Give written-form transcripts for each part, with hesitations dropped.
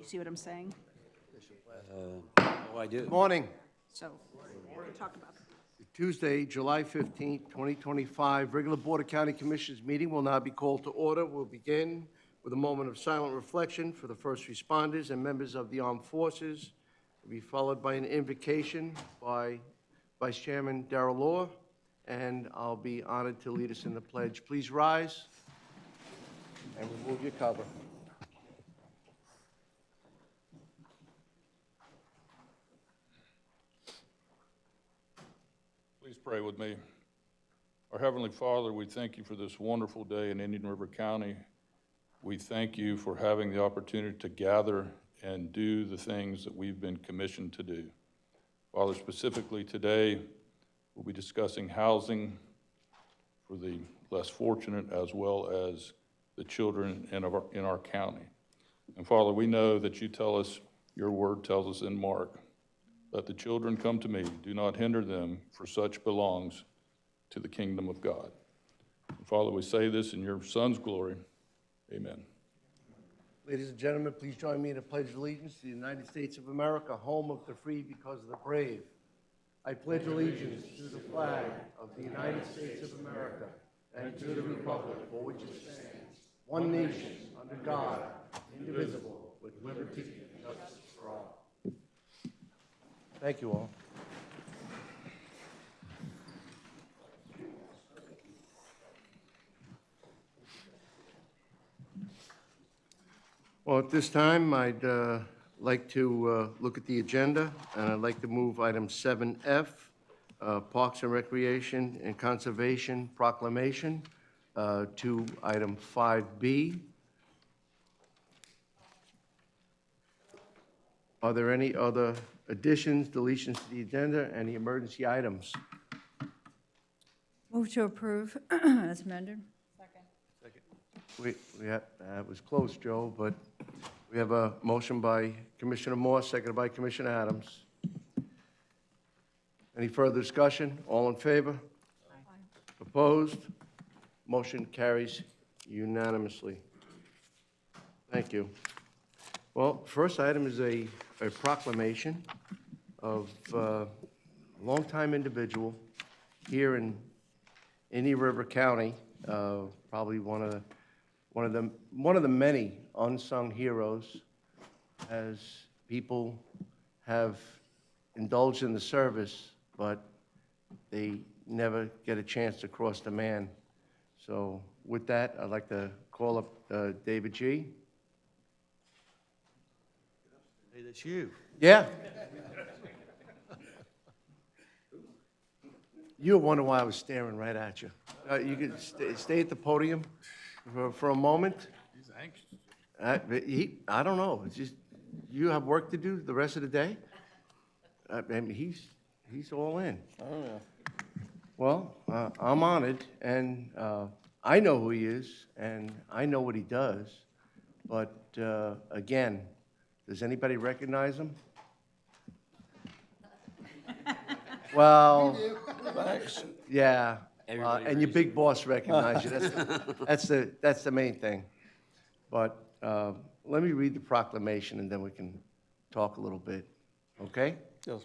see what I'm saying? Oh, I do. Morning. So, we can talk about it. Tuesday, July 15th, 2025, regular Board of County Commissioners meeting will now be called to order. We'll begin with a moment of silent reflection for the first responders and members of the armed forces. It will be followed by an invocation by Vice Chairman Darrell Law, and I'll be honored to lead us in the pledge. Please rise and remove your cover. Please pray with me. Our Heavenly Father, we thank you for this wonderful day in Indian River County. We thank you for having the opportunity to gather and do the things that we've been commissioned to do. Father, specifically today, we'll be discussing housing for the less fortunate as well as the children in our county. And Father, we know that you tell us, your word tells us in Mark, let the children come to me, do not hinder them, for such belongs to the kingdom of God. And Father, we say this in your Son's glory. Amen. Ladies and gentlemen, please join me in a pledge of allegiance to the United States of America, home of the free because of the brave. I pledge allegiance to the flag of the United States of America and to the republic for which it stands, one nation, under God, indivisible, with liberty and justice for all. Thank you all. Well, at this time, I'd like to look at the agenda, and I'd like to move item 7F, Parks and Recreation and Conservation Proclamation, to item 5B. Are there any other additions, deletions to the agenda, any emergency items? Move to approve as amended. That was close, Joe, but we have a motion by Commissioner Moore, seconded by Commissioner Adams. Any further discussion? All in favor? Opposed? Motion carries unanimously. Thank you. Well, first item is a proclamation of a longtime individual here in Indian River County, probably one of the many unsung heroes, as people have indulged in the service, but they never get a chance to cross the man. So with that, I'd like to call up David G. Hey, that's you. Yeah. You were wondering why I was staring right at you. You could stay at the podium for a moment. He's anxious. I don't know. It's just, you have work to do the rest of the day? I mean, he's all in. Oh, yeah. Well, I'm honored, and I know who he is, and I know what he does. But again, does anybody recognize him? Well, yeah, and your big boss recognizes you. That's the main thing. But let me read the proclamation, and then we can talk a little bit. Okay? Yes.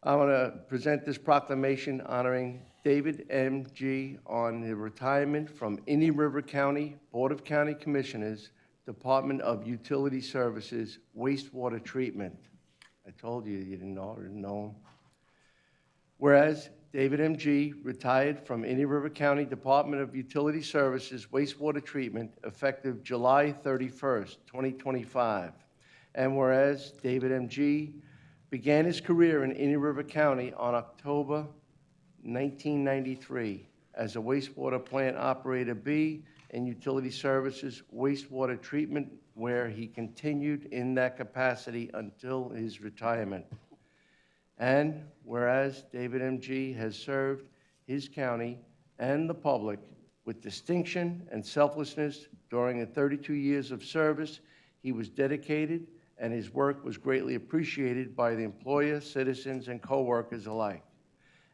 I want to present this proclamation honoring David M. G. on the retirement from Indian River County Board of County Commissioners, Department of Utility Services, Wastewater Treatment. I told you you didn't know him. Whereas David M. G. retired from Indian River County Department of Utility Services, Wastewater Treatment, effective July 31st, 2025. And whereas David M. G. began his career in Indian River County on October 1993 as a wastewater plant operator B in Utility Services Wastewater Treatment, where he continued in that capacity until his retirement. And whereas David M. G. has served his county and the public with distinction and selflessness during the 32 years of service, he was dedicated, and his work was greatly appreciated by the employer, citizens, and co-workers alike.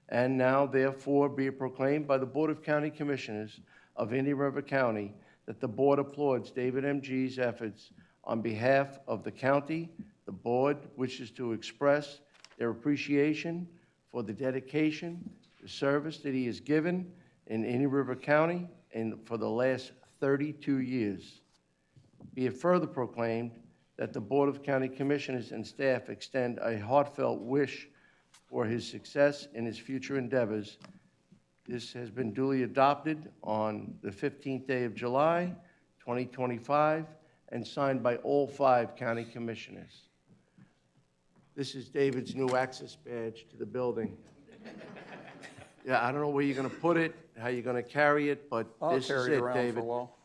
And now, therefore, be it proclaimed by the Board of County Commissioners of Indian River County that the Board applauds David M. G.'s efforts On behalf of the county, the board wishes to express their appreciation for the dedication, the service that he has given in Indian River County and for the last 32 years. Be it further proclaimed that the Board of County Commissioners and staff extend a heartfelt wish for his success in his future endeavors. This has been duly adopted on the 15th day of July, 2025, and signed by all 5 county commissioners. This is David's new access badge to the building. Yeah, I don't know where you're going to put it, how you're going to carry it, but I'll this is carry it it, around for a David. while.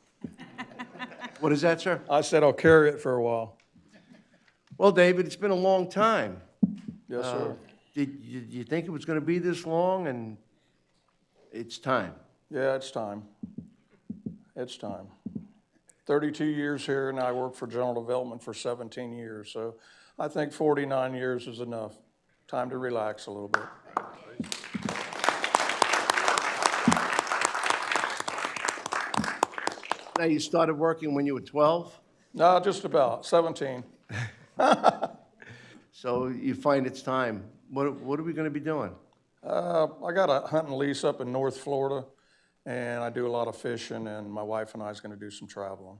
What is that, sir? I said I'll carry it for a while. Well, David, it's been a long time. Yes, sir. Did you think it was going to be this long, and it's time? Yeah, it's time. It's time. 32 years here, and I worked for general development for 17 years, so I think 49 years is enough. Time to relax a little bit. Now, you started working when you were 12, No, just about, 17. so you find it's time. What are we going to be doing? I got a hunting lease up in North Florida, and I do a lot of fishing, and my wife and I is going to do some traveling.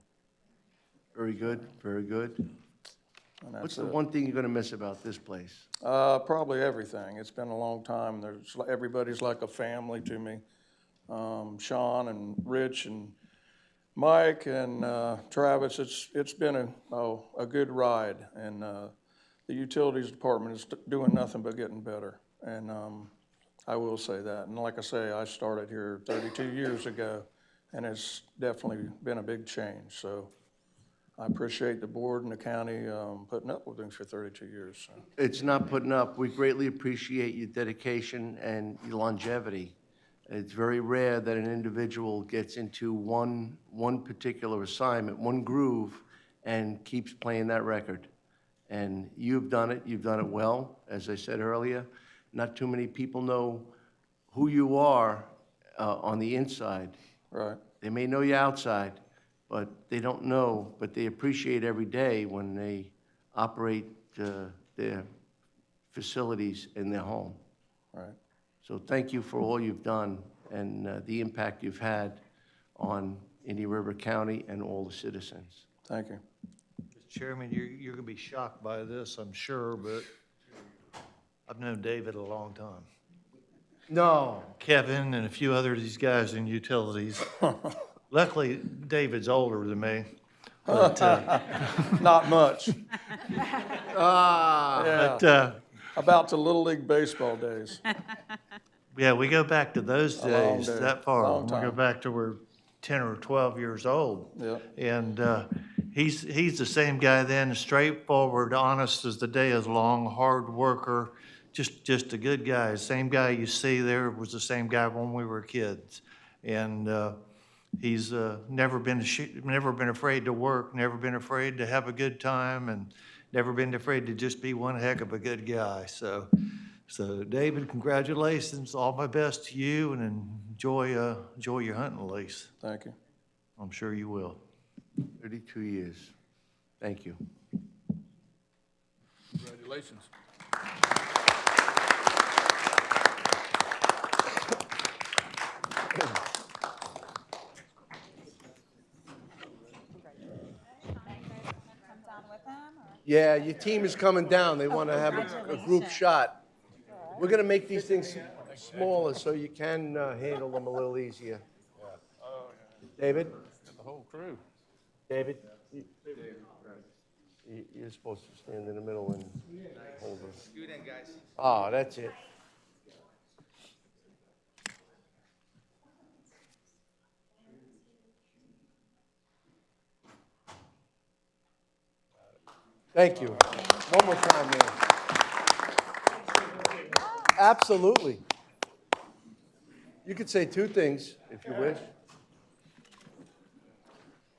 Very good, very good. And What's that's the it. one thing you're going to miss about this place? Probably everything. It's been a long time. Everybody's like a family to me. Sean and Rich and Mike and Travis, it's been a good ride, and the utilities department is doing nothing but getting better, and I will say that. And like I say, I started here 32 years ago, and it's definitely been a big change. So I appreciate the board and the county putting up with me for 32 years. So. It's not putting up. We greatly appreciate your dedication and your longevity. It's very rare that an individual gets into one particular assignment, one groove, and keeps playing that record. And you've done it well. As I said earlier, not too many people know who you are on the inside. Right. They may know you outside, but they don't know, but they appreciate every day when they operate their facilities in their home. Right. So thank you for all you've done and the impact you've had on Indian River County and all the citizens. Thank you. Mr. Chairman, you're going to be shocked by this, I'm sure, but I've known David a long time. No. Kevin and a few other of these guys in utilities. Luckily, David's older than me. But, Not much. Ah. Yeah. About the Little League baseball days. Yeah, we go back to those long days, day. that far. Long We go time. back to we're 10 or 12 years old. Yeah. And he's the same guy then, straightforward, honest as the day is long, hard worker, just a good guy. Same guy you see there was the same guy when we were kids. And he's never been afraid to work, never been afraid to have a good time, and never been afraid to just be one heck of a good guy. So David, congratulations. All my best to you, and enjoy your hunting lease. Thank you. I'm sure you will. 32 years. Thank you. Congratulations. Yeah, your team is coming down. They want to have a group shot. We're going to make these things smaller so you can handle them a little easier. David? The whole crew. David? You're supposed to stand in the middle and hold it. Scoot in, guys. Oh, that's it. Thank you. One more time, man. Absolutely. You could say two things if you wish.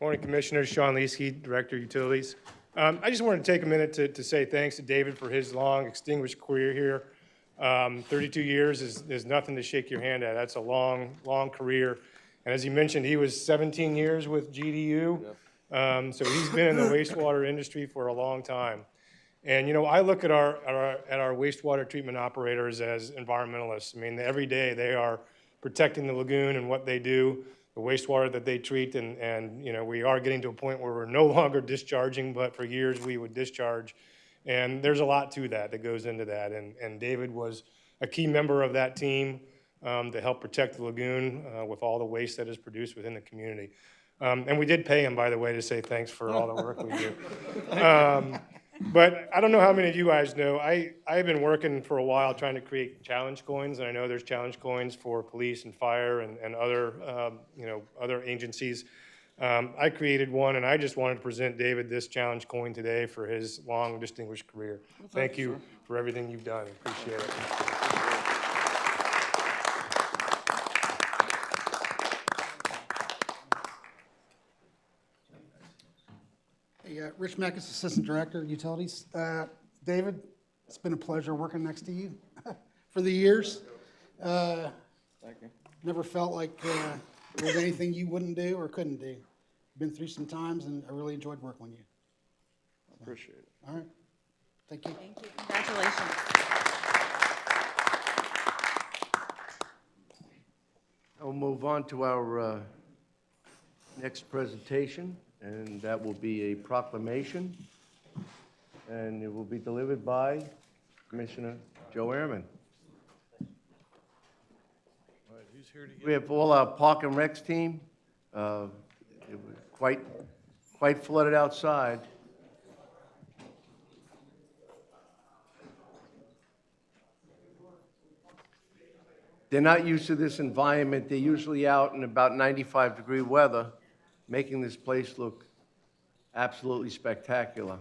Morning, Commissioners. Sean Leesky, Director of Utilities. I just wanted to take a minute to say thanks to David for his long, extinguished career here. 32 years is nothing to shake your hand at. That's a long, long career. And as he mentioned, he was 17 years with GDU. Yep. So he's been in the wastewater industry for a long time. And, you know, I look at our wastewater treatment operators as environmentalists. I mean, every day they are protecting the lagoon and what they do, the wastewater that they treat, and, you know, we are getting to a point where we're no longer discharging, but for years we would discharge. And there's a lot to that goes into that. And David was a key member of that team to help protect the lagoon with all the waste that is produced within the community. And we did pay him, by the way, to say thanks for all the work we do. But I don't know how many of you guys know, I've been working for a while trying to create challenge coins, and I know there's challenge coins for police and fire and other, you know, other agencies. I created one, and I just wanted to present David this challenge coin today for his long distinguished career. Thank you for everything you've done. Appreciate it. Hey, Rich Mackis, Assistant Director, Utilities. David, it's been a pleasure working next to you for the years. Thank you. Never felt like there was anything you wouldn't do or couldn't do. Been through some times, and I really enjoyed working with you. Appreciate it. All right, thank you. Thank you. Congratulations. I'll move on to our next presentation, and that will be a proclamation, and it will be delivered by Commissioner Joe Ehrman. We have all our Park and Recs team. It was quite flooded outside. They're not used to this environment. They're usually out in about 95-degree weather, making this place look absolutely spectacular.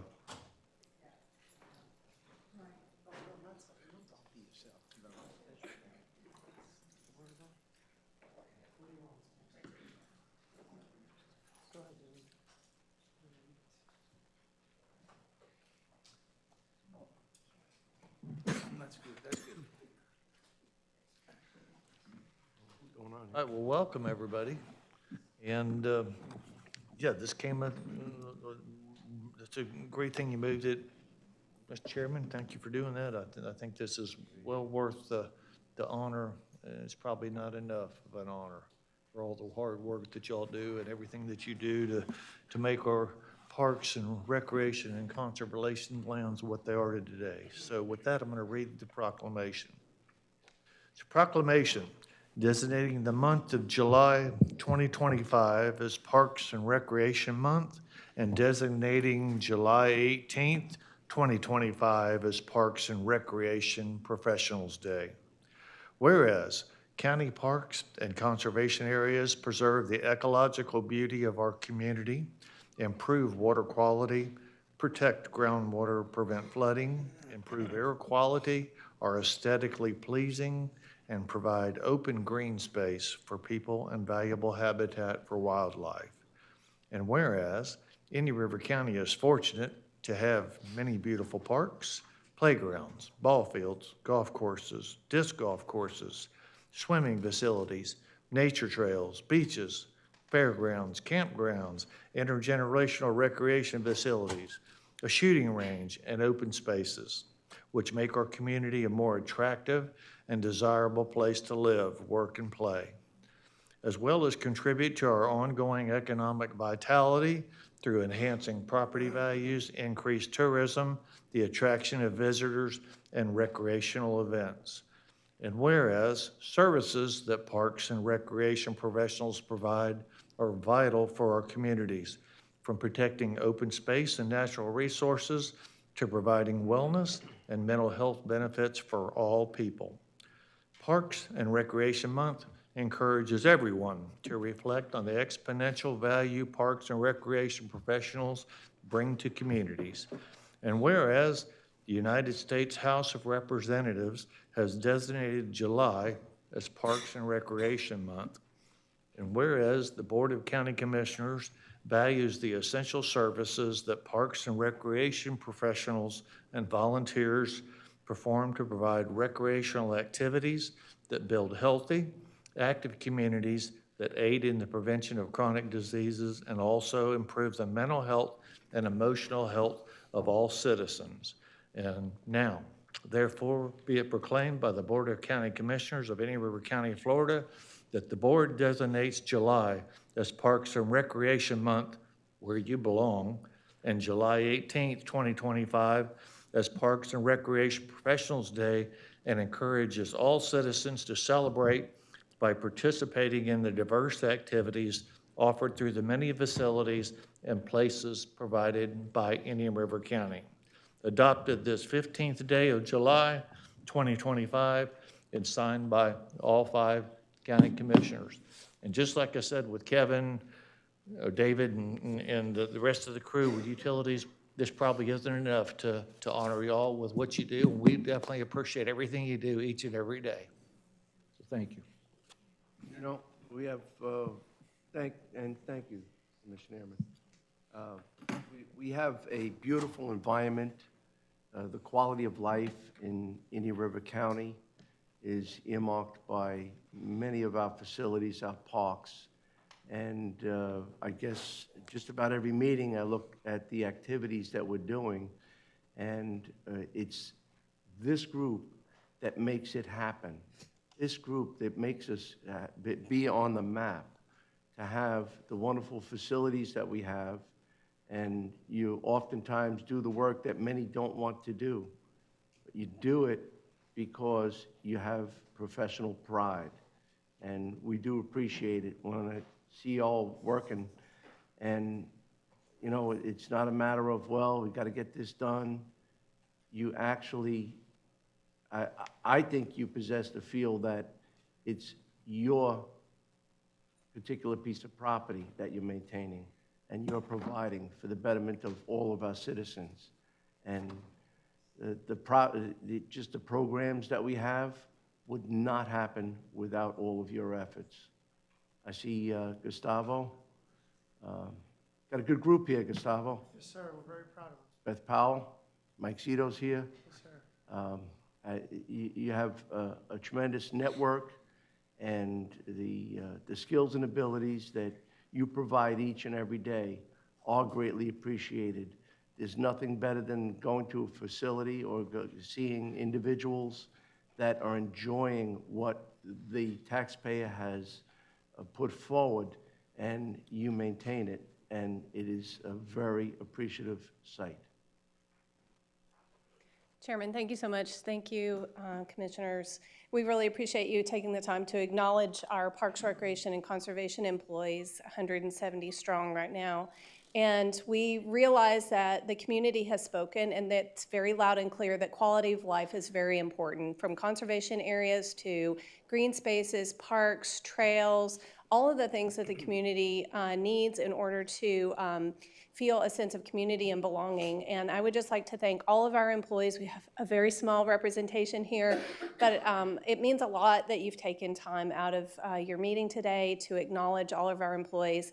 All right, well, welcome, everybody. And, yeah, this came up, it's a great thing you moved it. Mr. Chairman, thank you for doing that. I think this is well worth the honor. It's probably not enough of an honor for all the hard work that y'all do and everything that you do to make our parks and recreation and conservation lands what they are today. So with that, I'm going to read the proclamation. It's a proclamation designating the month of July 2025 as Parks and Recreation Month and designating July 18th, 2025 as Parks and Recreation Professionals Day. Whereas county parks and conservation areas preserve the ecological beauty of our community, improve water quality, protect groundwater, prevent flooding, improve air quality, are aesthetically pleasing, and provide open green space for people and valuable habitat for wildlife. And whereas Indian River County is fortunate to have many beautiful parks, playgrounds, ball fields, golf courses, disc golf courses, swimming facilities, nature trails, beaches, fairgrounds, campgrounds, intergenerational recreation facilities, a shooting range, and open spaces, which make our community a more attractive and desirable place to live, work, and play, as well as contribute to our ongoing economic vitality through enhancing property values, increased tourism, the attraction of visitors, and recreational events. And whereas services that parks and recreation professionals provide are vital for our communities, from protecting open space and natural resources to providing wellness and mental health benefits for all people. Parks and Recreation Month encourages everyone to reflect on the exponential value parks and recreation professionals bring to communities. And whereas the United States House of Representatives has designated July as Parks and Recreation Month, and whereas the Board of County Commissioners values the essential services that parks and recreation professionals and volunteers perform to provide recreational activities that build healthy, active communities that aid in the prevention of chronic diseases and also improve the mental health and emotional health of all citizens. And now, therefore, be it proclaimed by the Board of County Commissioners of Indian River County, Florida, that the board designates July as Parks and Recreation Month, where you belong, and July 18th, 2025, as Parks and Recreation Professionals Day, and encourages all citizens to celebrate by participating in the diverse activities offered through the many facilities and places provided by Indian River County. Adopted this 15th day of July, 2025, and signed by all 5 county commissioners. And just like I said with Kevin, David, and the rest of the crew with utilities, this probably isn't enough to honor you all with what you do. We definitely appreciate everything you do each and every day. So thank you. You know, we have, thank you, Commissioner Chairman. We have a beautiful environment. The quality of life in Indian River County is earmarked by many of our facilities, our parks. And I guess just about every meeting, I look at the activities that we're doing, and it's this group that makes it happen. This group that makes us be on the map, to have the wonderful facilities that we have, and you oftentimes do the work that many don't want to do. But you do it because you have professional pride, and we do appreciate it when I see you all working. And, you know, it's not a matter of, well, we got to get this done. You actually, I think you possess the feel that it's your particular piece of property that you're maintaining and you're providing for the betterment of all of our citizens. And just the programs that we have would not happen without all of your efforts. I see Gustavo. Got a good group here, Gustavo. Yes, sir, we're very proud of it. Beth Powell, Mike Zito's here. Yes, sir. You have a tremendous network, and the skills and abilities that you provide each and every day are greatly appreciated. There's nothing better than going to a facility or seeing individuals that are enjoying what the taxpayer has put forward, and you maintain it, and it is a very appreciative sight. Chairman, thank you so much. Thank you, commissioners. We really appreciate you taking the time to acknowledge our Parks, Recreation, and Conservation employees, 170 strong right now. And we realize that the community has spoken, and that it's very loud and clear that quality of life is very important, from conservation areas to green spaces, parks, trails, all of the things that the community needs in order to feel a sense of community and belonging. And I would just like to thank all of our employees. We have a very small representation here, but it means a lot that you've taken time out of your meeting today to acknowledge all of our employees.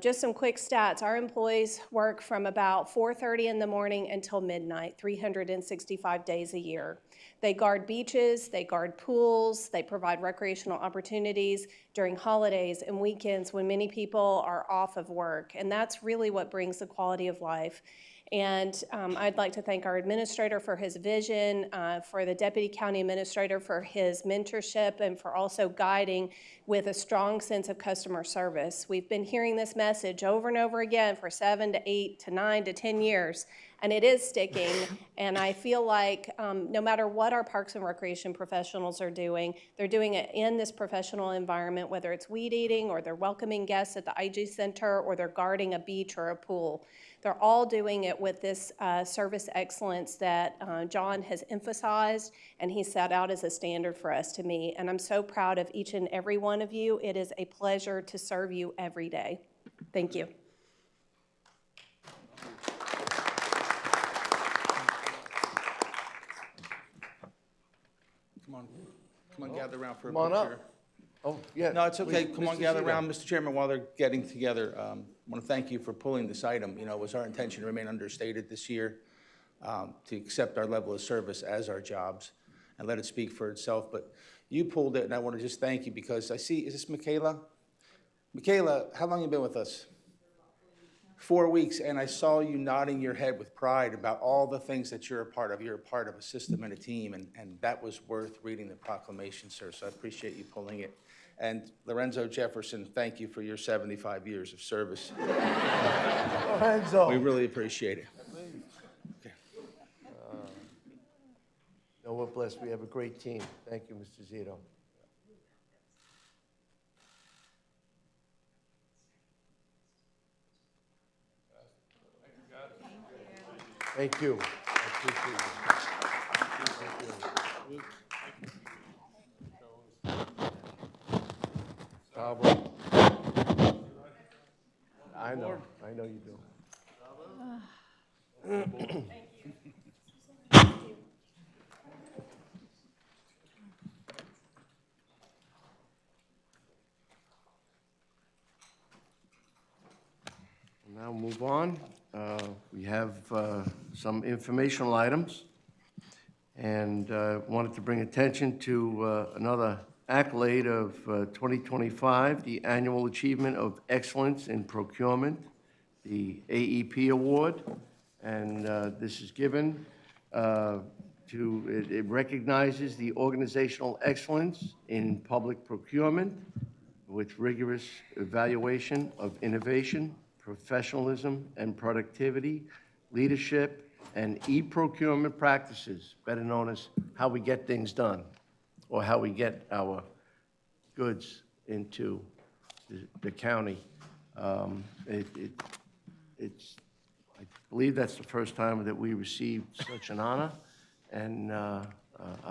Just some quick stats. Our employees work from about 4:30 in the morning until midnight, 365 days a year. They guard beaches, they guard pools, they provide recreational opportunities during holidays and weekends when many people are off of work. And that's really what brings the quality of life. And I'd like to thank our administrator for his vision, for the deputy county administrator for his mentorship, and for also guiding with a strong sense of customer service. We've been hearing this message over and over again for 7 to 8 to 9 to 10 years, and it is sticking. And I feel like no matter what our Parks and Recreation professionals are doing, they're doing it in this professional environment, whether it's weed eating or they're welcoming guests at the IG Center or they're guarding a beach or a pool. They're all doing it with this service excellence that John has emphasized, and he set out as a standard for us to meet. And I'm so proud of each and every one of you. It is a pleasure to serve you every day. Thank you. Come on, gather around for a Come on picture. up. Oh, yeah. No, it's okay. Come on, Mr. gather Zito. around, Mr. Chairman, while they're getting together. I want to thank you for pulling this item. You know, it was our intention to remain understated this year, to accept our level of service as our jobs and let it speak for itself. But you pulled it, and I want to just thank you because I see, is this Michaela? Michaela, how long you been with us? 4 weeks, and I saw you nodding your head with pride about all the things that you're a part of. You're a part of a system and a team, and that was worth reading the proclamation, sir, so I appreciate you pulling it. And Lorenzo Jefferson, thank you for your 75 years of service. We really appreciate it. No, we're blessed. We have a great team. Thank you, Mr. Zito. Thank you. I appreciate you. Bravo. I know you do. Now move on. We have some informational items, and wanted to bring attention to another accolade of 2025, the Annual Achievement of Excellence in Procurement, the AEP Award, and this is given it recognizes the organizational excellence in public procurement with rigorous evaluation of innovation, professionalism and productivity, leadership, and e-procurement practices, better known as how we get things done, or how we get our goods into the county. It's, I believe that's the first time that we received such an honor, and I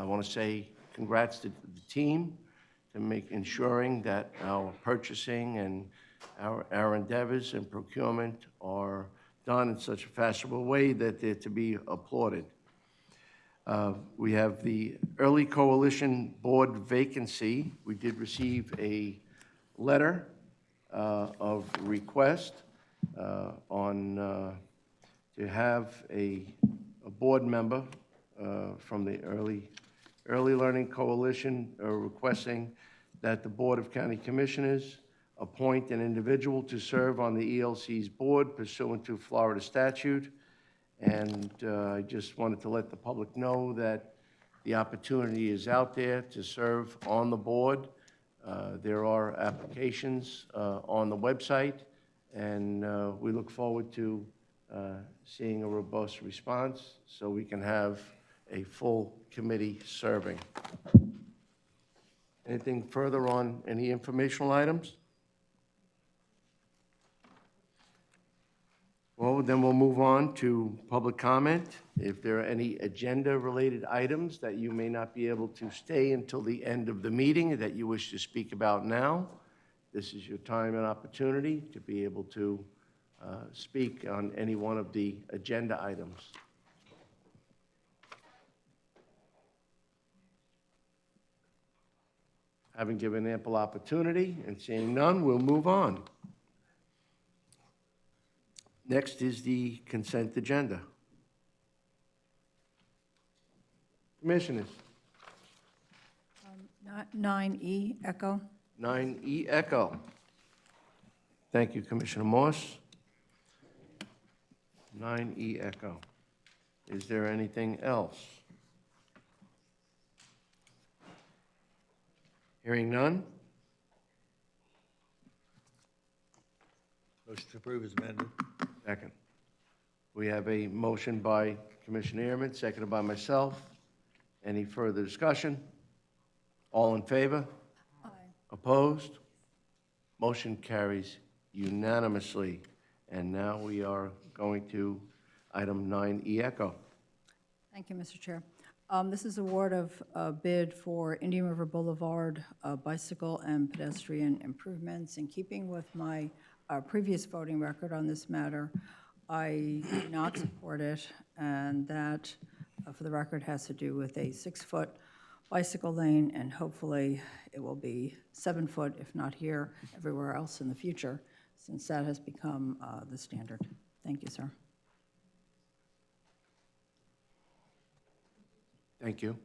want to say congrats to the team to ensuring that our purchasing and our endeavors in procurement are done in such a fashionable way that they're to be applauded. We have the Early Coalition Board vacancy. We did receive a letter of request to have a board member from the Early Learning Coalition requesting that the Board of County Commissioners appoint an individual to serve on the ELC's board pursuant to Florida statute. And I just wanted to let the public know that the opportunity is out there to serve on the board. There are applications on the website, and we look forward to seeing a robust response so we can have a full committee serving. Anything further on any informational items? Well, then we'll move on to public comment. If there are any agenda-related items that you may not be able to stay until the end of the meeting that you wish to speak about now, this is your time and opportunity to be able to speak on any one of the agenda items. Having given ample opportunity and seeing none, we'll move on. Next is the consent agenda. Commissioners, 9E, Echo. 9E Echo. Thank you, Commissioner Morse. 9E Echo. Is there anything else? Hearing none? Motion to approve is amended. Second. We have a motion by Commissioner Ehrman, seconded by myself. Any further discussion? All in favor? Aye. Opposed? Motion carries unanimously. And now we are going to item 9E Echo. Thank you, Mr. Chair. This is award of a bid for Indian River Boulevard bicycle and pedestrian improvements. In keeping with my previous voting record on this matter, I do not support it, and that, for the record, has to do with a 6-foot bicycle lane, and hopefully it will be 7 foot, if not here, everywhere else in the future, since that has become the standard. Thank you, sir. Thank you.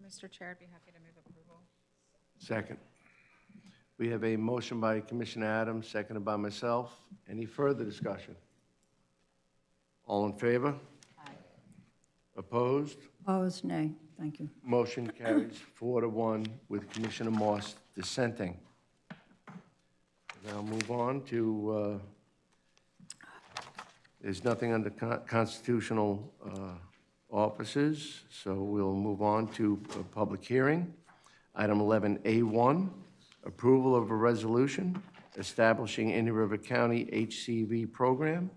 Mr. Chair, I'd be happy to move approval. Second. We have a motion by Commissioner Adams, seconded by myself. Any further discussion? All in favor? Aye. Opposed? Opposed, nay. Thank you. Motion carries 4-1 with Commissioner Moss dissenting. Now move on to, there's nothing under constitutional offices, so we'll move on to a public hearing. Item 11A1, approval of a resolution establishing Indian River County HCV program,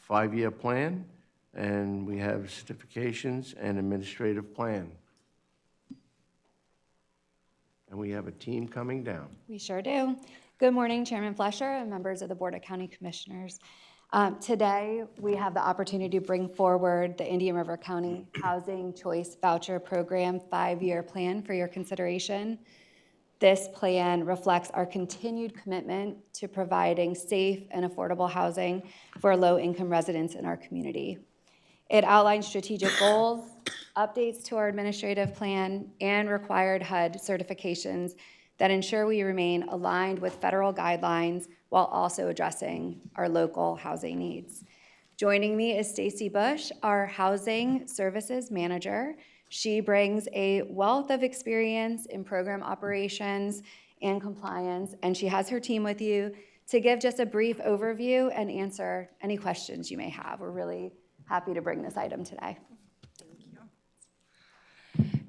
5-year plan, and we have certifications and administrative plan. And we have a team coming down. We sure do. Good morning, Chairman Flesher and members of the Board of County Commissioners. Today, we have the opportunity to bring forward the Indian River County Housing Choice Voucher Program 5-year plan for your consideration. This plan reflects our continued commitment to providing safe and affordable housing for low-income residents in our community. It outlines strategic goals, updates to our administrative plan, and required HUD certifications that ensure we remain aligned with federal guidelines while also addressing our local housing needs. Joining me is Stacy Bush, our Housing Services Manager. She brings a wealth of experience in program operations and compliance, and she has her team with you to give just a brief overview and answer any questions you may have. We're really happy to bring this item today.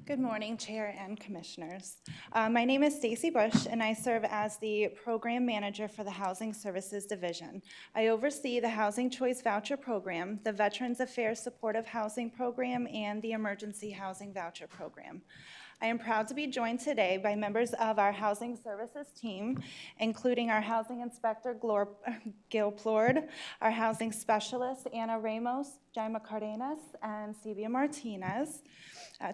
Good morning, Chair and Commissioners. My name is Stacy Bush, and I serve as the Program Manager for the Housing Services Division. I oversee the Housing Choice Voucher Program, the Veterans Affairs Supportive Housing Program, and the Emergency Housing Voucher Program. I am proud to be joined today by members of our Housing Services team, including our Housing Inspector, Gil Plord, our Housing Specialist, Anna Ramos, Jaima Cardenas, and Silvia Martinez.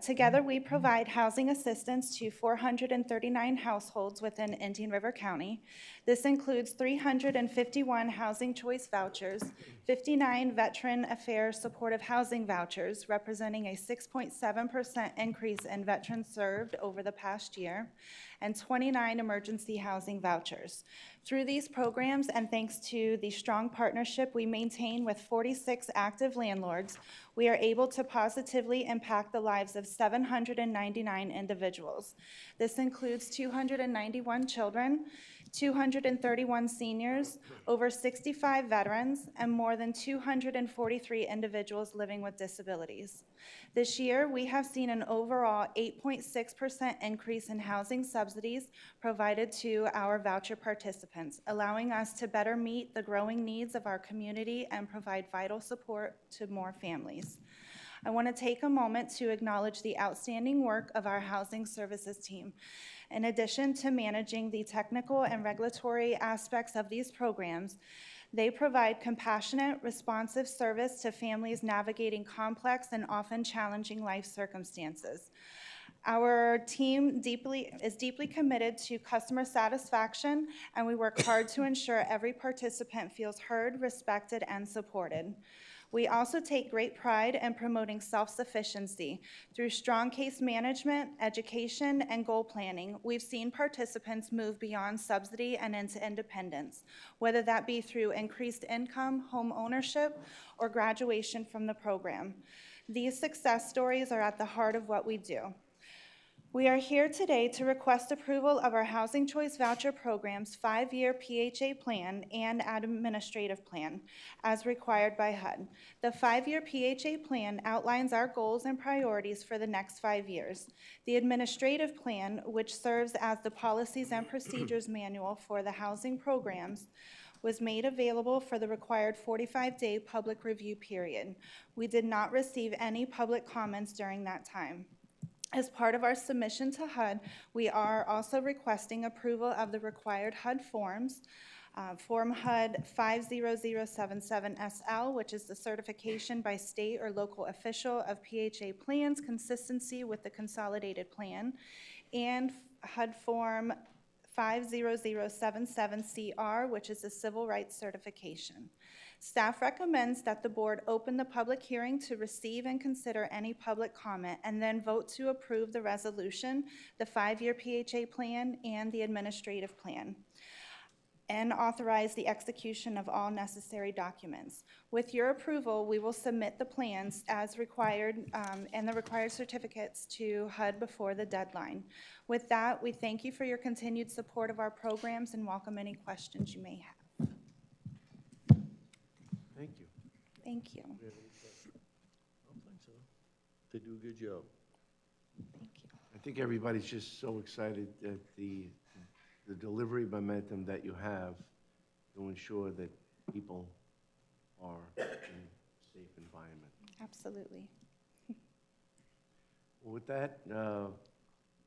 Together, we provide housing assistance to 439 households within Indian River County. This includes 351 Housing Choice vouchers, 59 Veteran Affairs Supportive Housing vouchers, representing a 6.7% increase in veterans served over the past year, and 29 emergency housing vouchers. Through these programs, and thanks to the strong partnership we maintain with 46 active landlords, we are able to positively impact the lives of 799 individuals. This includes 291 children, 231 seniors, over 65 veterans, and more than 243 individuals living with disabilities. This year, we have seen an overall 8.6% increase in housing subsidies provided to our voucher participants, allowing us to better meet the growing needs of our community and provide vital support to more families. I want to take a moment to acknowledge the outstanding work of our housing services team. In addition to managing the technical and regulatory aspects of these programs, they provide compassionate, responsive service to families navigating complex and often challenging life circumstances. Our team is deeply committed to customer satisfaction, and we work hard to ensure every participant feels heard, respected, and supported. We also take great pride in promoting self-sufficiency. Through strong case management, education, and goal planning, we've seen participants move beyond subsidy and into independence, whether that be through increased income, home ownership, or graduation from the program. These success stories are at the heart of what we do. We are here today to request approval of our Housing Choice Voucher Program's 5-year PHA plan and administrative plan, as required by HUD. The 5-year PHA plan outlines our goals and priorities for the next 5 years. The administrative plan, which serves as the policies and procedures manual for the housing programs, was made available for the required 45-day public review period. We did not receive any public comments during that time. As part of our submission to HUD, we are also requesting approval of the required HUD forms. Form HUD 50077SL, which is the certification by state or local official of PHA plans consistency with the consolidated plan, and HUD Form 50077CR, which is a civil rights certification. Staff recommends that the board open the public hearing to receive and consider any public comment, and then vote to approve the resolution, the 5-year PHA plan, and the administrative plan, and authorize the execution of all necessary documents. With your approval, we will submit the plans as required and the required certificates to HUD before the deadline. With that, we thank you for your continued support of our programs and welcome any questions you may have. Thank you. Thank you. I don't think so. They do a good job. Thank you. I think everybody's just so excited at the delivery momentum that you have to ensure that people are in a safe environment. Absolutely. Well, with that,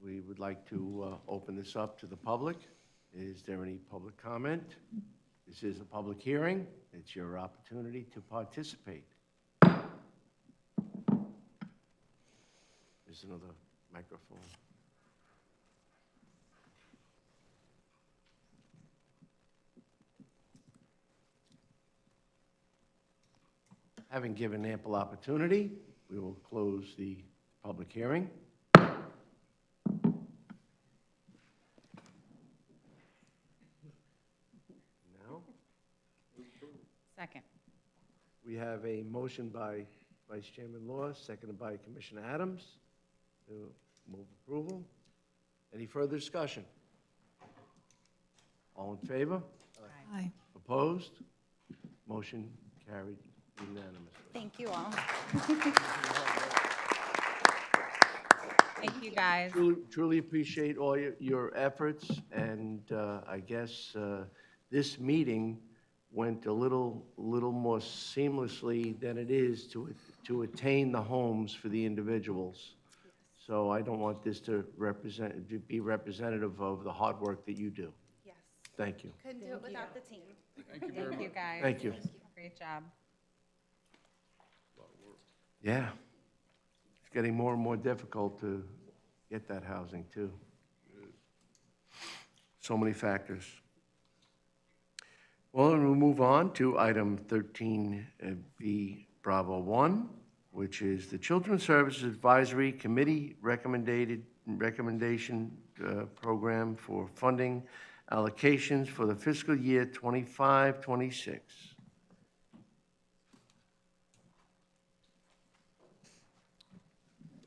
we would like to open this up to the public. Is there any public comment? This is a public hearing. It's your opportunity to participate. There's another microphone. Having given ample opportunity, we will close the public hearing. Now, Second. we have a motion by Vice Chairman Law, seconded by Commissioner Adams, to move approval. Any further discussion? All in favor? Aye. Opposed? Motion carried unanimously. Thank you all. Thank you, guys. Truly appreciate all your efforts, and I guess this meeting went a little more seamlessly than it is to attain the homes for the individuals. So I don't want this to be representative of the hard work that you do. Yes. Thank you. Couldn't do it without the team. Thank you, guys. Thank you. Great job. Yeah. It's getting more and more difficult to get that housing, too. So many factors. Well, and we'll move on to item 13B Bravo 1, which is the Children's Services Advisory Committee recommendation program for funding allocations for the fiscal year 25-26.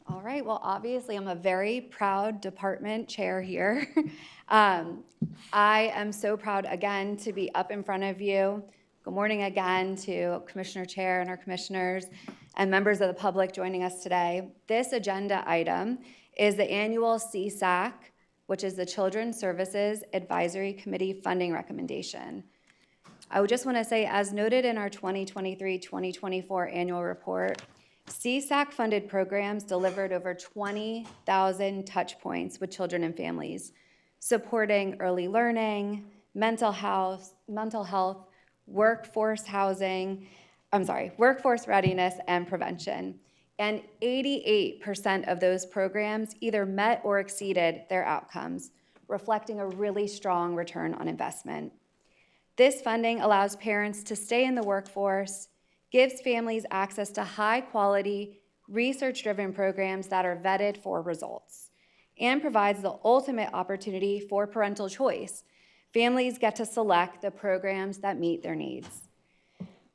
All right, well, obviously, I'm a very proud department chair here. I am so proud, again, to be up in front of you. Good morning again to Commissioner Chair and our commissioners and members of the public joining us today. This agenda item is the annual CSAC, which is the Children's Services Advisory Committee funding recommendation. I would just want to say, as noted in our 2023-2024 annual report, CSAC-funded programs delivered over 20,000 touch points with children and families, supporting early learning, mental health, workforce readiness, and prevention. And 88% of those programs either met or exceeded their outcomes, reflecting a really strong return on investment. This funding allows parents to stay in the workforce, gives families access to high-quality, research-driven programs that are vetted for results, and provides the ultimate opportunity for parental choice. Families get to select the programs that meet their needs.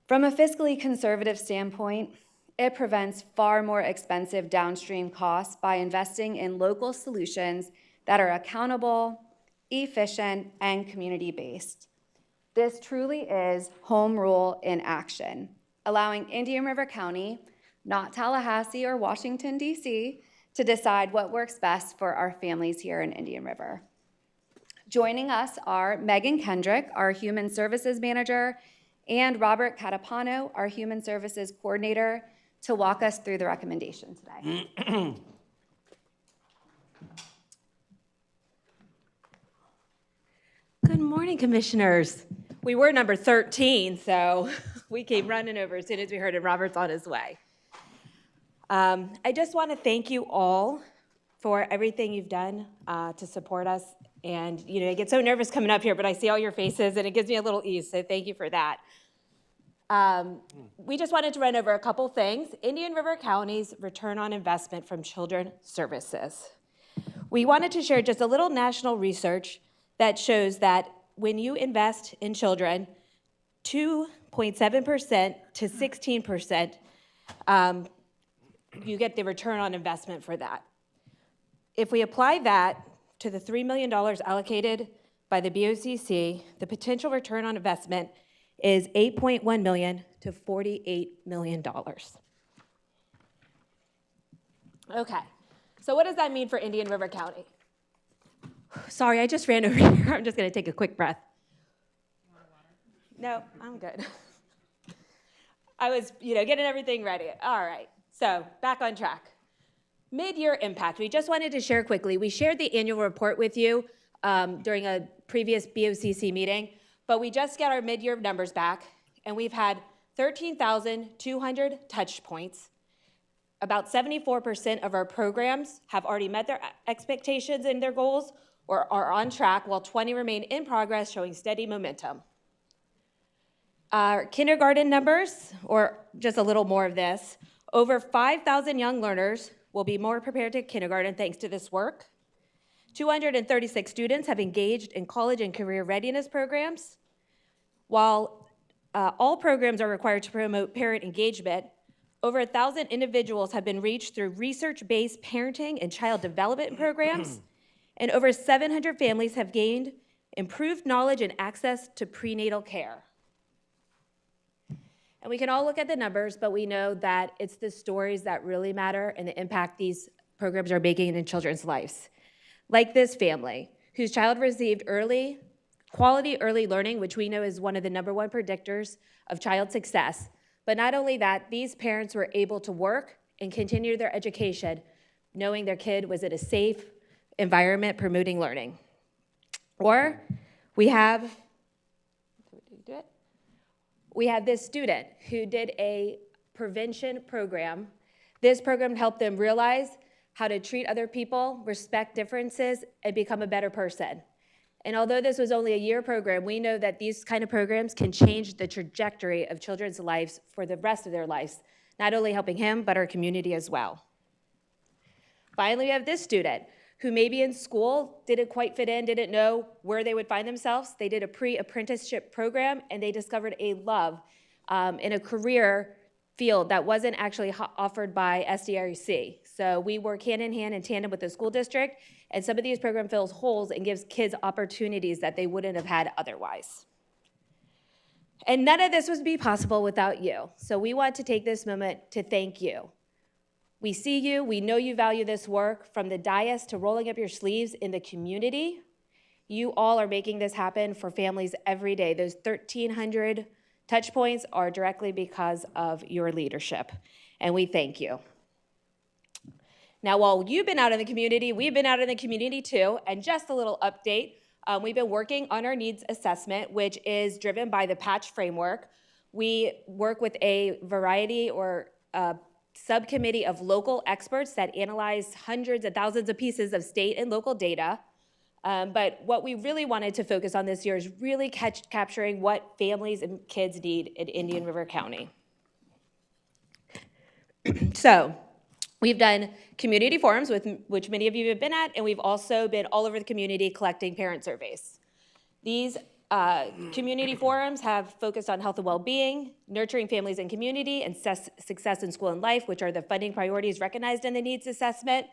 From a fiscally conservative standpoint, it prevents far more expensive downstream costs by investing in local solutions that are accountable, efficient, and community-based. This truly is home rule in action, allowing Indian River County, not Tallahassee or Washington, D.C., to decide what works best for our families here in Indian River. Joining us are Megan Kendrick, our Human Services Manager, and Robert Catapano, our Human Services Coordinator, to walk us through the recommendation today. Good morning, commissioners. We were number 13, so we came running over as soon as we heard it. Robert's on his way. I just want to thank you all for everything you've done to support us. And, you know, I get so nervous coming up here, but I see all your faces, and it gives me a little ease, so thank you for that. We just wanted to run over a couple things. Indian River County's return on investment from children services. We wanted to share just a little national research that shows that when you invest in children, 2.7% to 16%, you get the return on investment for that. If we apply that to the $3 million allocated by the BOCC, the potential return on investment is $8.1 million to $48 million. Okay, so what does that mean for Indian River County? Sorry, I just ran over here. I'm just gonna take a quick breath. No, I'm good. I was, getting everything ready. All right, so back on track. Mid-year impact, we just wanted to share quickly. We shared the annual report with you during a previous BOCC meeting, but we just got our mid-year numbers back, and we've had 13,200 touch points. About 74% of our programs have already met their expectations and their goals or are on track, while 20 remain in progress, showing steady momentum. Our kindergarten numbers, or just a little more of this, over 5,000 young learners will be more prepared to kindergarten thanks to this work. 236 students have engaged in college and career readiness programs. While all programs are required to promote parent engagement, over 1,000 individuals have been reached through research-based parenting and child development programs, and over 700 families have gained improved knowledge and access to prenatal care. And we can all look at the numbers, but we know that it's the stories that really matter and the impact these programs are making in children's lives. Like this family, whose child received quality early learning, which we know is one of the #1 predictors of child success. But not only that, these parents were able to work and continue their education, knowing their kid was in a safe environment promoting learning. Or we have this student who did a prevention program. This program helped them realize how to treat other people, respect differences, and become a better person. And although this was only a year program, we know that these kind of programs can change the trajectory of children's lives for the rest of their lives, not only helping him, but our community as well. Finally, we have this student who maybe in school didn't quite fit in, didn't know where they would find themselves. They did a pre-apprenticeship program, and they discovered a love in a career field that wasn't actually offered by SDRC. So we work hand in hand in tandem with the school district, and some of these programs fills holes and gives kids opportunities that they wouldn't have had otherwise. And none of this would be possible without you. So we want to take this moment to thank you. We see you, we know you value this work, from the dais to rolling up your sleeves in the community. You all are making this happen for families every day. Those 1,300 touch points are directly because of your leadership, and we thank you. Now, while you've been out in the community, we've been out in the community too, and just a little update, we've been working on our needs assessment, which is driven by the Patch framework. We work with a variety or subcommittee of local experts that analyze hundreds of thousands of pieces of state and local data. But what we really wanted to focus on this year is really capturing what families and kids need in Indian River County. So we've done community forums, which many of you have been at, and we've also been all over the community collecting parent surveys. These community forums have focused on health and well-being, nurturing families and community, and success in school and life, which are the funding priorities recognized in the needs assessment.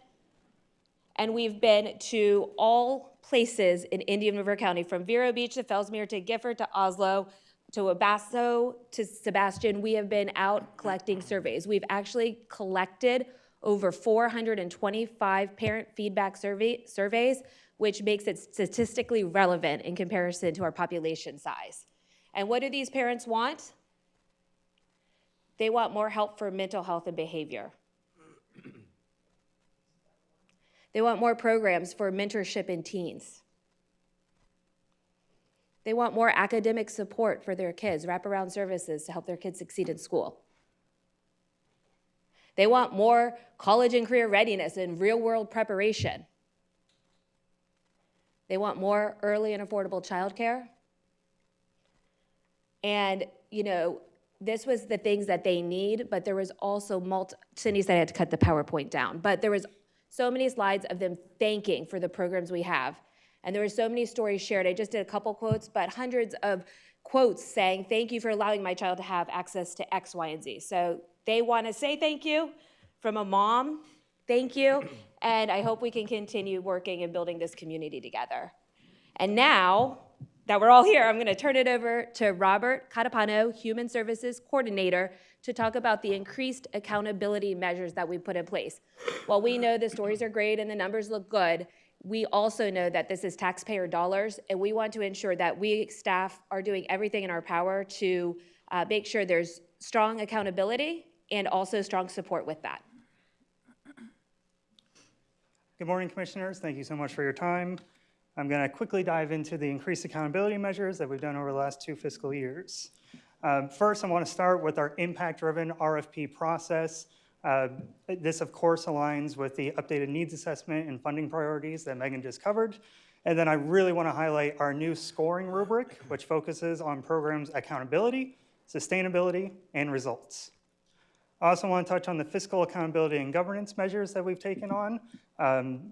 And we've been to all places in Indian River County, from Vero Beach to Fellsmere to Gifford to Oslo to Wabasso to Sebastian. We have been out collecting surveys. We've actually collected over 425 parent feedback surveys, which makes it statistically relevant in comparison to our population size. And what do these parents want? They want more help for mental health and behavior. They want more programs for mentorship in teens. They want more academic support for their kids, wraparound services to help their kids succeed in school. They want more college and career readiness and real-world preparation. They want more early and affordable childcare. And, you know, this was the things that they need, but there was also Cindy said I had to cut the PowerPoint down, but there was so many slides of them thanking for the programs we have. And there were so many stories shared. I just did a couple quotes, but hundreds of quotes saying, thank you for allowing my child to have access to X, Y, and Z. So they want to say thank you from a mom, thank you, and I hope we can continue working and building this community together. And now that we're all here, I'm going to turn it over to Robert Catapano, Human Services Coordinator, to talk about the increased accountability measures that we put in place. While we know the stories are great and the numbers look good, we also know that this is taxpayer dollars, and we want to ensure that we staff are doing everything in our power to make sure there's strong accountability and also strong support with that. Good morning, Commissioners. Thank you so much for your time. I'm going to quickly dive into the increased accountability measures that we've done over the last 2 fiscal years. First, I want to start with our impact-driven RFP process. This, of course, aligns with the updated needs assessment and funding priorities that Megan just covered. And then I really want to highlight our new scoring rubric, which focuses on programs' accountability, sustainability, and results. I also want to touch on the fiscal accountability and governance measures that we've taken on.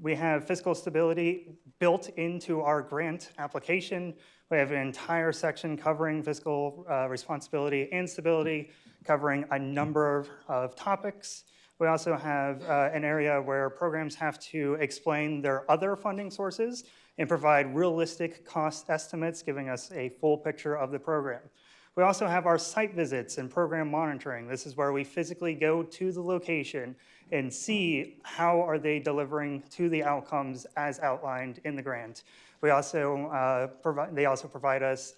We have fiscal stability built into our grant application. We have an entire section covering fiscal responsibility and stability, covering a number of topics. We also have an area where programs have to explain their other funding sources and provide realistic cost estimates, giving us a full picture of the program. We also have our site visits and program monitoring. This is where we physically go to the location and see how are they delivering to the outcomes as outlined in the grant. We also they also provide us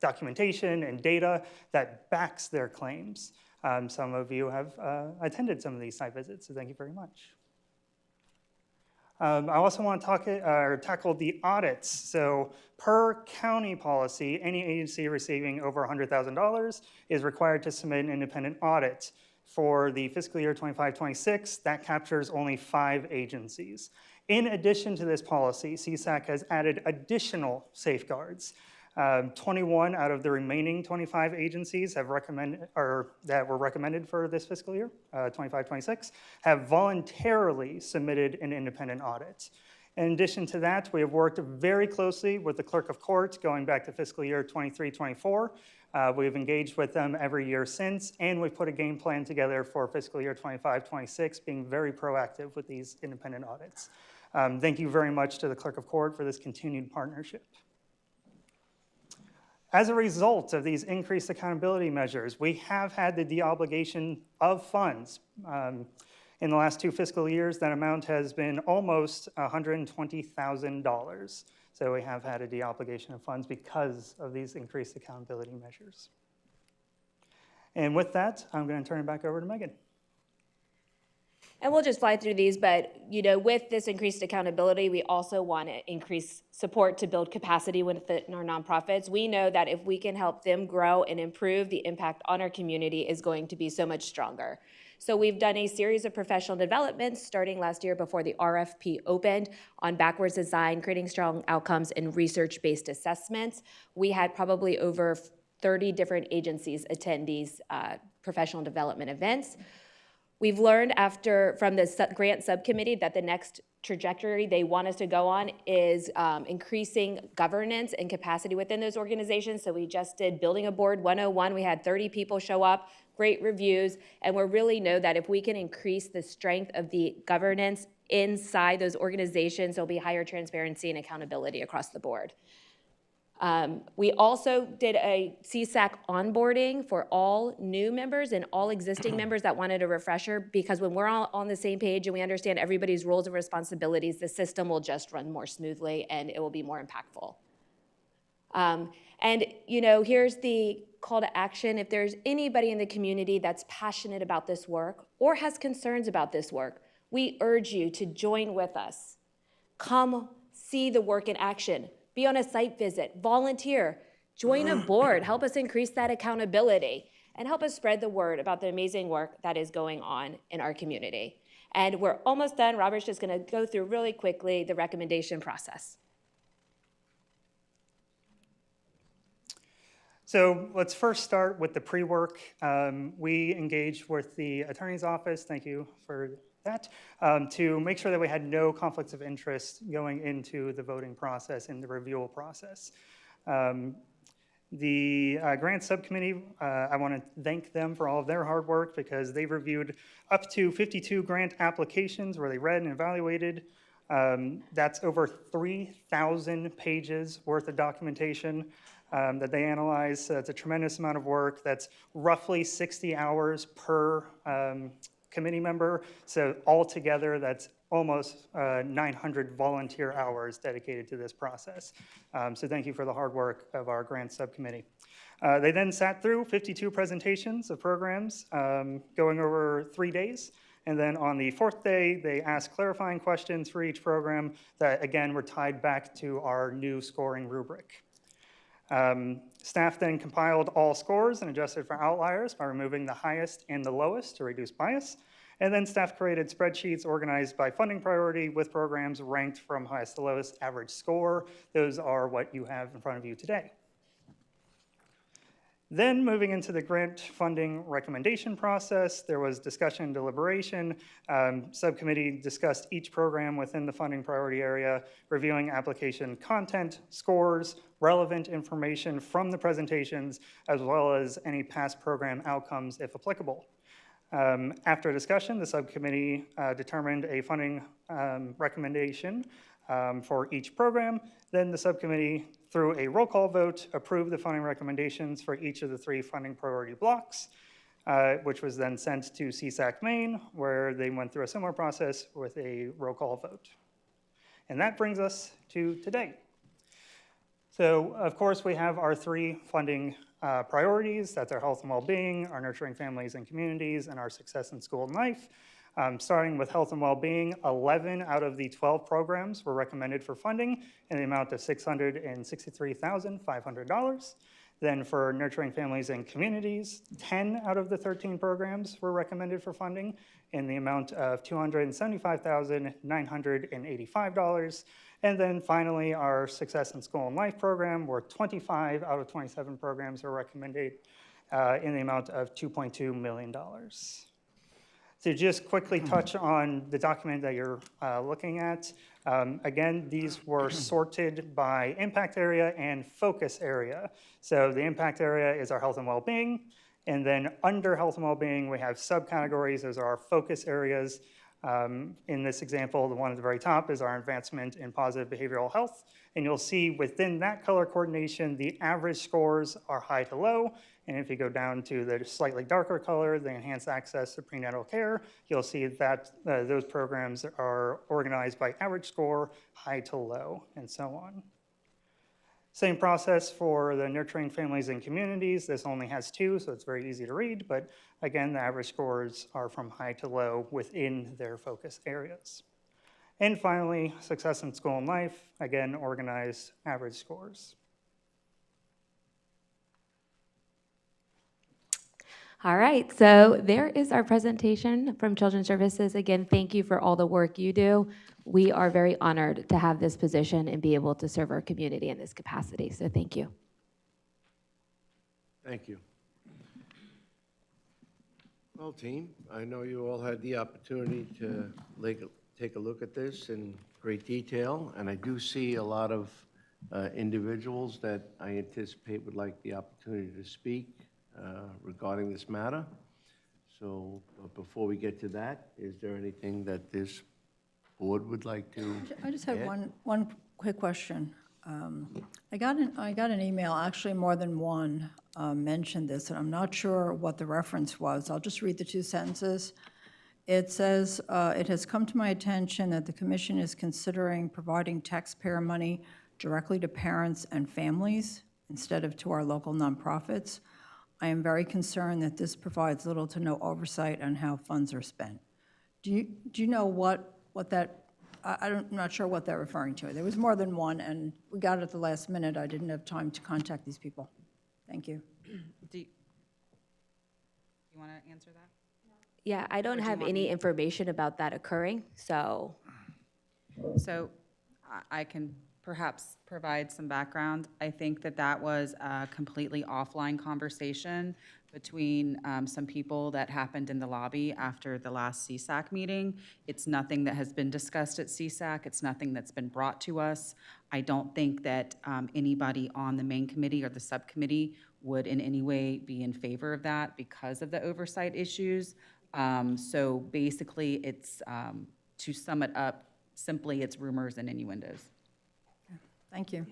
documentation and data that backs their claims. Some of you have attended some of these site visits, so thank you very much. I also want to tackle the audits. So per county policy, any agency receiving over $100,000 is required to submit an independent audit. For the fiscal year 25-26, that captures only 5 agencies. In addition to this policy, CSAC has added additional safeguards. 21 out of the remaining 25 agencies have recommended, or that were recommended for this fiscal year, 25-26, have voluntarily submitted an independent audit. In addition to that, we have worked very closely with the Clerk of Court going back to fiscal year 23-24. We've engaged with them every year since, and we've put a game plan together for fiscal year 25-26, being very proactive with these independent audits. Thank you very much to the Clerk of Court for this continued partnership. As a result of these increased accountability measures, we have had the deobligation of funds. In the last 2 fiscal years, that amount has been almost $120,000. So we have had a deobligation of funds because of these increased accountability measures. And with that, I'm going to turn it back over to Megan. And we'll just fly through these, but you know, with this increased accountability, we also want to increase support to build capacity within our nonprofits. We know that if we can help them grow and improve, the impact on our community is going to be so much stronger. So we've done a series of professional developments starting last year before the RFP opened on backwards design, creating strong outcomes, and research-based assessments. We had probably over 30 different agencies attend these professional development events. We've learned from the grant subcommittee that the next trajectory they want us to go on is increasing governance and capacity within those organizations. So we just did Building a Board 101. We had 30 people show up, great reviews, and we really know that if we can increase the strength of the governance inside those organizations, there'll be higher transparency and accountability across the board. We also did a CSAC onboarding for all new members and all existing members that wanted a refresher, because when we're all on the same page and we understand everybody's roles and responsibilities, the system will just run more smoothly and it will be more impactful. And you know, here's the call to action. If there's anybody in the community that's passionate about this work or has concerns about this work, we urge you to join with us. Come see the work in action. Be on a site visit, volunteer, join a board, help us increase that accountability. and help us spread the word about the amazing work that is going on in our community. And we're almost done. Robert's just going to go through really quickly the recommendation process. So let's first start with the pre-work. We engaged with the attorney's office, thank you for that, to make sure that we had no conflicts of interest going into the voting process and the review process. The grant subcommittee, I want to thank them for all of their hard work because they reviewed up to 52 grant applications where they read and evaluated. That's over 3,000 pages worth of documentation that they analyzed. So that's a tremendous amount of work. That's roughly 60 hours per committee member. So altogether, that's almost 900 volunteer hours dedicated to this process. So thank you for the hard work of our grant subcommittee. They then sat through 52 presentations of programs going over 3 days. And then on the fourth day, they asked clarifying questions for each program that, again, were tied back to our new scoring rubric. Staff then compiled all scores and adjusted for outliers by removing the highest and the lowest to reduce bias. And then staff created spreadsheets organized by funding priority with programs ranked from highest to lowest average score. Those are what you have in front of you today. Then moving into the grant funding recommendation process, there was discussion and deliberation. Subcommittee discussed each program within the funding priority area, reviewing application content, scores, relevant information from the presentations, as well as any past program outcomes if applicable. After discussion, the subcommittee determined a funding recommendation for each program. Then the subcommittee, through a roll call vote, approved the funding recommendations for each of the 3 funding priority blocks, which was then sent to CSAC Maine, where they went through a similar process with a roll call vote. And that brings us to today. So, of course, we have our 3 funding priorities. That's our health and well-being, our nurturing families and communities, and our success in school and life. Starting with health and well-being, 11 out of the 12 programs were recommended for funding in the amount of $663,500. Then for nurturing families and communities, 10 out of the 13 programs were recommended for funding in the amount of $275,985. And then finally, our Success in School and Life program, where 25 out of 27 programs were recommended in the amount of $2.2 million. To just quickly touch on the document that you're looking at, again, these were sorted by impact area and focus area. So the impact area is our health and well-being, and then under health and well-being, we have subcategories. Those are our focus areas. In this example, the one at the very top is our advancement in positive behavioral health. And you'll see within that color coordination, the average scores are high to low. And if you go down to the slightly darker color, the enhanced access to prenatal care, you'll see that those programs are organized by average score, high to low, and so on. Same process for the nurturing families and communities. This only has 2, so it's very easy to read. But again, the average scores are from high to low within their focus areas. And finally, success in school and life, again, organized average scores. All right, so there is our presentation from Children's Services. Again, thank you for all the work you do. We are very honored to have this position and be able to serve our community in this capacity, so thank you. Thank you. Well, team, I know you all had the opportunity to take a look at this in great detail, and I do see a lot of individuals that I anticipate would like the opportunity to speak regarding this matter. So before we get to that, is there anything that this board would like to I just have add? one quick question. I got an email, actually more than one mentioned this, and I'm not sure what the reference was. I'll just read the 2 sentences. It says, it has come to my attention that the commission is considering providing taxpayer money directly to parents and families instead of to our local nonprofits. I am very concerned that this provides little to no oversight on how funds are spent. Do you know what that, I'm not sure what they're referring to. There was more than one, and we got it at the last minute. I didn't have time to contact these people. Thank you. you want to answer that? Yeah, I don't have any information about that occurring, so. So I can perhaps provide some background. I think that that was a completely offline conversation between some people that happened in the lobby after the last CSAC meeting. It's nothing that has been discussed at CSAC. It's nothing that's been brought to us. I don't think that anybody on the main committee or the subcommittee would in any way be in favor of that because of the oversight issues. So basically, it's, to sum it up, simply it's rumors and innuendos. Thank you.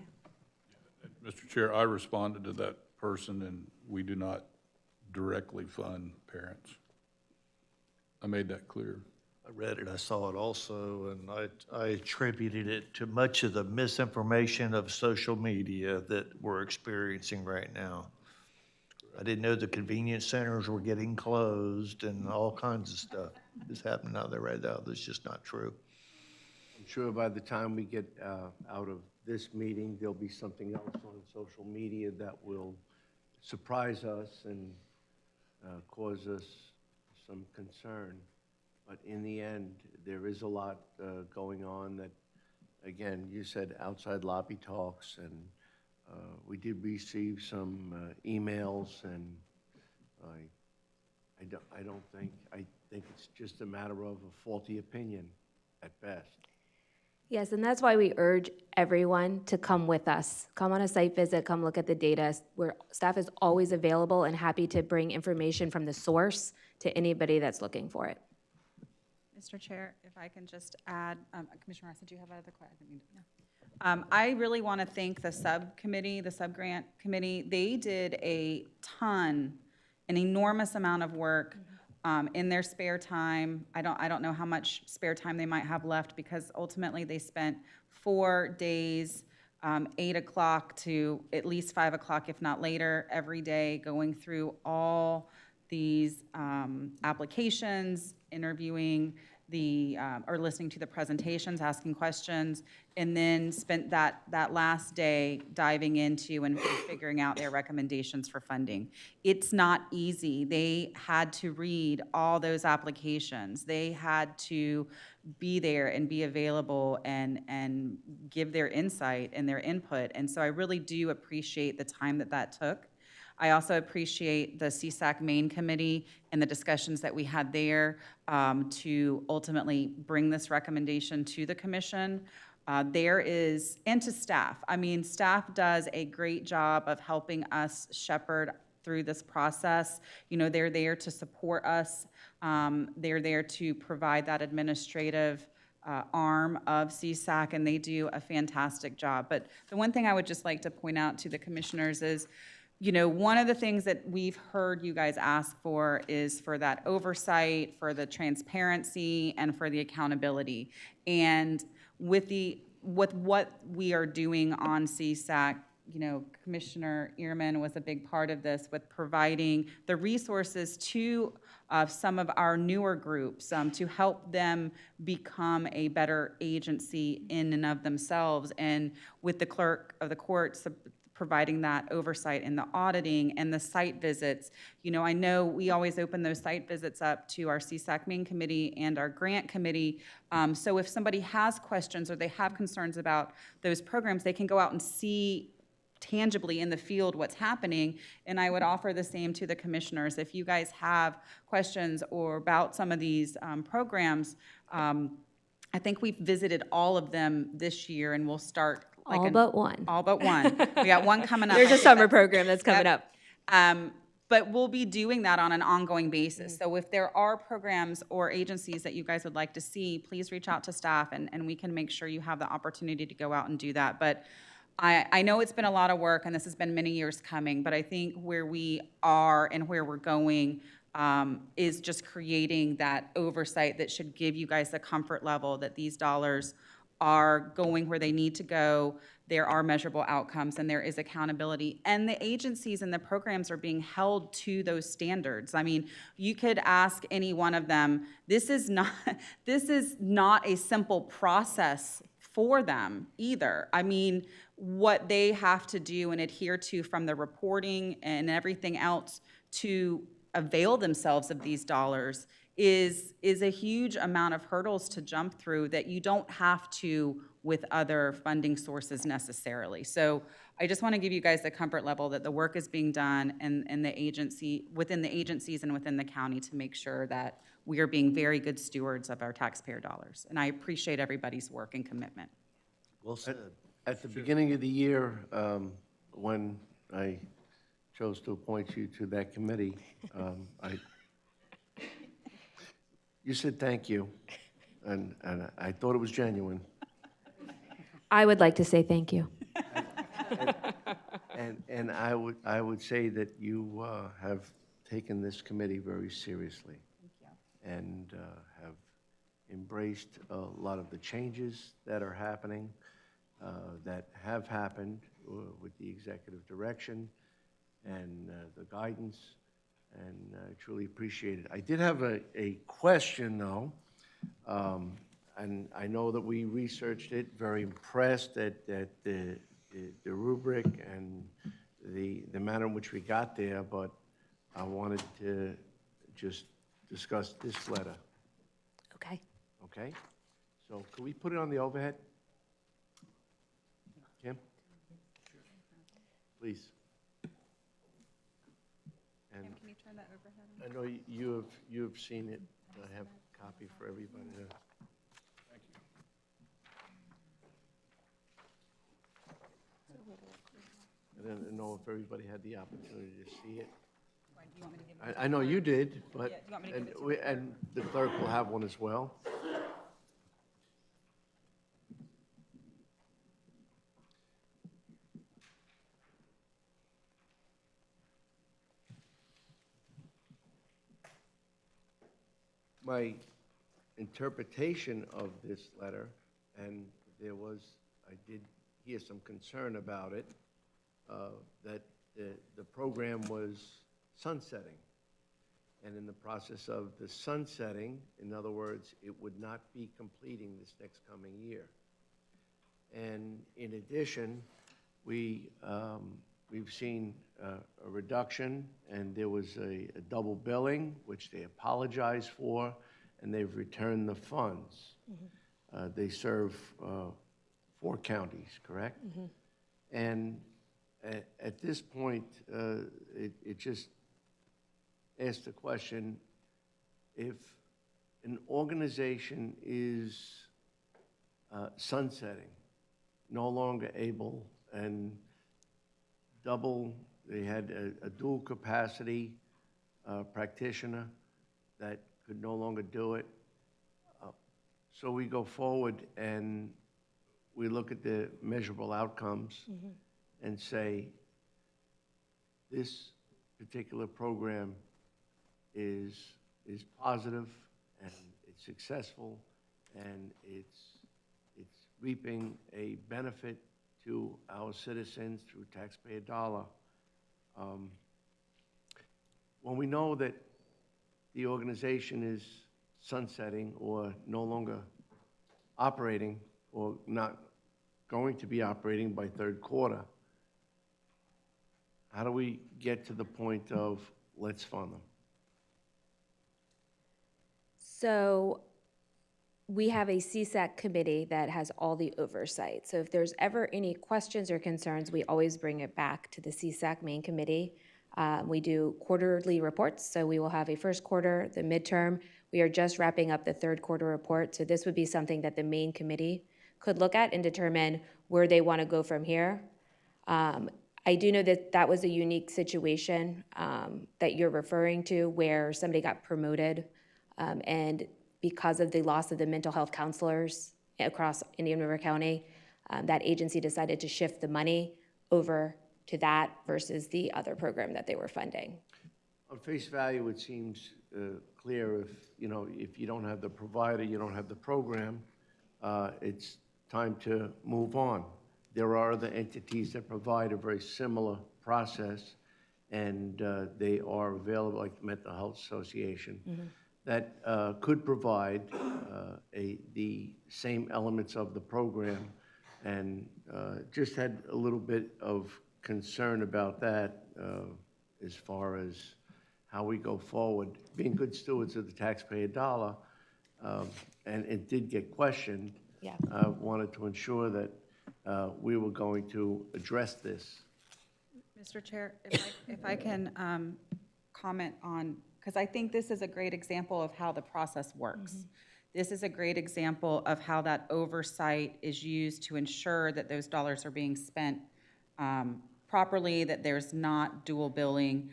Mr. Chair, I responded to that person, and we do not directly fund parents. I made that clear. I read it, I saw it also, and I attributed it to much of the misinformation of social media that we're experiencing right now. I didn't know the convenience centers were getting closed and all kinds of stuff is happening out there right now. That's just not true. I'm sure by the time we get out of this meeting, there'll be something else on social media that will surprise us and cause us some concern. But in the end, there is a lot going on that, again, you said outside lobby talks, and we did receive some emails, and I think it's just a matter of a faulty opinion at best. Yes, and that's why we urge everyone to come with us. Come on a site visit, come look at the data. Staff is always available and happy to bring information from the source to anybody that's looking for it. Mr. Chair, if I can just add, Commissioner Ross, did you have other questions? I really want to thank the subcommittee, the sub-grant committee. They did an enormous amount of work in their spare time. I don't know how much spare time they might have left, because ultimately they spent 4 days, 8 o'clock to at least 5 o'clock, if not later, every day, going through all these applications, interviewing or listening to the presentations, asking questions, and then spent that last day diving into and figuring out their recommendations for funding. It's not easy. They had to read all those applications. They had to be there and be available and give their insight and their input. And so I really do appreciate the time that took. I also appreciate the CSAC main committee and the discussions that we had there to ultimately bring this recommendation to the commission. And to staff. I mean, staff does a great job of helping us shepherd through this process. You know, they're there to support us. They're there to provide that administrative arm of CSAC, and they do a fantastic job. But the one thing I would just like to point out to the commissioners is, you know, one of the things that we've heard you guys ask for is for that oversight, for the transparency, and for the accountability. And with what we are doing on CSAC, you know, Commissioner Ehrman was a big part of this with providing the resources to some of our newer groups to help them become a better agency in and of themselves. And with the clerk of the courts providing that oversight in the auditing and the site visits. You know, I know we always open those site visits up to our CSAC main committee and our grant committee. So if somebody has questions or they have concerns about those programs, they can go out and see tangibly in the field what's happening. And I would offer the same to the commissioners. If you guys have questions or about some of these programs, I think we've visited all of them this year, and we'll start All but one. All but one. We got one coming up. There's a summer program that's coming up. But we'll be doing that on an ongoing basis. So if there are programs or agencies that you guys would like to see, please reach out to staff, and we can make sure you have the opportunity to go out and do that. But I know it's been a lot of work, and this has been many years coming, but I think where we are and where we're going is just creating that oversight that should give you guys the comfort level that these dollars are going where they need to go, there are measurable outcomes, and there is accountability. And the agencies and the programs are being held to those standards. I mean, you could ask any one of them, this is not a simple process for them either. I mean, what they have to do and adhere to from the reporting and everything else to avail themselves of these dollars is a huge amount of hurdles to jump through that you don't have to with other funding sources necessarily. So I just want to give you guys the comfort level that the work is being done and the agency, within the agencies and within the county, to make sure that we are being very good stewards of our taxpayer dollars. And I appreciate everybody's work and commitment. Well said. At the beginning of the year, when I chose to appoint you to that committee, you said thank you, and I thought it was genuine. I would like to say thank you. And I would say that you have taken this committee very seriously. And have embraced a lot of the changes that are happening, that have happened with the executive direction and the guidance, and I truly appreciate it. I did have a question, though, and I know that we researched it, very impressed at the rubric and the manner in which we got there, but I wanted to just discuss this letter, Okay. okay? So could we put it on the overhead? Kim? Please. And Can you turn that overhead on? I know you have seen it. I have a copy for everybody there. Thank you. I don't know if everybody had the opportunity to see it. Why, do you want me to give it? I know you did, but, Yeah, you want me to give and it to the and the clerk will have one as well. My interpretation of this letter, and I did hear some concern about it, that the program was sunsetting. And in the process of the sunsetting, in other words, it would not be completing this next coming year. And in addition, we've seen a reduction, and there was a double billing, which they apologized for, and they've returned the funds. They serve 4 counties, correct? And at this point, it just asks the question, if an organization is sunsetting, no longer able, and they had a dual capacity practitioner that could no longer do it. So we go forward and we look at the measurable outcomes and say, this particular program is positive and it's successful and it's reaping a benefit to our citizens through taxpayer dollar. When we know that the organization is sunsetting or no longer operating or not going to be operating by third quarter, how do we get to the point of let's fund them? So we have a CSAC committee that has all the oversight. So if there's ever any questions or concerns, we always bring it back to the CSAC main committee. We do quarterly reports, so we will have a first quarter, the midterm. We are just wrapping up the third quarter report, so this would be something that the main committee could look at and determine where they want to go from here. I do know that that was a unique situation that you're referring to, where somebody got promoted, and because of the loss of the mental health counselors across Indian River County, that agency decided to shift the money over to that versus the other program that they were funding. On face value, it seems clear if you don't have the provider, you don't have the program, it's time to move on. There are other entities that provide a very similar process, and they are available, like the Mental Health Association, that could provide the same elements of the program, and just had a little bit of concern about that as far as how we go forward, being good stewards of the taxpayer dollar, and it did get questioned. Yeah. Wanted to ensure that we were going to address this. Mr. Chair, if I can comment on, because I think this is a great example of how the process works. This is a great example of how that oversight is used to ensure that those dollars are being spent properly, that there's not dual billing.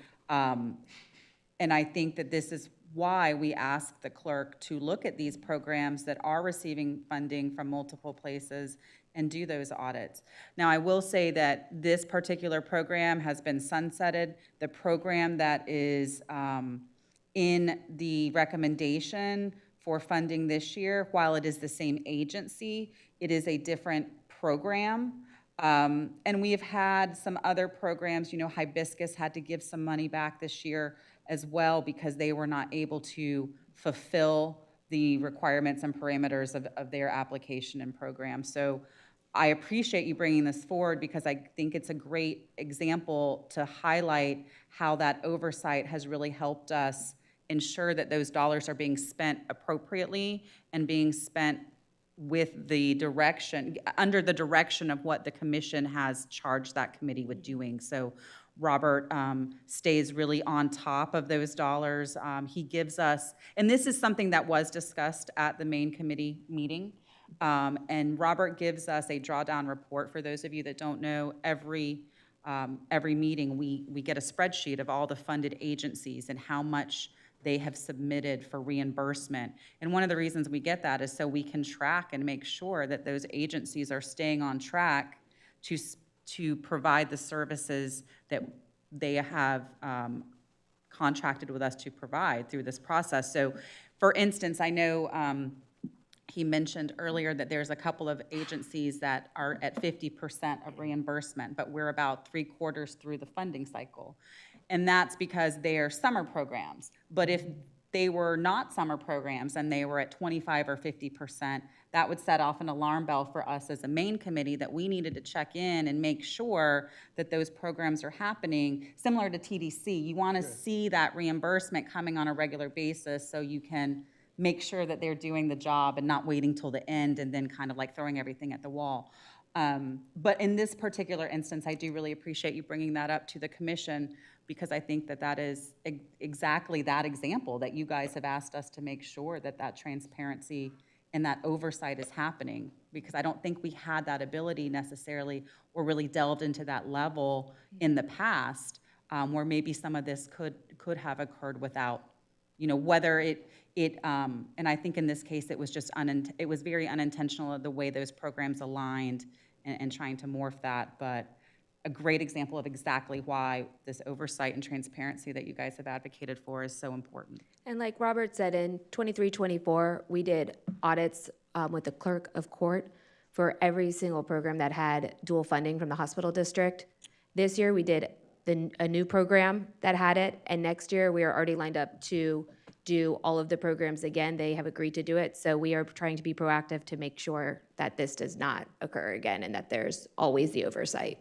And I think that this is why we ask the clerk to look at these programs that are receiving funding from multiple places and do those audits. Now, I will say that this particular program has been sunsetted. The program that is in the recommendation for funding this year, while it is the same agency, it is a different program. And we have had some other programs, Hibiscus had to give some money back this year as well because they were not able to fulfill the requirements and parameters of their application and program. So I appreciate you bringing this forward because I think it's a great example to highlight how that oversight has really helped us ensure that those dollars are being spent appropriately and being spent with the direction, under the direction of what the commission has charged that committee with doing. So Robert stays really on top of those dollars. He gives us, and this is something that was discussed at the main committee meeting, and Robert gives us a drawdown report. For those of you that don't know, every meeting we get a spreadsheet of all the funded agencies and how much they have submitted for reimbursement. And one of the reasons we get that is so we can track and make sure that those agencies are staying on track to provide the services that they have contracted with us to provide through this process. So, for instance, I know he mentioned earlier that there's a couple of agencies that are at 50% of reimbursement, but we're about 3/4 through the funding cycle. And that's because they are summer programs. But if they were not summer programs and they were at 25 or 50%, that would set off an alarm bell for us as a main committee that we needed to check in and make sure that those programs are happening. Similar to TDC, you want to see that reimbursement coming on a regular basis so you can make sure that they're doing the job and not waiting till the end and then kind of like throwing everything at the wall. But in this particular instance, I do really appreciate you bringing that up to the commission because I think that that is exactly that example that you guys have asked us to make sure that that transparency and that oversight is happening, because I don't think we had that ability necessarily or really delved into that level in the past, where maybe some of this could have occurred without, whether it and I think in this case it was just it was very unintentional of the way those programs aligned and trying to morph that, but a great example of exactly why this oversight and transparency that you guys have advocated for is so important. And like Robert said, in 23-24, we did audits with the clerk of court for every single program that had dual funding from the hospital district. This year, we did a new program that had it, and next year, we are already lined up to do all of the programs again. They have agreed to do it, so we are trying to be proactive to make sure that this does not occur again and that there's always the oversight.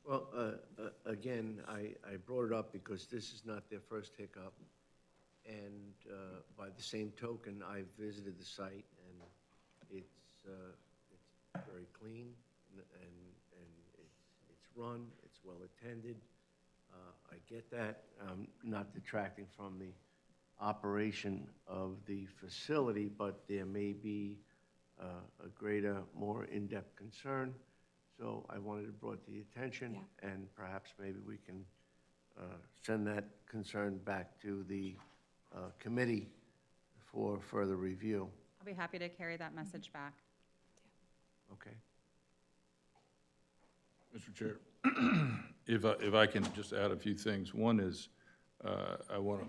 Well, again, I brought it up because this is not their first hiccup. And by the same token, I visited the site, and it's very clean, and it's run, it's well-attended. I get that. I'm not detracting from the operation of the facility, but there may be a greater, more in-depth concern. So I wanted it brought to the attention, and perhaps maybe we can send that concern back to the committee for further review. I'll be happy to carry that message back. Okay. Mr. Chair, if I can just add a few things. One is, I want to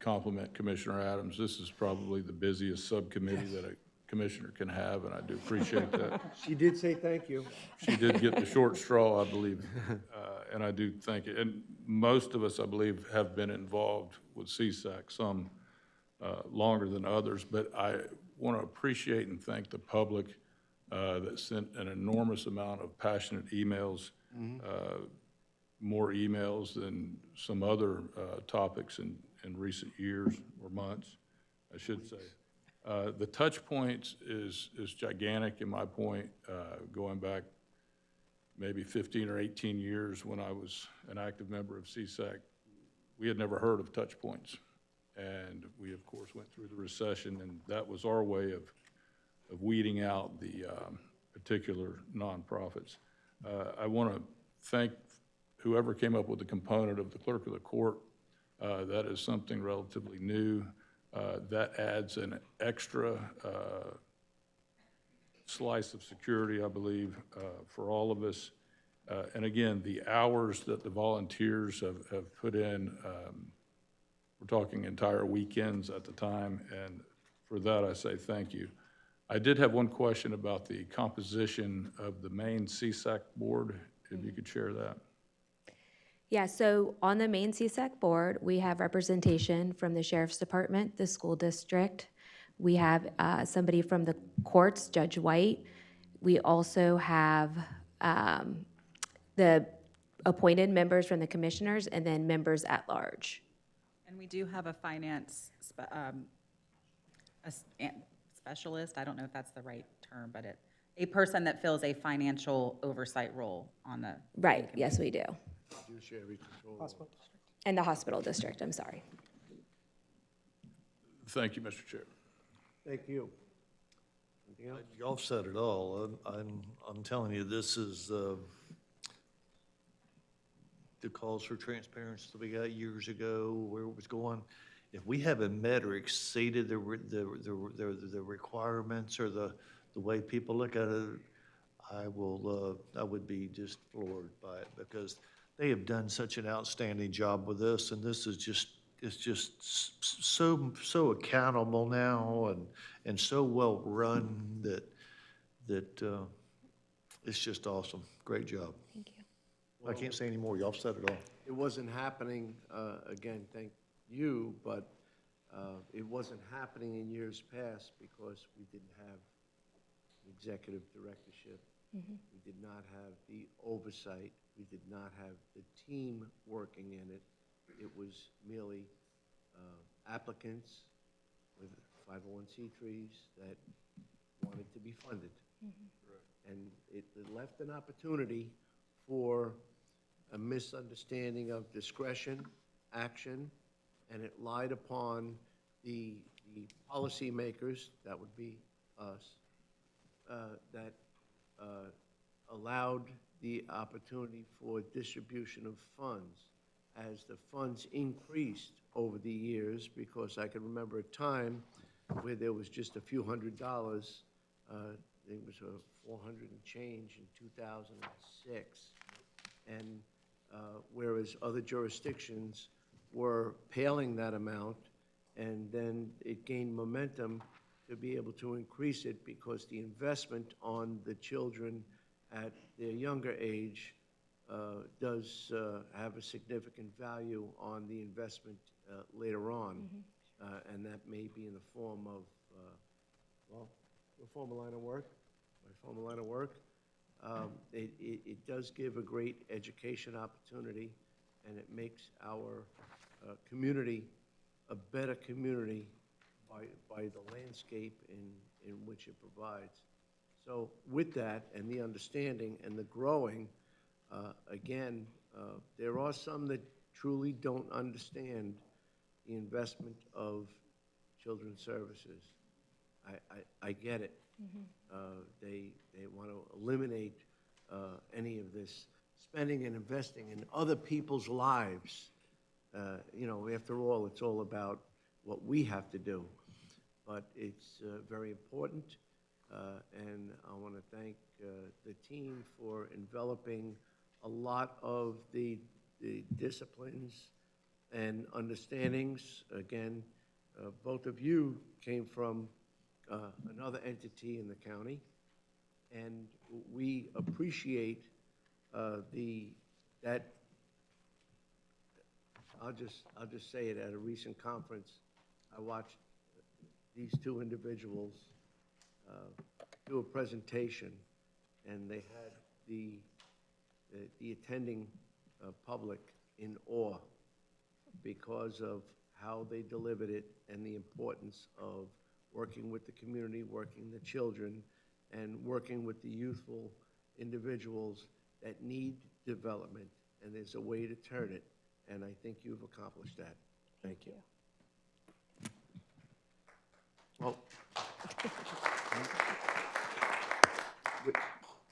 compliment Commissioner Adams. This is probably the busiest subcommittee that a commissioner can have, and I do appreciate that. She did say thank you. She did get the short straw, I believe, and I do thank it. And most of us, I believe, have been involved with CSAC, some longer than others, but I want to appreciate and thank the public that sent an enormous amount of passionate emails more emails than some other topics in recent years or months, I should say. The touch points is gigantic in my point, going back maybe 15 or 18 years when I was an active member of CSAC. We had never heard of touch points. And we, of course, went through the recession, and that was our way of weeding out the particular nonprofits. I want to thank whoever came up with the component of the clerk of the court. That is something relatively new. That adds an extra slice of security, I believe, for all of us. And again, the hours that the volunteers have put in, we're talking entire weekends at the time, and for that I say thank you. I did have one question about the composition of the main CSAC board, if you could share that. Yeah, so on the main CSAC board, we have representation from the Sheriff's Department, the school district. We have somebody from the courts, Judge White. We also have the appointed members from the commissioners and then members at large. And we do have a finance specialist, I don't know if that's the right term, but a person that fills a financial oversight role on the. Right, yes, we do. Fiduciary control. And the hospital district, I'm sorry. Thank you, Mr. Chair. Thank you. Anything else? Y'all said it all. I'm telling you, this is the calls for transparency that we got years ago, where it was going. If we haven't met or exceeded the requirements or the way people look at it, I would be just floored by it, because they have done such an outstanding job with this, and this is just so accountable now and so well run that it's just awesome. Great job. Thank you. I can't say any more. Y'all said it all. It wasn't happening, again, thank you, but it wasn't happening in years past because we didn't have executive directorship. We did not have the oversight. We did not have the team working in it. It was merely applicants with 501c3s that wanted to be funded. And it left an opportunity for a misunderstanding of discretion, action, and it lied upon the policymakers, that would be us, that allowed the opportunity for distribution of funds. As the funds increased over the years, because I can remember a time where there was just a few $100s, there was a 400 and change in 2006, and whereas other jurisdictions were paling that amount, and then it gained momentum to be able to increase it because the investment on the children at their younger age does have a significant value on the investment later on. And that may be in the form of, well, a former line of work, my former line of work. It does give a great education opportunity, and it makes our community a better community by the landscape in which it provides. So with that and the understanding and the growing, again, there are some that truly don't understand the investment of children's services. I get it. They want to eliminate any of this spending and investing in other people's lives. You know, after all, it's all about what we have to do. But it's very important, and I want to thank the team for enveloping a lot of the disciplines and understandings. Again, both of you came from another entity in the county, and we appreciate that. I'll just say it. At a recent conference, I watched these two individuals do a presentation, and they had the attending public in awe because of how they delivered it and the importance of working with the community, working the children, and working with the youthful individuals that need development, and there's a way to turn it, and I think you've accomplished that. Thank you. Well,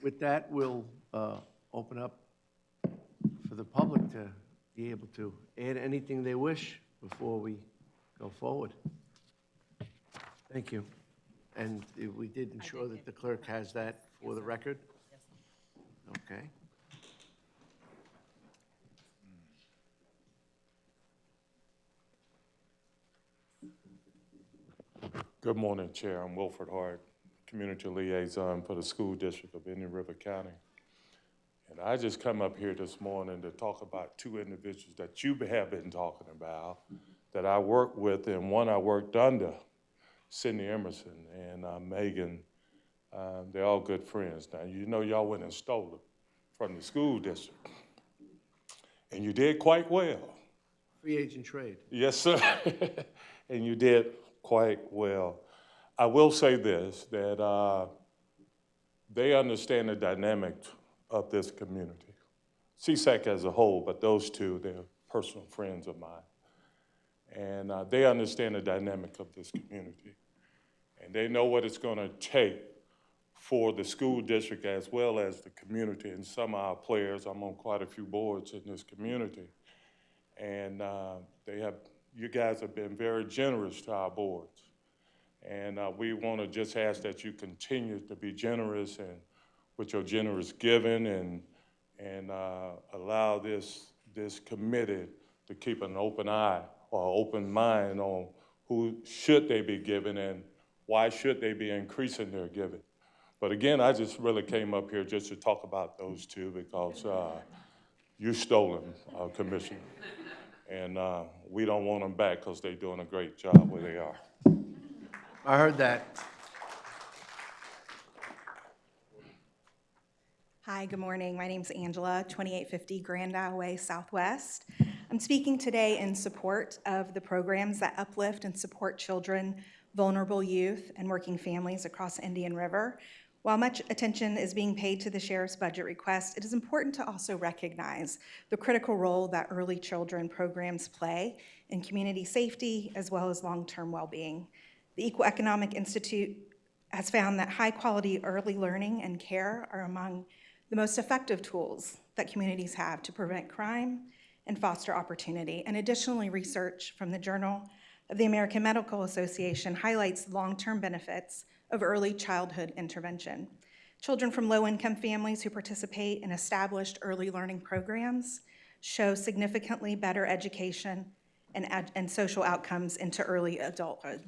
with that, we'll open up for the public to be able to add anything they wish before we go forward. Thank you. And we did ensure that the clerk has that for the record? Okay. Good morning, Chair. I'm Wilford Hart, Community Liaison for the School District of Indian River County. And I just come up here this morning to talk about two individuals that you have been talking about, that I work with, and one I worked under, Sydney Emerson and Megan. They're all good friends. Now, you know y'all went and stole it from the school district. And you did quite well. Free agent trade. Yes, sir. And you did quite well. I will say this, that they understand the dynamic of this community. CSAC as a whole, but those two, they're personal friends of mine. And they understand the dynamic of this community. And they know what it's gonna take for the school district as well as the community and some of our players. I'm on quite a few boards in this community. And you guys have been very generous to our boards. And we want to just ask that you continue to be generous and with your generous giving and allow this committee to keep an open eye or open mind on who should they be giving and why should they be increasing their giving. But again, I just really came up here just to talk about those two because you stole them, Commissioner. And we don't want them back because they're doing a great job where they are. I heard that. Hi, good morning. My name's Angela, 2850 Grand Isle Way Southwest. I'm speaking today in support of the programs that uplift and support children, vulnerable youth, and working families across Indian River. While much attention is being paid to the sheriff's budget request, it is important to also recognize the critical role that early children programs play in community safety as well as long-term well-being. The Equal Economic Institute has found that high-quality early learning and care are among the most effective tools that communities have to prevent crime and foster opportunity. And additionally, research from the Journal of the American Medical Association highlights long-term benefits of early childhood intervention. Children from low-income families who participate in established early learning programs show significantly better education and social outcomes into early adulthood.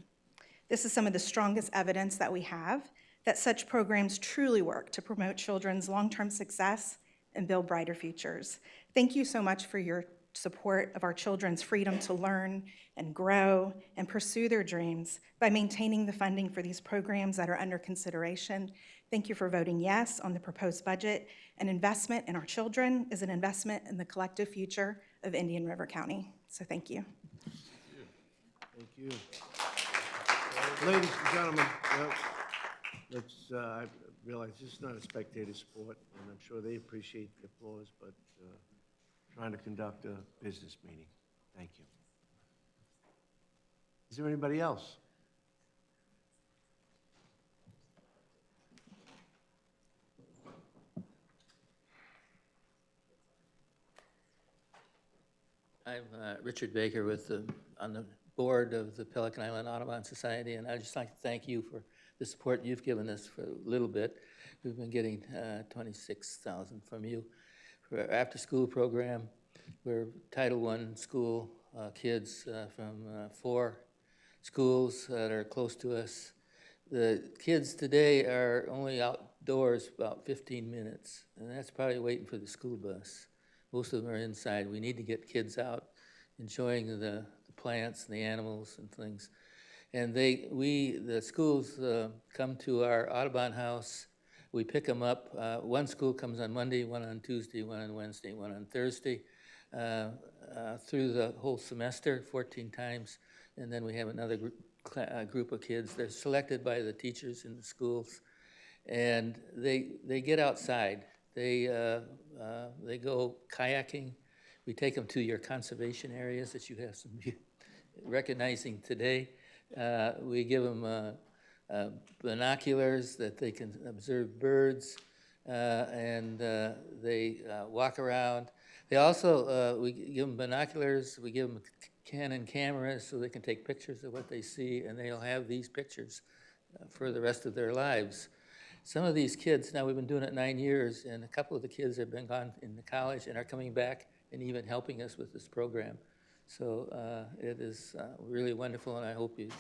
This is some of the strongest evidence that we have that such programs truly work to promote children's long-term success and build brighter futures. Thank you so much for your support of our children's freedom to learn and grow and pursue their dreams by maintaining the funding for these programs that are under consideration. Thank you for voting yes on the proposed budget. An investment in our children is an investment in the collective future of Indian River County. So thank you. Thank you. Ladies and gentlemen, I realize this is not a spectator sport, and I'm sure they appreciate the applause, but trying to conduct a business meeting. Thank you. Is there anybody else? I'm Richard Baker on the board of the Pelican Island Audubon Society, and I'd just like to thank you for the support you've given us for a little bit. We've been getting $26,000 from you for our after-school program. We're Title I school kids from 4 schools that are close to us. The kids today are only outdoors about 15 minutes, and that's probably waiting for the school bus. Most of them are inside. We need to get kids out enjoying the plants and the animals and things. And the schools come to our Audubon house We pick them up, one school comes on Monday, one on Tuesday, one on Wednesday, one on Thursday, through the whole semester, 14 times. And then we have another group of kids. They're selected by the teachers in the schools. And they get outside. They go kayaking. We take them to your conservation areas that you have some recognizing today. We give them binoculars that they can observe birds, and they walk around. They also, we give them binoculars, we give them Canon cameras so they can take pictures of what they see, and they'll have these pictures for the rest of their lives. Some of these kids, now we've been doing it 9 years, and a couple of the kids have been gone into college and are coming back and even helping us with this program. So it is really wonderful, and I hope you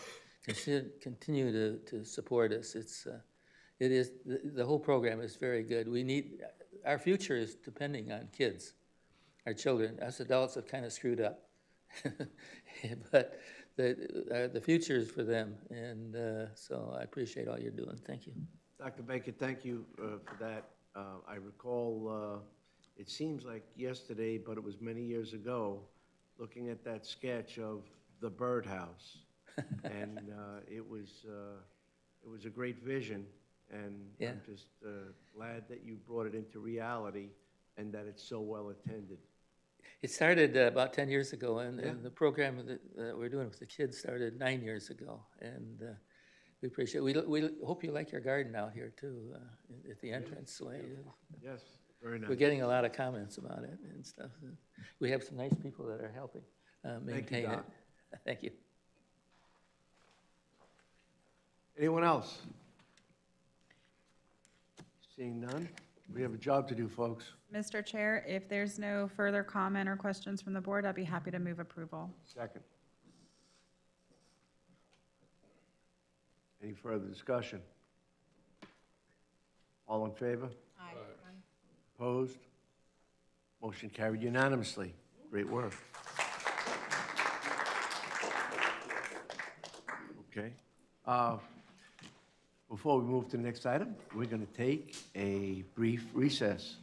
continue to support us. It is, the whole program is very good. We need, our future is depending on kids, our children. Us adults have kind of screwed up. But the future is for them, and so I appreciate all you're doing. Thank you. Dr. Baker, thank you for that. I recall, it seems like yesterday, but it was many years ago, looking at that sketch of the birdhouse. And it was a great vision, and Yeah. I'm just glad that you brought it into reality and that it's so well attended. It started about 10 years ago, and, Yeah. and the program that we're doing with the kids started 9 years ago, and we appreciate it. We hope you like your garden out here, too, at the entrance way. Yes, very nice. We're getting a lot of comments about it and stuff. We have some nice people that are helping maintain it. Doc. Thank you. Anyone else? Seeing none, we have a job to do, folks. Mr. Chair, if there's no further comment or questions from the board, I'd be happy to move approval. Second. Any further discussion? All in favor? Aye. Opposed? Motion carried unanimously. Great work. Okay. Before we move to the next item, we're going to take a brief recess.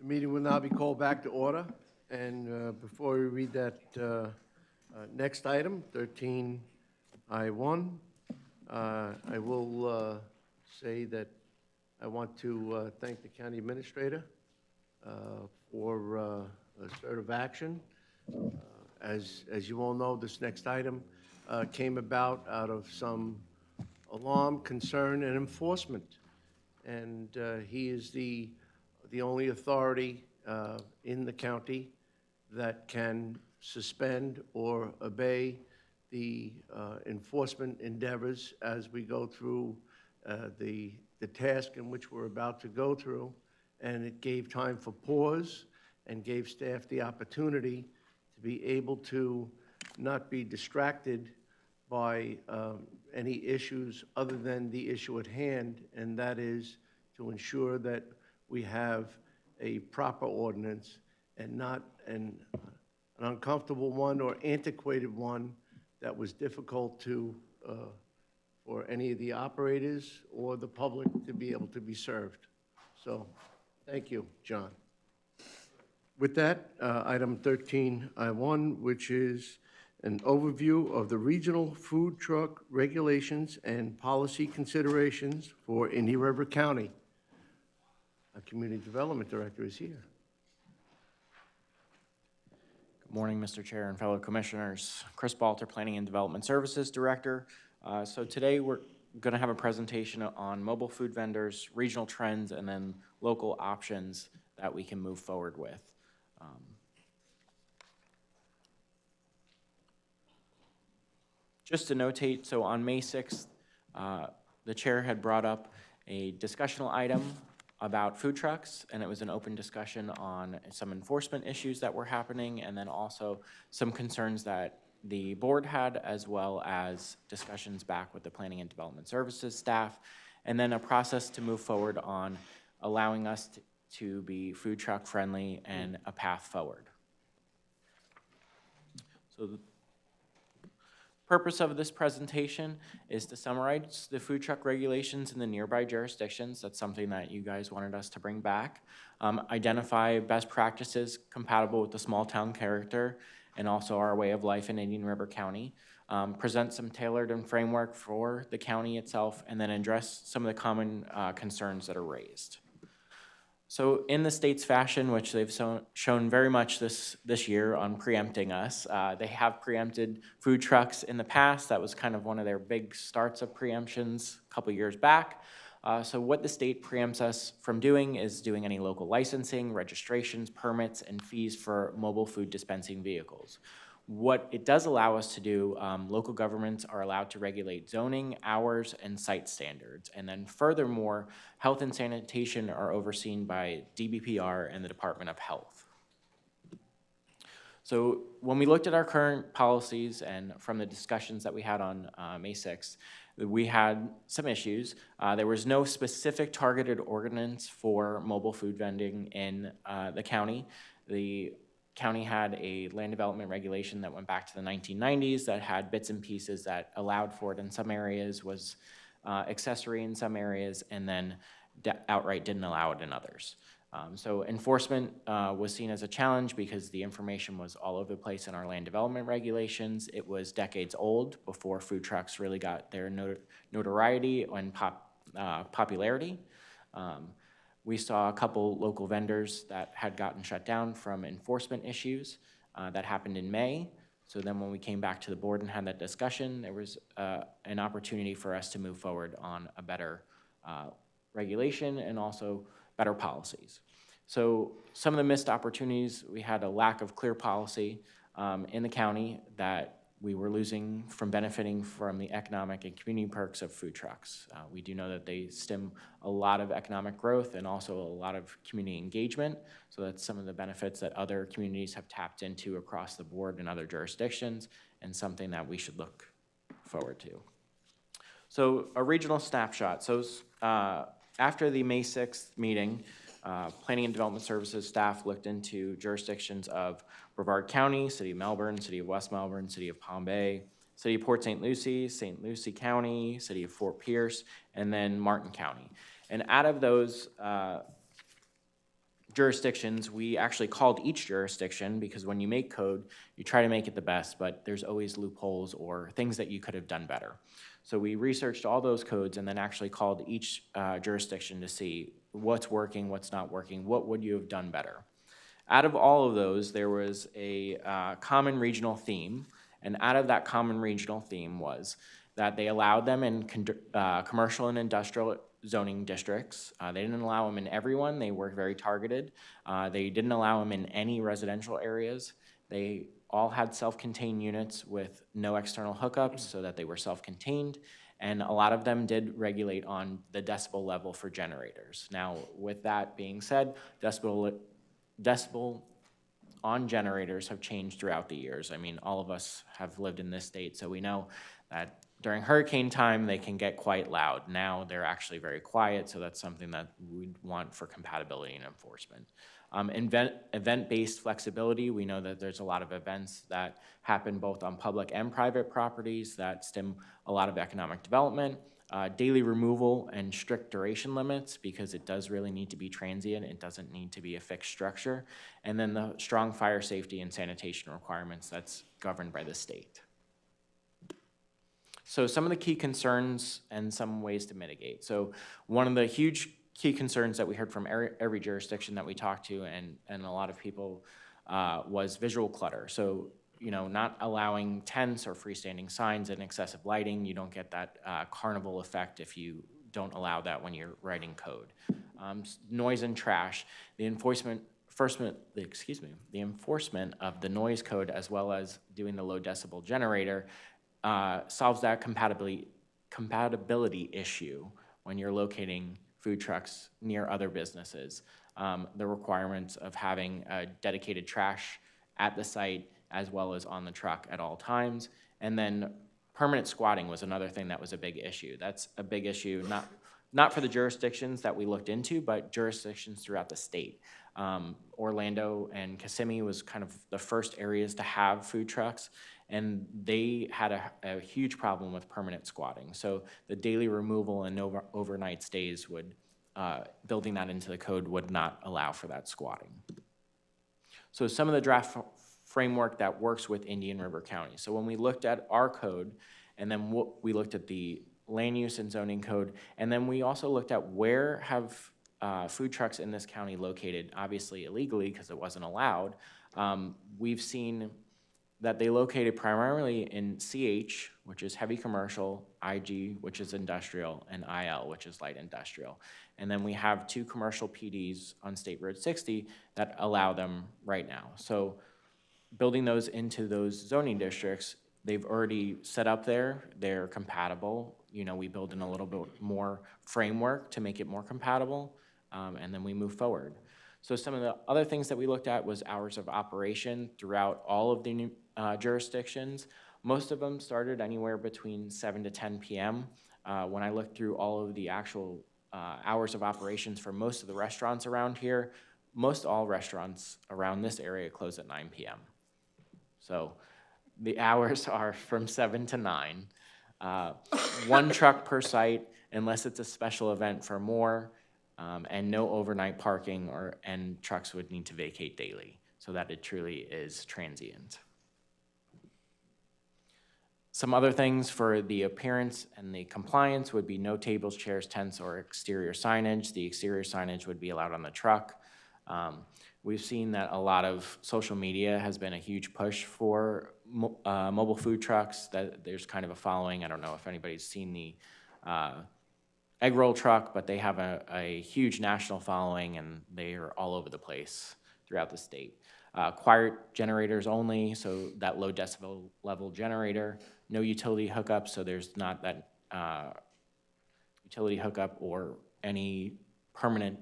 The meeting will now be called back to order, and before we read that next item, 13I1, I will say that I want to thank the county administrator for a assertive action. As you all know, this next item came about out of some alarm, concern, and enforcement. And he is the only authority in the county that can suspend or obey the enforcement endeavors as we go through the task in which we're about to go through. And it gave time for pause and gave staff the opportunity to be able to not be distracted by any issues other than the issue at hand, and that is to ensure that we have a proper ordinance and not an uncomfortable one or antiquated one that was difficult to for any of the operators or the public to be able to be served. So, thank you, John. With that, item 13I1, which is an overview of the regional food truck regulations and policy considerations for Indian River County. Our Community Development Director is here. Good morning, Mr. Chair and fellow commissioners. Chris Balter, Planning and Development Services Director. So today we're going to have a presentation on mobile food vendors, regional trends, and then local options that we can move forward with. Just to notate, so on May 6th, the chair had brought up a discussional item about food trucks, and it was an open discussion on some enforcement issues that were happening, and then also some concerns that the board had, as well as discussions back with the Planning and Development Services staff, and then a process to move forward on allowing us to be food truck friendly and a path forward. So the purpose of this presentation is to summarize the food truck regulations in the nearby jurisdictions. That's something that you guys wanted us to bring back. Identify best practices compatible with the small town character and also our way of life in Indian River County. Present some tailored and framework for the county itself, and then address some of the common concerns that are raised. So in the state's fashion, which they've shown very much this year on preempting us, they have preempted food trucks in the past. That was kind of one of their big starts of preemptions a couple years back. So what the state preempts us from doing is doing any local licensing, registrations, permits, and fees for mobile food dispensing vehicles. What it does allow us to do, local governments are allowed to regulate zoning, hours, and site standards. And then furthermore, health and sanitation are overseen by DBPR and the Department of Health. So when we looked at our current policies and from the discussions that we had on May 6th, we had some issues. There was no specific targeted ordinance for mobile food vending in the county. The county had a land development regulation that went back to the 1990s that had bits and pieces that allowed for it in some areas, was accessory in some areas, and then outright didn't allow it in others. So enforcement was seen as a challenge because the information was all over the place in our land development regulations. It was decades old before food trucks really got their notoriety and popularity. We saw a couple local vendors that had gotten shut down from enforcement issues that happened in May. So then when we came back to the board and had that discussion, there was an opportunity for us to move forward on a better regulation and also better policies. So some of the missed opportunities, we had a lack of clear policy in the county that we were losing from benefiting from the economic and community perks of food trucks. We do know that they stem a lot of economic growth and also a lot of community engagement. So that's some of the benefits that other communities have tapped into across the board in other jurisdictions, and something that we should look forward to. So a regional snapshot. So after the May 6th meeting, Planning and Development Services staff looked into jurisdictions of Brevard County, City of Melbourne, City of West Melbourne, City of Palm Bay, City of Port St. Lucie County, City of Fort Pierce, and then Martin County. And out of those jurisdictions, we actually called each jurisdiction, because when you make code, you try to make it the best, but there's always loopholes or things that you could have done better. So we researched all those codes and then actually called each jurisdiction to see what's working, what's not working, what would you have done better. Out of all of those, there was a common regional theme, and out of that common regional theme was that they allowed them in commercial and industrial zoning districts. They didn't allow them in everyone. They were very targeted. They didn't allow them in any residential areas. They all had self-contained units with no external hookups so that they were self-contained. And a lot of them did regulate on the decibel level for generators. Now, with that being said, decibel on generators have changed throughout the years. I mean, all of us have lived in this state, so we know that during hurricane time, they can get quite loud. Now they're actually very quiet, so that's something that we'd want for compatibility and enforcement. Event-based flexibility, we know that there's a lot of events that happen both on public and private properties that stem a lot of economic development. Daily removal and strict duration limits, because it does really need to be transient. It doesn't need to be a fixed structure. And then the strong fire safety and sanitation requirements that's governed by the state. So some of the key concerns and some ways to mitigate. So one of the huge key concerns that we heard from every jurisdiction that we talked to, and a lot of people, was visual clutter. So, you know, not allowing tents or freestanding signs and excessive lighting. You don't get that carnival effect if you don't allow that when you're writing code. Noise and trash. The enforcement of the noise code, as well as doing the low decibel generator, solves that compatibility issue when you're locating food trucks near other businesses. The requirements of having a dedicated trash at the site as well as on the truck at all times. And then permanent squatting was another thing that was a big issue. That's a big issue, not for the jurisdictions that we looked into, but jurisdictions throughout the state. Orlando and Kissimmee was kind of the first areas to have food trucks, and they had a huge problem with permanent squatting. So the daily removal and overnight stays would, building that into the code would not allow for that squatting. So some of the draft framework that works with Indian River County. So when we looked at our code, and then we looked at the land use and zoning code, and then we also looked at where have food trucks in this county located, obviously illegally because it wasn't allowed. We've seen that they located primarily in CH, which is heavy commercial, IG, which is industrial, and IL, which is light industrial. And then we have 2 commercial PDs on State Road 60 that allow them right now. So building those into those zoning districts, they've already set up there, they're compatible. You know, we build in a little bit more framework to make it more compatible, and then we move forward. So some of the other things that we looked at was hours of operation throughout all of the jurisdictions. Most of them started anywhere between 7 to 10 p.m. When I looked through all of the actual hours of operations for most of the restaurants around here, most all restaurants around this area close at 9 p.m. So the hours are from 7 to 9. 1 truck per site, unless it's a special event for more, and no overnight parking, and trucks would need to vacate daily, so that it truly is transient. Some other things for the appearance and the compliance would be no tables, chairs, tents, or exterior signage. The exterior signage would be allowed on the truck. We've seen that a lot of social media has been a huge push for mobile food trucks, that there's kind of a following. I don't know if anybody's seen the egg roll truck, but they have a huge national following, and they are all over the place throughout the state. Quiet generators only, so that low decibel level generator. No utility hookup, so there's not that utility hookup or any permanent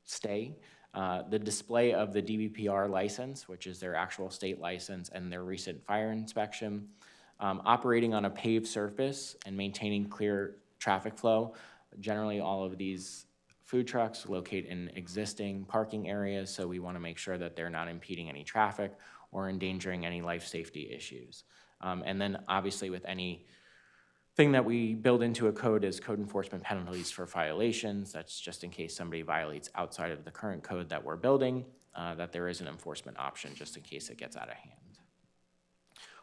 stay. The display of the DBPR license, which is their actual state license, and their recent fire inspection. Operating on a paved surface and maintaining clear traffic flow. Generally, all of these food trucks locate in existing parking areas, so we want to make sure that they're not impeding any traffic or endangering any life safety issues. And then obviously with any thing that we build into a code is code enforcement penalties for violations. That's just in case somebody violates outside of the current code that we're building, that there is an enforcement option just in case it gets out of hand.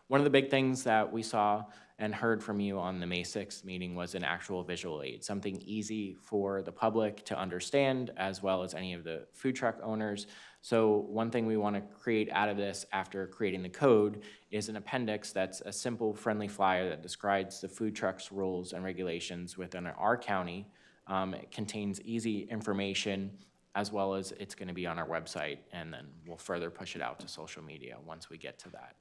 One of the big things that we saw and heard from you on the May 6th meeting was an actual visual aid, something easy for the public to understand as well as any of the food truck owners. So one thing we want to create out of this after creating the code is an appendix that's a simple, friendly flyer that describes the food truck's rules and regulations within our county. It contains easy information as well as it's going to be on our website, and then we'll further push it out to social media once we get to that.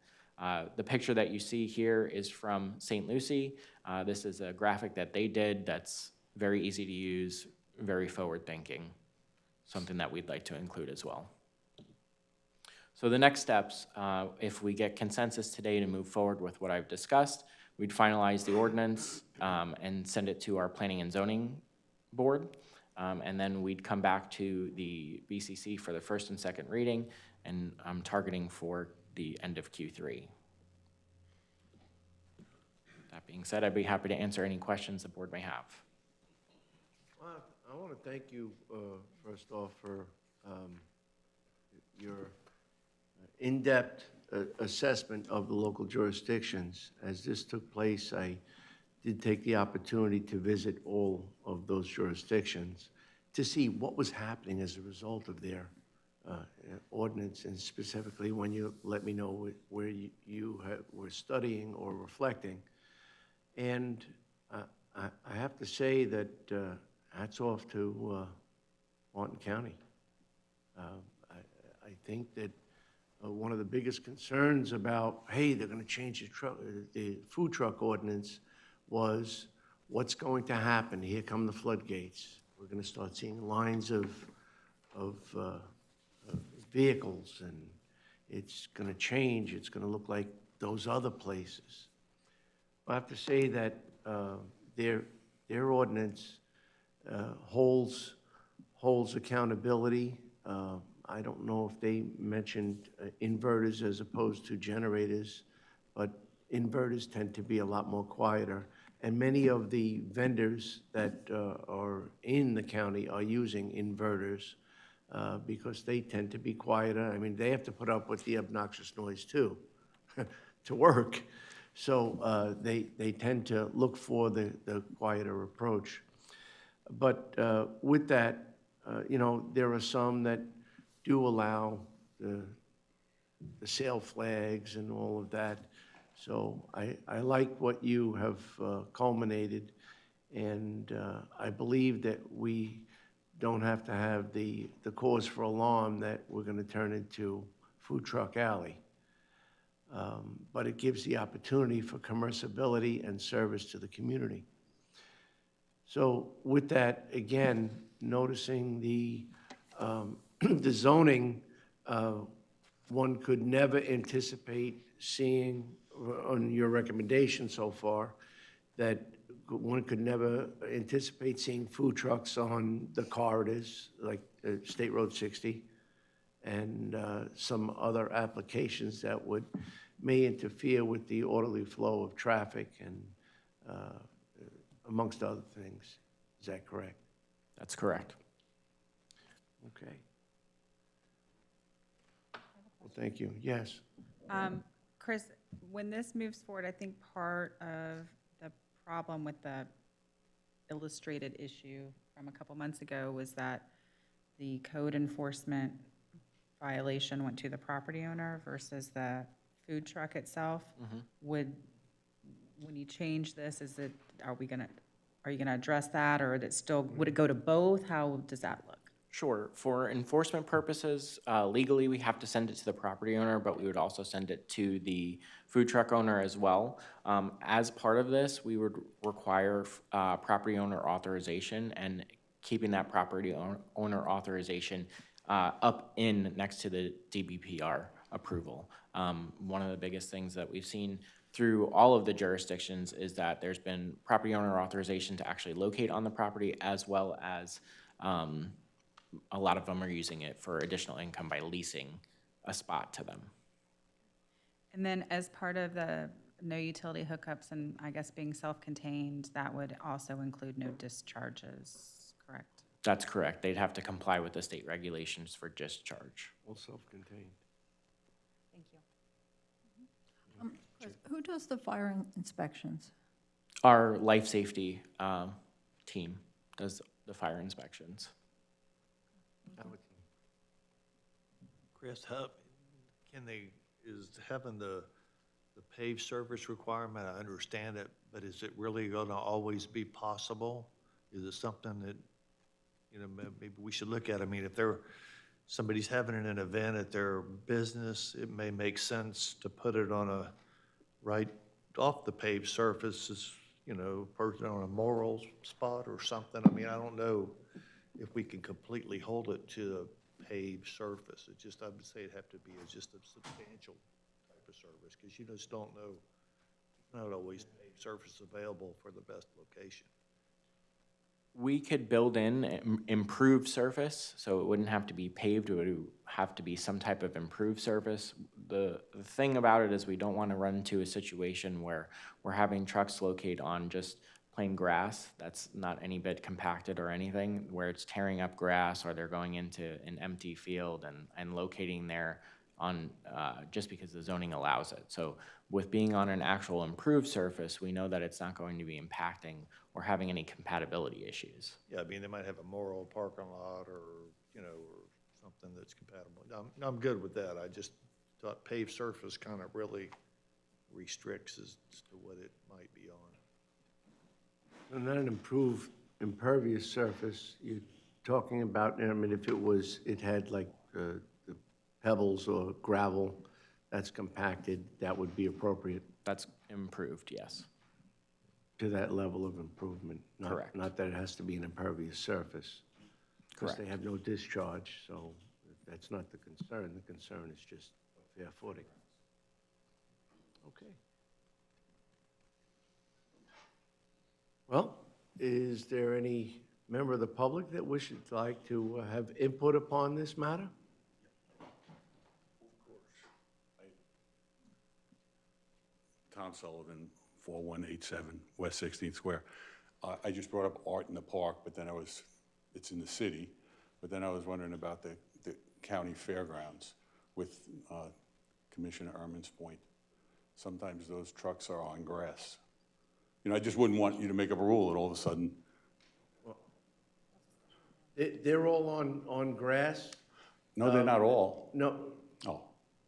The picture that you see here is from St. Lucie. This is a graphic that they did that's very easy to use, very forward-thinking, something that we'd like to include as well. So the next steps, if we get consensus today to move forward with what I've discussed, we'd finalize the ordinance and send it to our Planning and Zoning Board, and then we'd come back to the BCC for the first and second reading, and I'm targeting for the end of Q3. That being said, I'd be happy to answer any questions the board may have. Well, I want to thank you, first off, for your in-depth assessment of the local jurisdictions. As this took place, I did take the opportunity to visit all of those jurisdictions to see what was happening as a result of their ordinance, and specifically when you let me know where you were studying or reflecting. And I have to say that hats off to Martin County. I think that one of the biggest concerns about, hey, they're going to change the food truck ordinance was what's going to happen. Here come the floodgates. We're going to start seeing lines of vehicles, and it's going to change. It's going to look like those other places. I have to say that their ordinance holds accountability. I don't know if they mentioned inverters as opposed to generators, but inverters tend to be a lot more quieter. And many of the vendors that are in the county are using inverters because they tend to be quieter. I mean, they have to put up with the obnoxious noise too to work. So they tend to look for the quieter approach. But with that, you know, there are some that do allow the sale flags and all of that. So I like what you have culminated, and I believe that we don't have to have the cause for alarm that we're going to turn into Food Truck Alley. But it gives the opportunity for commerciability and service to the community. So with that, again, noticing the the zoning, one could never anticipate seeing, on your recommendation so far, that one could never anticipate seeing food trucks on the corridors, like State Road 60, and some other applications that may interfere with the orderly flow of traffic and amongst other things. Is that correct? That's correct. Okay. Well, thank you. Yes. Chris, when this moves forward, I think part of the problem with the illustrated issue from a couple months ago was that the code enforcement violation went to the property owner versus the food truck itself. When you change this, are you gonna address that, or would it go to both? How does that look? Sure. For enforcement purposes, legally, we have to send it to the property owner, but we would also send it to the food truck owner as well. As part of this, we would require property owner authorization, and keeping that property owner authorization up in next to the DBPR approval. One of the biggest things that we've seen through all of the jurisdictions is that there's been property owner authorization to actually locate on the property, as well as a lot of them are using it for additional income by leasing a spot to them. And then as part of the no utility hookups and I guess being self-contained, that would also include no discharges, correct? That's correct. They'd have to comply with the state regulations for discharge. All self-contained. Thank you. Who does the fire inspections? Our life safety team does the fire inspections. Chris, is having the paved surface requirement, I understand it, but is it really gonna always be possible? Is it something that, maybe we should look at? I mean, if somebody's having an event at their business, it may make sense to put it on right off the paved surface, on a moral spot or something. I mean, I don't know if we can completely hold it to a paved surface. I would say it'd have to be just a substantial type of service, because you just don't know, not always paved surface available for the best location. We could build in improved surface, so it wouldn't have to be paved, it would have to be some type of improved surface. The thing about it is we don't want to run into a situation where we're having trucks locate on just plain grass that's not any bit compacted or anything, where it's tearing up grass, or they're going into an empty field and locating there on just because the zoning allows it. So with being on an actual improved surface, we know that it's not going to be impacting or having any compatibility issues. Yeah, I mean, they might have a moral parking lot or something that's compatible. I'm good with that. I just thought paved surface kind of really restricts as to what it might be on. And then an improved impervious surface, you're talking about, I mean, if it had like the pebbles or gravel that's compacted, that would be appropriate That's improved, yes. to that level of improvement. Correct. Not that it has to be an impervious surface. Because they Correct. have no discharge, so that's not the concern. The concern is just fair footing. Okay. Well, is there any member of the public that wishes like to have input upon this matter? Tom Sullivan, 4187 West 16th Square. I just brought up art in the park, but then it's in the city, but then I was wondering about the county fairgrounds with Commissioner Erman's point. Sometimes those trucks are on grass. I just wouldn't want you to make up a rule that all of a sudden. They're all on grass? No, they're not all. No. Oh,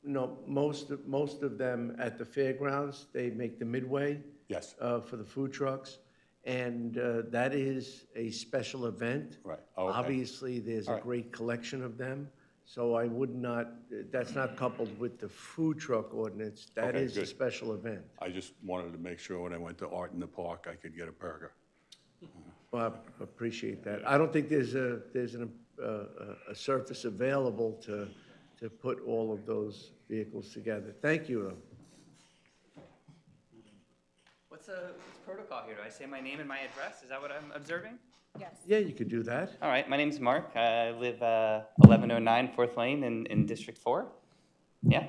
No, most of them at the fairgrounds, they make the midway. yes. For the food trucks, and that is a special event. Right. Oh, okay. Obviously, there's All a right. great collection of them, so I would not, that's not coupled with the food truck ordinance. That Okay, is a good. special event. I just wanted to make sure when I went to art in the park, I could get a burger. Well, I appreciate that. I don't think there's a surface available to put all of those vehicles together. Thank you. What's protocol here? Do I say my name and my address? Is that what I'm observing? Yes. Yeah, you could do that. All right, my name's Mark. I live 1109 4th Lane in District 4. Yeah.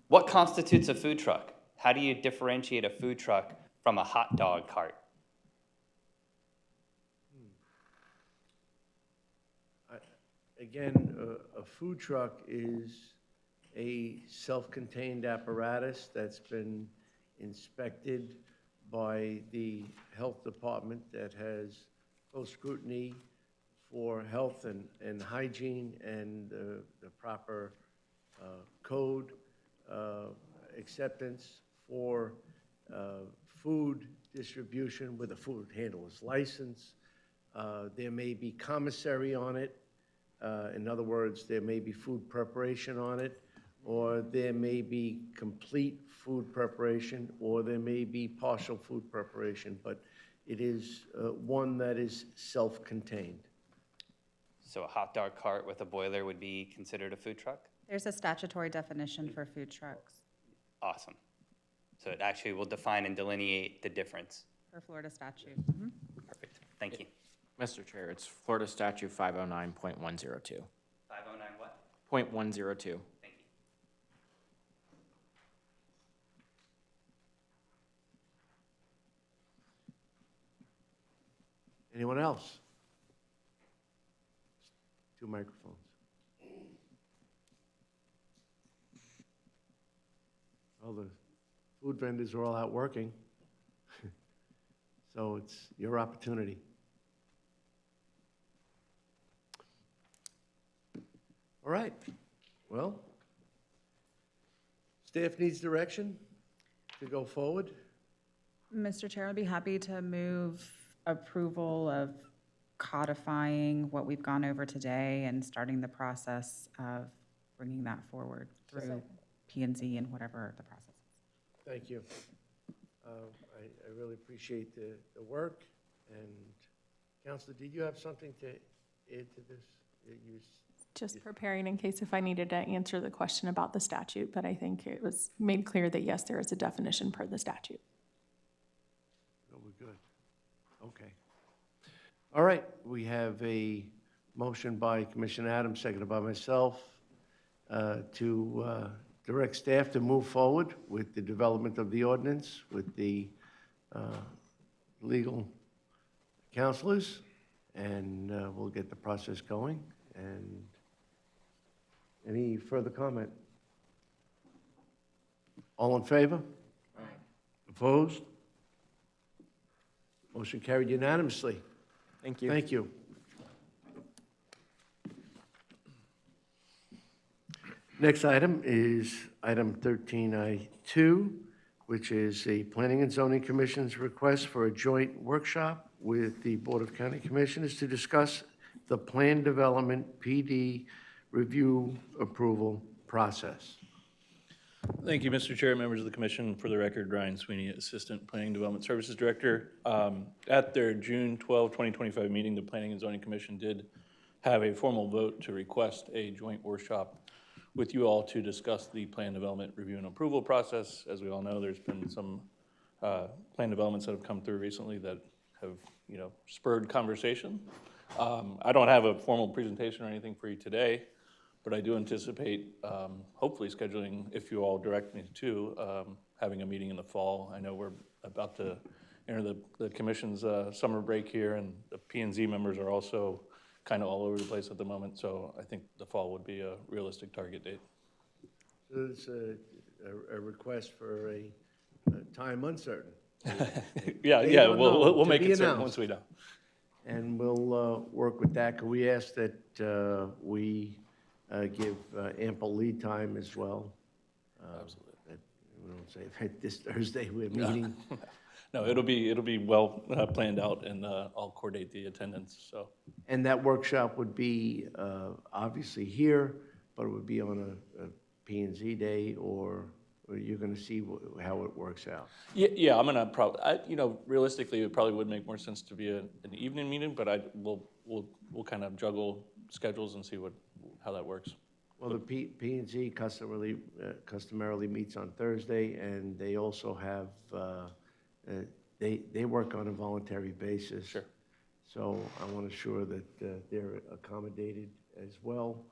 What constitutes a food truck? How do you differentiate a food truck from a hot dog cart? Again, a food truck is a self-contained apparatus that's been inspected by the health department that has close scrutiny for health and hygiene and the proper code acceptance for food distribution with a food handler's license. There may be commissary on it. In other words, there may be food preparation on it, or there may be complete food preparation, or there may be partial food preparation, but it is one that is self-contained. So a hot dog cart with a boiler would be considered a food truck? There's a statutory definition for food trucks Awesome. So it actually will define and delineate the difference. for Florida statute. Perfect. Thank you. Mr. Chair, it's Florida Statute 509.102. 509 what? .102. Thank you. Anyone else? 2 microphones. Well, the food vendors are all out working, so it's your opportunity. All right, well, staff needs direction to go forward. Mr. Chair, I'd be happy to move approval of codifying what we've gone over today and starting the process of bringing that forward through P and Z and whatever the process is. Thank you. I really appreciate the work. And Counselor, did you have something to add to this? Just preparing in case if I needed to answer the question about the statute, but I think it was made clear that yes, there is a definition per the statute. Oh, we're good. Okay. All right, we have a motion by Commissioner Adams, seconded by myself, to direct staff to move forward with the development of the ordinance with the legal counselors, and we'll get the process going. And any further comment? All in favor? Aye. Opposed? Motion carried unanimously. Thank you. Thank you. Next item is item 13I2, which is a Planning and Zoning Commission's request for a joint workshop with the Board of County Commissioners to discuss the plan development PD review approval process. Thank you, Mr. Chair, members of the commission. For the record, Ryan Sweeney, Assistant Planning Development Services Director. At their June 12, 2025 meeting, the Planning and Zoning Commission did have a formal vote to request a joint workshop with you all to discuss the plan development review and approval process. As we all know, there's been some plan developments that have come through recently that have, spurred conversation. I don't have a formal presentation or anything for you today, but I do anticipate hopefully scheduling, if you all direct me to, having a meeting in the fall. I know we're about to enter the commission's summer break here, and the P&Z members are also kind of all over the place at the moment, so I think the fall would be a realistic target date. So it's a request for a time uncertain. Yeah, we'll make it certain once we know. And we'll work with that. Could we ask that we give ample lead time as well? Absolutely. That we don't say that this Thursday we're meeting. No, it'll be well planned out, and I'll coordinate the attendance, so. And that workshop would be obviously here, but it would be on a P&Z day, or you're going to see how it works out? Yeah, I'm gonna realistically, it probably would make more sense to be an evening meeting, but we'll kind of juggle schedules and see how that works. Well, the P&Z customarily meets on Thursday, and they also have, they work on a voluntary basis. Sure. So I want to ensure that they're accommodated as well.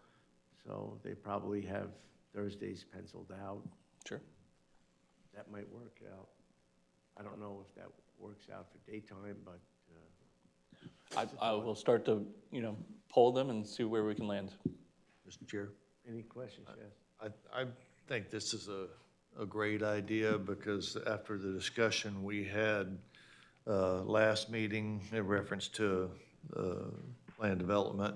So they probably have Thursdays penciled out. Sure. That might work out. I don't know if that works out for daytime, but. I will start to, poll them and see where we can land. Mr. Chair? Any questions? Yes. I think this is a great idea, because after the discussion we had last meeting in reference to land development,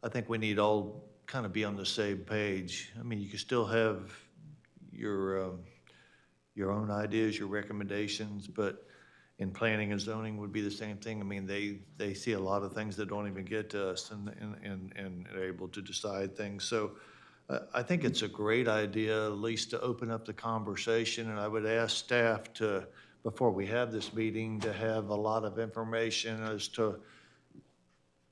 I think we need all kind of be on the same page. I mean, you can still have your own ideas, your recommendations, but in planning and zoning would be the same thing. I mean, they see a lot of things that don't even get to us and are able to decide things. So I think it's a great idea, at least to open up the conversation, and I would ask staff to, before we have this meeting, to have a lot of information as to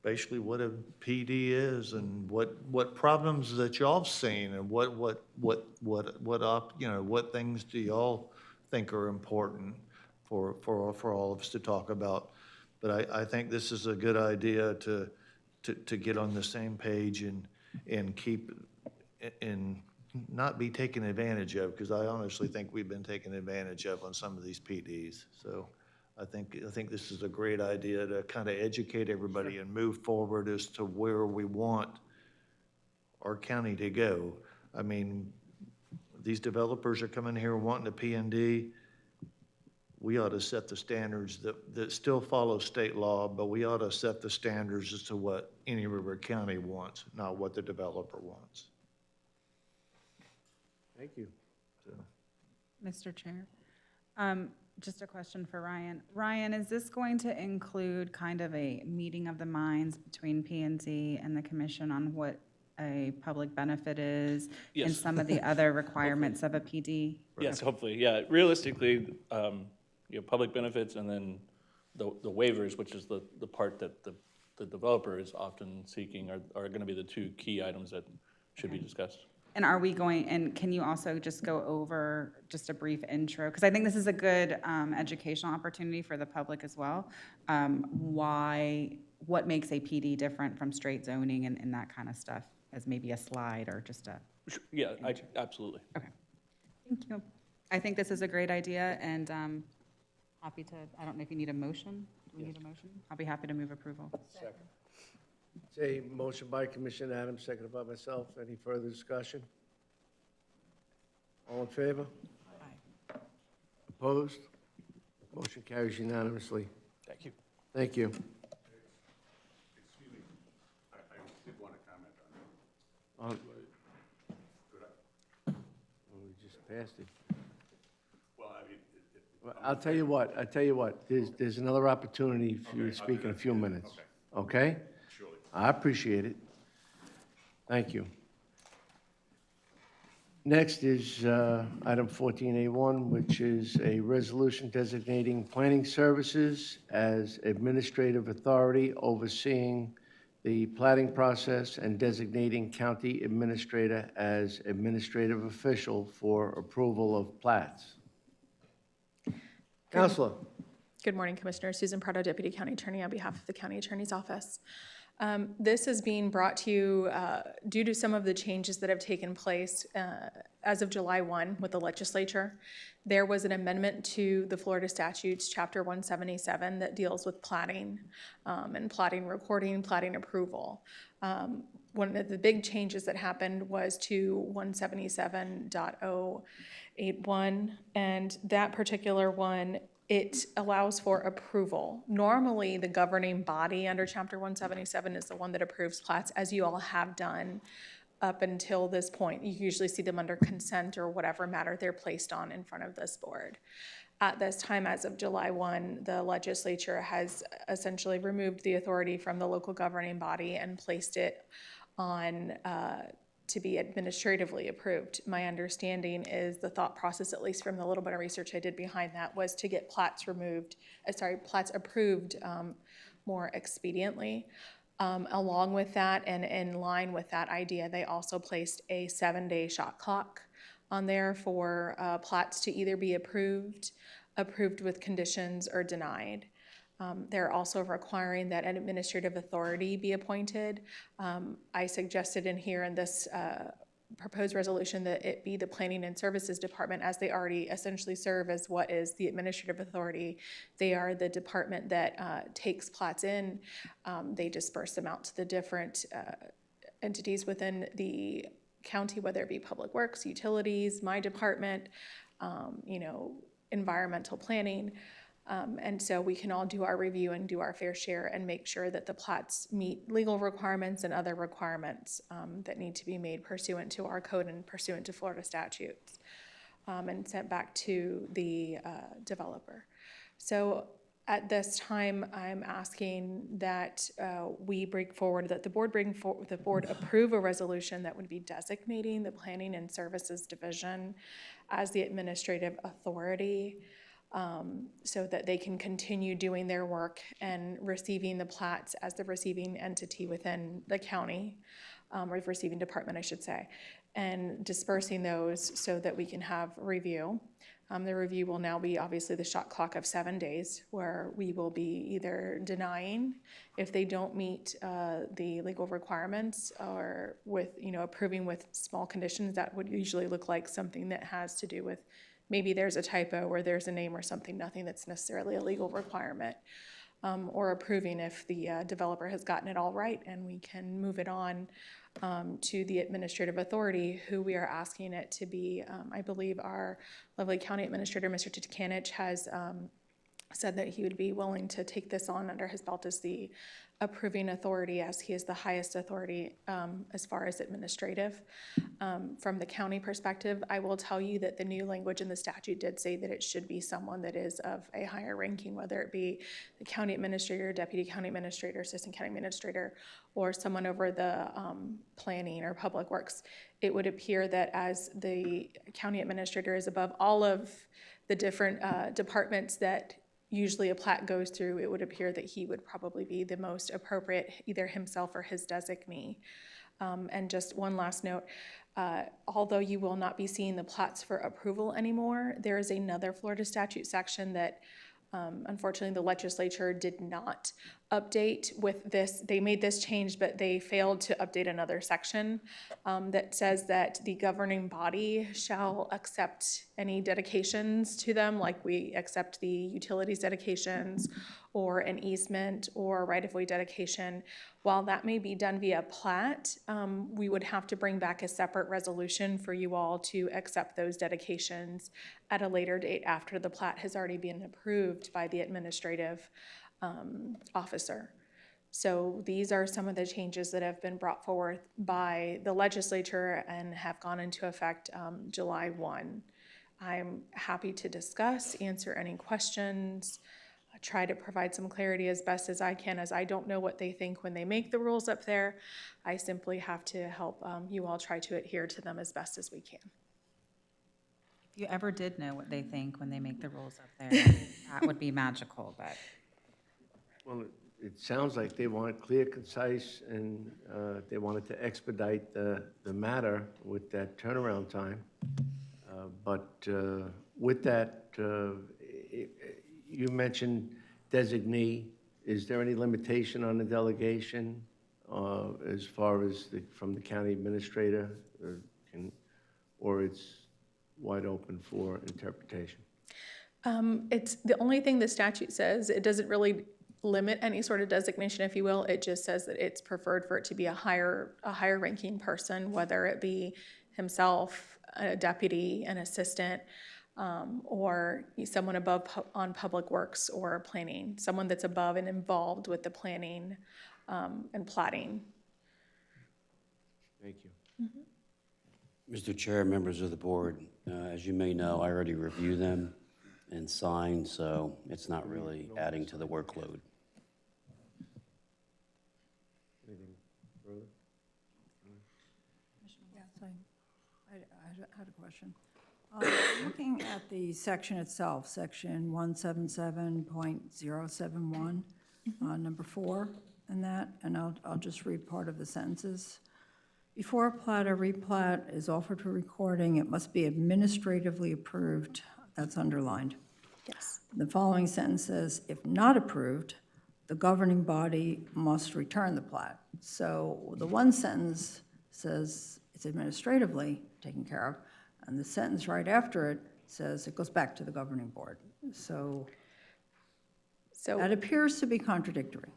basically what a PD is and what problems that y'all have seen, and what things do y'all think are important for all of us to talk about. But I think this is a good idea to get on the same page and keep and not be taken advantage of, because I honestly think we've been taken advantage of on some of these PDs. So I think this is a great idea to kind of educate everybody and move forward as to where we want our county to go. I mean, these developers are coming here wanting a P&D. We ought to set the standards that still follow state law, but we ought to set the standards as to what Indian River County wants, not what the developer wants. Thank you. Mr. Chair, just a question for Ryan. Ryan, is this going to include kind of a meeting of the minds between P&Z and the commission on what a public benefit is and Yes. some of the other requirements of a PD? Yes, hopefully, yeah. Realistically, public benefits and then the waivers, which is the part that the developer is often seeking, are going to be the two key items that should be discussed. And are we going, and can you also just go over just a brief intro? Because I think this is a good educational opportunity for the public as well. What makes a PD different from straight zoning and that kind of stuff, as maybe a slide or just a... Yeah, absolutely. Okay, thank you. I think this is a great idea, and happy to, I don't know if you need a motion. Do we need a motion? I'll be happy to move approval. Second. It's a motion by Commissioner Adams, seconded by myself. Any further discussion? All in favor? Aye. Opposed? Motion carries unanimously. Thank you. Thank you. Excuse me, I did want to comment on that. Could I? We just passed it. Well, I mean, Well, I'll tell you what, there's another opportunity for you to speak in a few minutes. Okay? surely. I appreciate it. Thank you. Next is item 14A1, which is a resolution designating planning services as administrative authority overseeing the platting process and designating county administrator as administrative official for approval of plats. Counselor. Good morning, Commissioner. Susan Prado, Deputy County Attorney on behalf of the County Attorney's Office. This is being brought to you due to some of the changes that have taken place as of July 1 with the legislature. There was an amendment to the Florida statutes, Chapter 177, that deals with platting and platting recording, platting approval. One of the big changes that happened was to 177.081, and that particular one, it allows for approval. Normally, the governing body under Chapter 177 is the one that approves plats, as you all have done up until this point. You usually see them under consent or whatever matter they're placed on in front of this board. At this time, as of July 1, the legislature has essentially removed the authority from the local governing body and placed it on to be administratively approved. My understanding is the thought process, at least from the little bit of research I did behind that, was to get plats approved more expediently. Along with that, and in line with that idea, they also placed a 7-day shot clock on there for plats to either be approved with conditions, or denied. They're also requiring that an administrative authority be appointed. I suggested in here in this proposed resolution that it be the Planning and Services Department, as they already essentially serve as what is the administrative authority. They are the department that takes plats in. They disperse them out to the different entities within the county, whether it be Public Works, Utilities, my department, environmental planning. And so we can all do our review and do our fair share and make sure that the plats meet legal requirements and other requirements that need to be made pursuant to our code and pursuant to Florida statutes, and sent back to the developer. So at this time, I'm asking that we bring forward, that the board approve a resolution that would be designating the Planning and Services Division as the administrative authority, so that they can continue doing their work and receiving the plats as the receiving entity within the county, or receiving department, I should say, and dispersing those so that we can have review. The review will now be obviously the shot clock of 7 days, where we will be either denying if they don't meet the legal requirements, or with approving with small conditions. That would usually look like something that has to do with maybe there's a typo or there's a name or something, nothing that's necessarily a legal requirement. Or approving if the developer has gotten it all right, and we can move it on to the administrative authority, who we are asking it to be. I believe our lovely county administrator, Mr. Tkanich, has said that he would be willing to take this on under his belt as the approving authority, as he is the highest authority as far as administrative. From the county perspective, I will tell you that the new language in the statute did say that it should be someone that is of a higher ranking, whether it be the county administrator, deputy county administrator, assistant county administrator, or someone over the planning or public works. It would appear that as the county administrator is above all of the different departments that usually a plat goes through, it would appear that he would probably be the most appropriate, either himself or his designee. And just one last note, although you will not be seeing the plats for approval anymore, there is another Florida statute section that unfortunately the legislature did not update with this. They made this change, but they failed to update another section that says that the governing body shall accept any dedications to them, like we accept the utilities dedications or an easement or right-of-way dedication. While that may be done via plat, we would have to bring back a separate resolution for you all to accept those dedications at a later date after the plat has already been approved by the administrative officer. So these are some of the changes that have been brought forward by the legislature and have gone into effect July 1. I'm happy to discuss, answer any questions, try to provide some clarity as best as I can, as I don't know what they think when they make the rules up there. I simply have to help you all try to adhere to them as best as we can. If you ever did know what they think when they make the rules up there, that would be magical, but. Well, it sounds like they want it clear, concise, and they wanted to expedite the matter with that turnaround time. But with that, you mentioned designee. Is there any limitation on the delegation as far as from the county administrator, or it's wide open for interpretation? It's the only thing the statute says. It doesn't really limit any sort of designation, if you will. It just says that it's preferred for it to be a higher ranking person, whether it be himself, a deputy, an assistant, or someone above on public works or planning, someone that's above and involved with the planning and platting. Thank you. Mm-hmm. Mr. Chair, members of the board, as you may know, I already reviewed them and signed, so it's not really adding to the workload. Anything further? Yes, I had a question. Looking at the section itself, section 177.071, number 4, and that, and I'll just read part of the sentences. Before a plat or replat is offered for recording, it must be administratively approved. That's underlined. Yes. The following sentence says, if not approved, the governing body must return the plat. So the one sentence says it's administratively taken care of, and the sentence right after it says it goes back to the governing board. So that appears to be contradictory.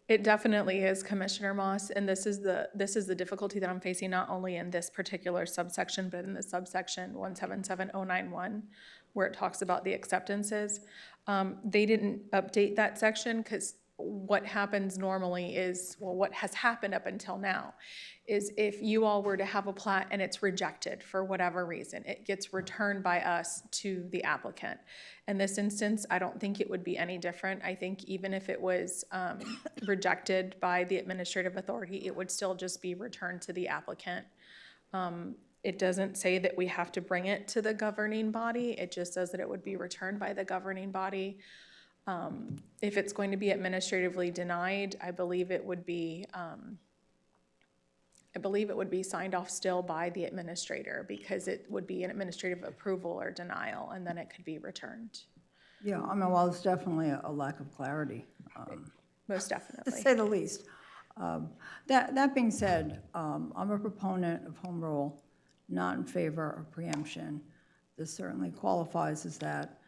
It definitely is, Commissioner Moss, and this is the difficulty that I'm facing, not only in this particular subsection, but in the subsection 177091, where it talks about the acceptances. They didn't update that section because what happens normally is, well, what has happened up until now is if you all were to have a plat and it's rejected for whatever reason, it gets returned by us to the applicant. In this instance, I don't think it would be any different. I think even if it was rejected by the administrative authority, it would still just be returned to the applicant. It doesn't say that we have to bring it to the governing body. It just says that it would be returned by the governing body. If it's going to be administratively denied, I believe it would be signed off still by the administrator, because it would be an administrative approval or denial, and then it could be returned. Yeah, I mean, well, it's definitely a lack of clarity. Most definitely. To say the least. That being said, I'm a proponent of home rule, not in favor of preemption. this certainly qualifies as that.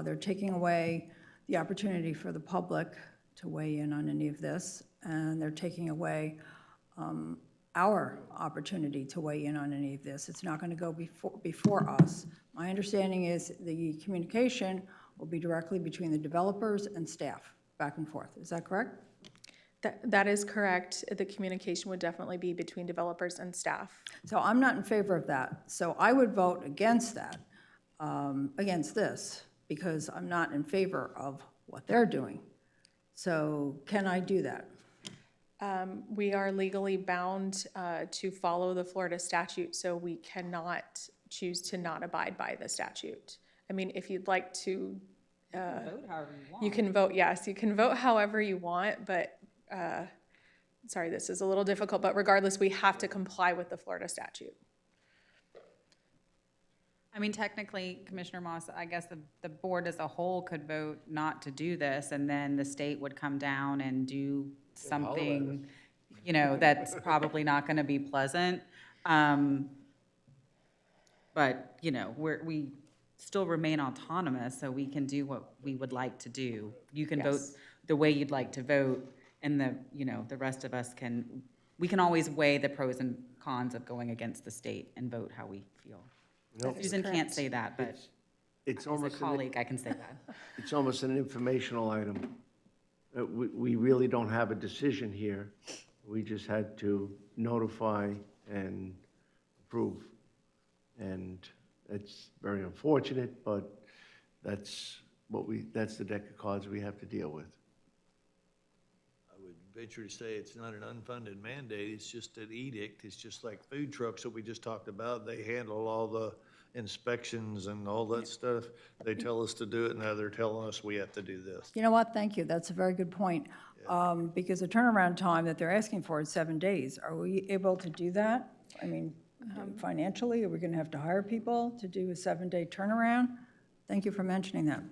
They're taking away the opportunity for the public to weigh in on any of this, and they're taking away our opportunity to weigh in on any of this. It's not going to go before us. My understanding is the communication will be directly between the developers and staff, back and forth. Is that correct? That is correct. The communication would definitely be between developers and staff. So I'm not in favor of that. So I would vote against that, against this, because I'm not in favor of what they're doing. So can I do that? We are legally bound to follow the Florida statute, so we cannot choose to not abide by the statute. I mean, if you'd like to, Vote however you want. you can vote, yes, you can vote however you want, but, sorry, this is a little difficult, but regardless, we have to comply with the Florida statute. I mean, technically, Commissioner Moss, I guess the board as a whole could vote not to do this, and then the state would come down and do something, you know, that's probably not going to be pleasant. But, you know, we still remain autonomous, so we can do what we would like to do. You can vote Yes. the way you'd like to vote, and the rest of us we can always weigh the pros and cons of going against the state and vote how we feel. Nope. Susan can't say that, but It's as a almost, colleague, I can say that. it's almost an informational item. We really don't have a decision here. We just had to notify and approve. And it's very unfortunate, but that's the deck of cards we have to deal with. I would venture to say it's not an unfunded mandate, it's just an edict. It's just like food trucks that we just talked about. They handle all the inspections and all that stuff. They tell us to do it, and now they're telling us we have to do this. You know what? Thank you. That's a very good point. Because the turnaround time that they're asking for is 7 days. Are we able to do that? I mean, financially, are we going to have to hire people to do a 7-day turnaround? Thank you for mentioning that.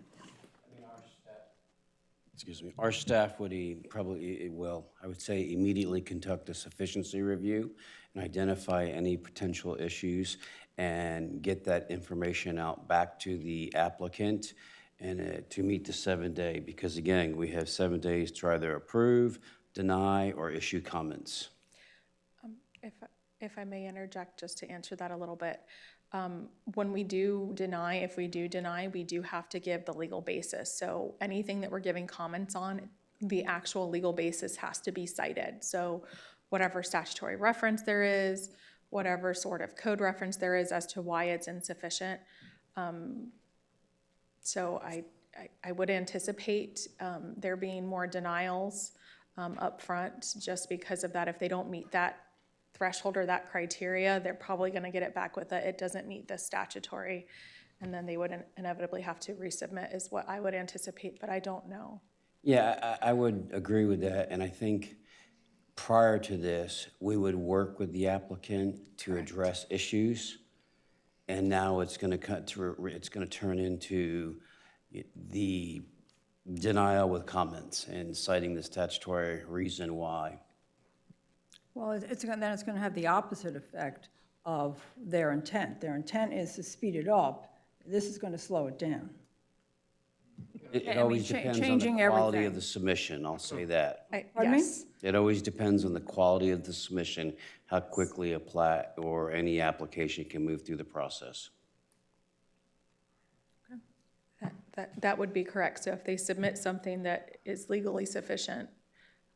Excuse me, our staff would I would say immediately conduct a sufficiency review and identify any potential issues and get that information out back to the applicant and to meet the 7-day, because again, we have 7 days to either approve, deny, or issue comments. If I may interject just to answer that a little bit. When we do deny, if we do deny, we do have to give the legal basis. So anything that we're giving comments on, the actual legal basis has to be cited. So whatever statutory reference there is, whatever sort of code reference there is as to why it's insufficient. So I would anticipate there being more denials up front just because of that. If they don't meet that threshold or that criteria, they're probably going to get it back with it doesn't meet the statutory, and then they would inevitably have to resubmit is what I would anticipate, but I don't know. Yeah, I would agree with that, and I think prior to this, we would work with the applicant to address issues, and now it's going to turn into the denial with comments and citing the statutory reason why. Well, then it's going to have the opposite effect of their intent. Their intent is to speed it up. This is going to slow it down. It I mean, always depends on the changing quality everything. of the submission, I'll say that. Pardon me? Yes. It always depends on the quality of the submission, how quickly a plat or any application can move through the process. That would be correct. So if they submit something that is legally sufficient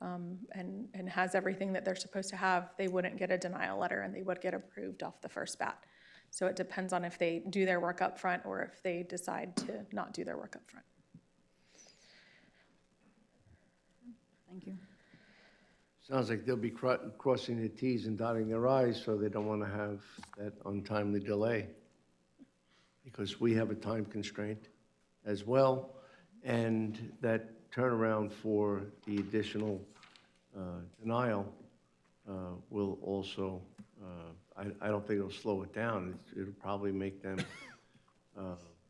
and has everything that they're supposed to have, they wouldn't get a denial letter and they would get approved off the first bat. So it depends on if they do their work up front or if they decide to not do their work up front. Thank you. Sounds like they'll be crossing their Ts and dotting their Is, so they don't want to have that untimely delay. Because we have a time constraint as well, and that turnaround for the additional denial will also, I don't think it'll slow it down. It'll probably make them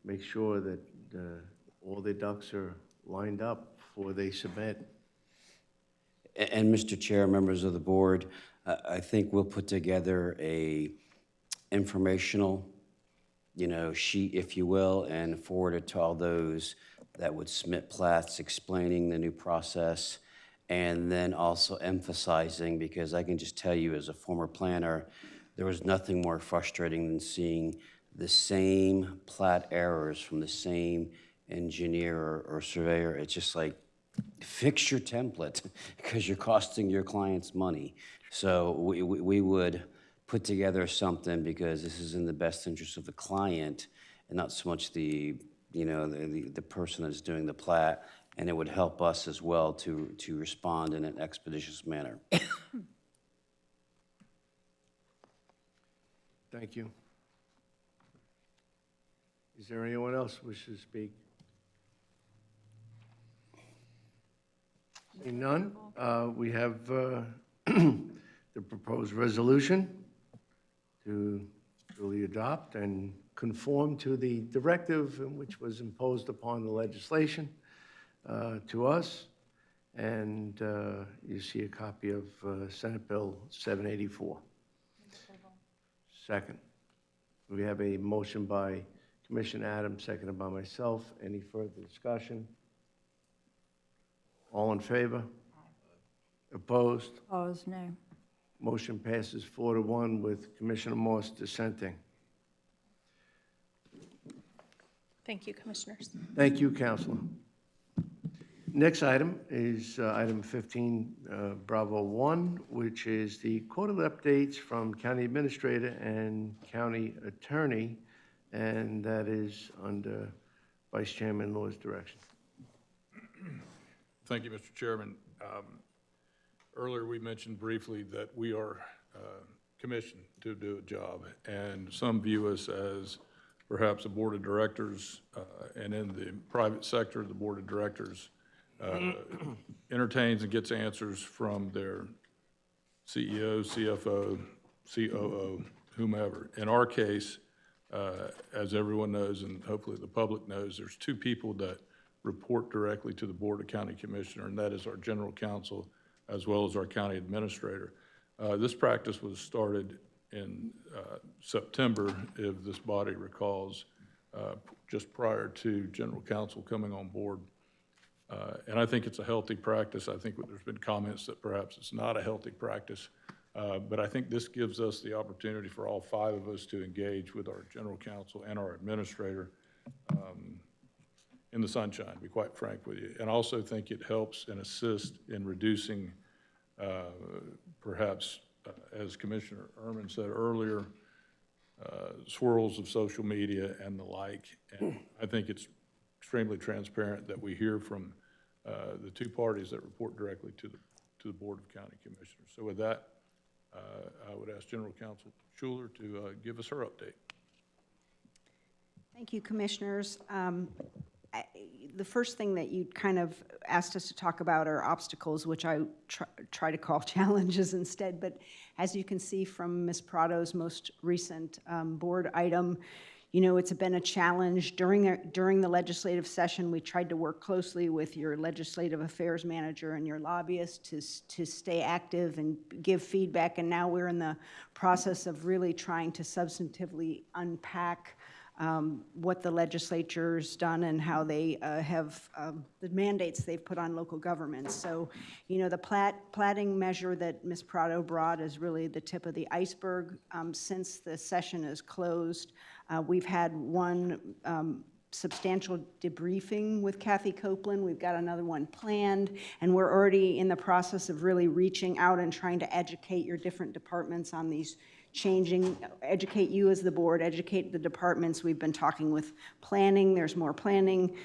make sure that all their ducks are lined up before they submit. And Mr. Chair, members of the board, I think we'll put together a informational sheet, if you will, and forward it to all those that would submit plats explaining the new process, and then also emphasizing, because I can just tell you as a former planner, there was nothing more frustrating than seeing the same plat errors from the same engineer or surveyor. It's just like, fix your template because you're costing your clients money. So we would put together something because this is in the best interest of the client and not so much the person that's doing the plat, and it would help us as well to respond in an expeditious manner. Thank you. Is there anyone else who wishes to speak? Seeing none, we have the proposed resolution to duly adopt and conform to the directive which was imposed upon the legislation to us. And you see a copy of Senate Bill 784. Second. We have a motion by Commissioner Adams, seconded by myself. Any further discussion? All in favor? Opposed? Opposed, nay. Motion passes 4-1 with Commissioner Morse dissenting. Thank you, Commissioners. Thank you, Counselor. Next item is item 15, Bravo 1, which is the quarterly updates from County Administrator and County Attorney, and that is under Vice Chairman Law's direction. Thank you, Mr. Chairman. Earlier, we mentioned briefly that we are commissioned to do a job, and some view us as perhaps a board of directors, and in the private sector, the board of directors entertains and gets answers from their CEO, CFO, COO, whomever. In our case, as everyone knows, and hopefully the public knows, there's two people that report directly to the Board of County Commissioner, and that is our general counsel as well as our county administrator. This practice was started in September, if this body recalls, just prior to general counsel coming on board. And I think it's a healthy practice. I think there's been comments that perhaps it's not a healthy practice, but I think this gives us the opportunity for all five of us to engage with our general counsel and our administrator in the sunshine, to be quite frank with you. And I also think it helps and assists in reducing perhaps, as Commissioner Ehrman said earlier, swirls of social media and the like. And I think it's extremely transparent that we hear from the two parties that report directly to the Board of County Commissioners. So with that, I would ask General Counsel Schuler to give us her update. Thank you, Commissioners. The first thing that you kind of asked us to talk about are obstacles, which I try to call challenges instead. But as you can see from Ms. Prado's most recent board item, it's been a challenge. During the legislative session, we tried to work closely with your legislative affairs manager and your lobbyist to stay active and give feedback. And now we're in the process of really trying to substantively unpack what the legislature's done and how they have the mandates they've put on local governments. So, the platting measure that Ms. Prado brought is really the tip of the iceberg. Since the session is closed, we've had one substantial debriefing with Kathy Copeland. We've got another one planned, and we're already in the process of really reaching out and trying to educate your different departments on these educate you as the board, educate the departments. We've been talking with planning. There's more planning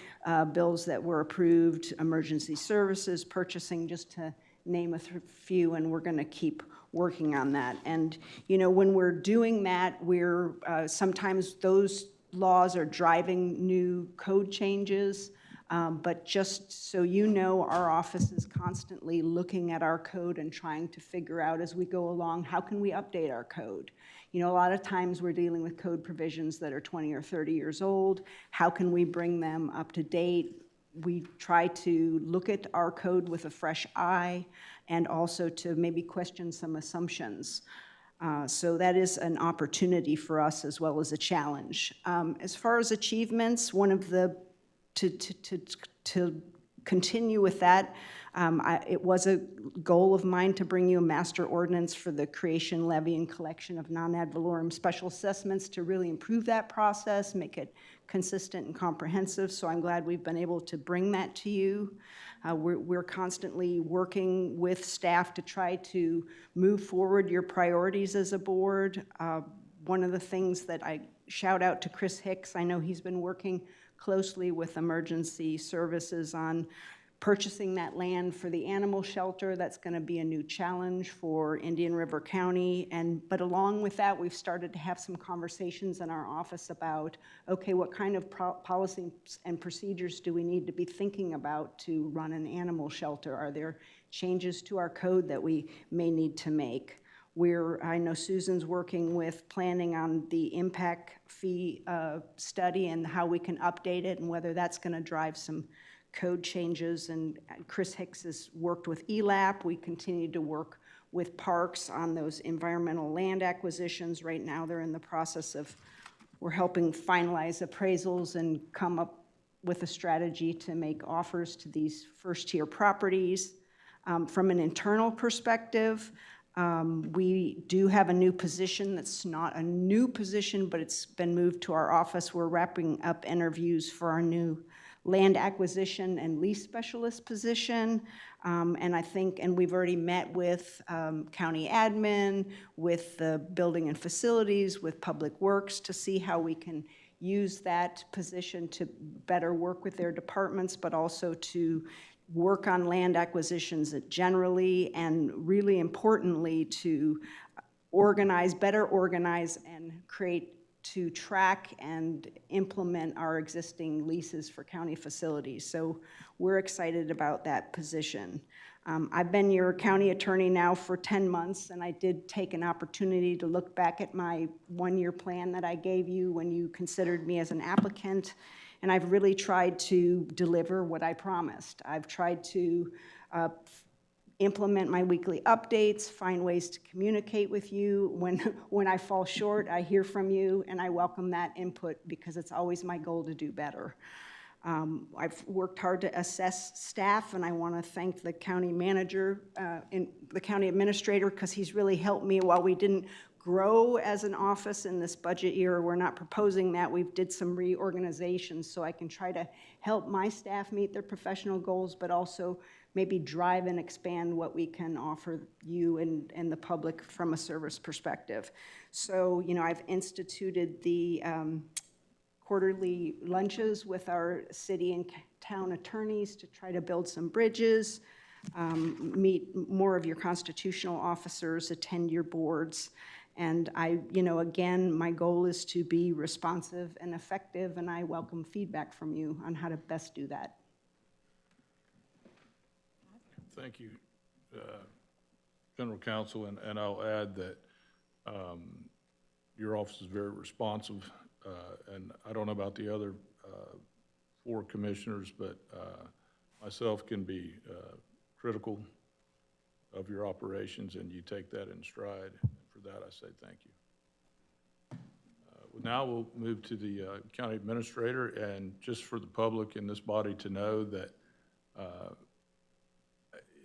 bills that were approved, emergency services, purchasing, just to name a few, and we're going to keep working on that. And, when we're doing that, we're sometimes those laws are driving new code changes. But just so you know, our office is constantly looking at our code and trying to figure out as we go along, how can we update our code? A lot of times we're dealing with code provisions that are 20 or 30 years old. How can we bring them up to date? We try to look at our code with a fresh eye and also to maybe question some assumptions. So that is an opportunity for us as well as a challenge. As far as achievements, one of the, to continue with that, it was a goal of mine to bring you a master ordinance for the creation, levy, and collection of non-ad valorem special assessments to really improve that process, make it consistent and comprehensive. So I'm glad we've been able to bring that to you. We're constantly working with staff to try to move forward your priorities as a board. One of the things that I shout out to Chris Hicks, I know he's been working closely with emergency services on purchasing that land for the animal shelter. That's going to be a new challenge for Indian River County. But along with that, we've started to have some conversations in our office about, okay, what kind of policies and procedures do we need to be thinking about to run an animal shelter? Are there changes to our code that we may need to make? I know Susan's working with planning on the impact fee study and how we can update it and whether that's going to drive some code changes. And Chris Hicks has worked with ELAP. We continue to work with parks on those environmental land acquisitions. Right now, they're in the process of, we're helping finalize appraisals and come up with a strategy to make offers to these first-tier properties. From an internal perspective, we do have a new position that's not a new position, but it's been moved to our office. We're wrapping up interviews for our new land acquisition and lease specialist position. And we've already met with county admin, with the building and facilities, with public works to see how we can use that position to better work with their departments, but also to work on land acquisitions generally, and really importantly, to better organize and create, to track and implement our existing leases for county facilities. So we're excited about that position. I've been your county attorney now for 10 months, and I did take an opportunity to look back at my one-year plan that I gave you when you considered me as an applicant, and I've really tried to deliver what I promised. I've tried to implement my weekly updates, find ways to communicate with you. When I fall short, I hear from you, and I welcome that input because it's always my goal to do better. I've worked hard to assess staff, and I want to thank the county manager and the county administrator because he's really helped me. While we didn't grow as an office in this budget year, we're not proposing that. We've did some reorganization so I can try to help my staff meet their professional goals, but also maybe drive and expand what we can offer you and the public from a service perspective. So, I've instituted the quarterly lunches with our city and town attorneys to try to build some bridges, meet more of your constitutional officers, attend your boards. And again, my goal is to be responsive and effective, and I welcome feedback from you on how to best do that. Thank you, General Counsel, and I'll add that your office is very responsive, and I don't know about the other 4 commissioners, but myself can be critical of your operations, and you take that in stride. For that, I say thank you. Now we'll move to the county administrator, and just for the public in this body to know that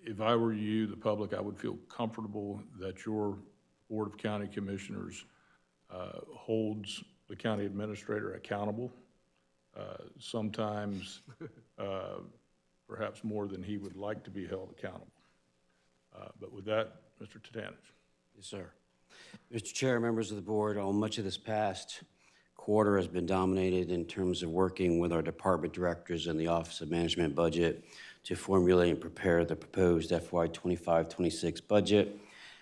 if I were you, the public, I would feel comfortable that your Board of County Commissioners holds the county administrator accountable, sometimes perhaps more than he would like to be held accountable. But with that, Mr. Tatanich. Yes, sir. Mr. Chair, members of the board, much of this past quarter has been dominated in terms of working with our department directors and the Office of Management Budget to formulate and prepare the proposed FY 25-26 budget.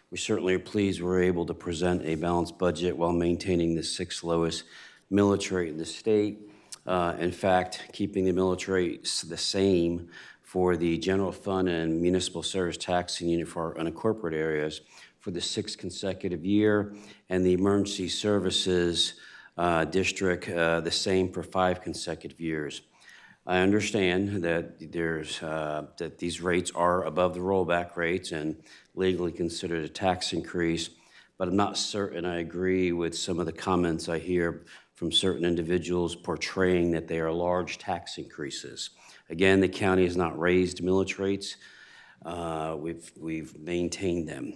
We certainly are pleased we're able to present a balanced budget while maintaining the 6th lowest millage in the state. In fact, keeping the millage rate the same for the general fund and municipal service taxing unit for our unincorporated areas for the 6th consecutive year, and the emergency services district the same for 5 consecutive years. I understand that that these rates are above the rollback rates and legally considered a tax increase, but I'm not certain I agree with some of the comments I hear from certain individuals portraying that they are large tax increases. Again, the county has not raised millage rates. We've maintained them.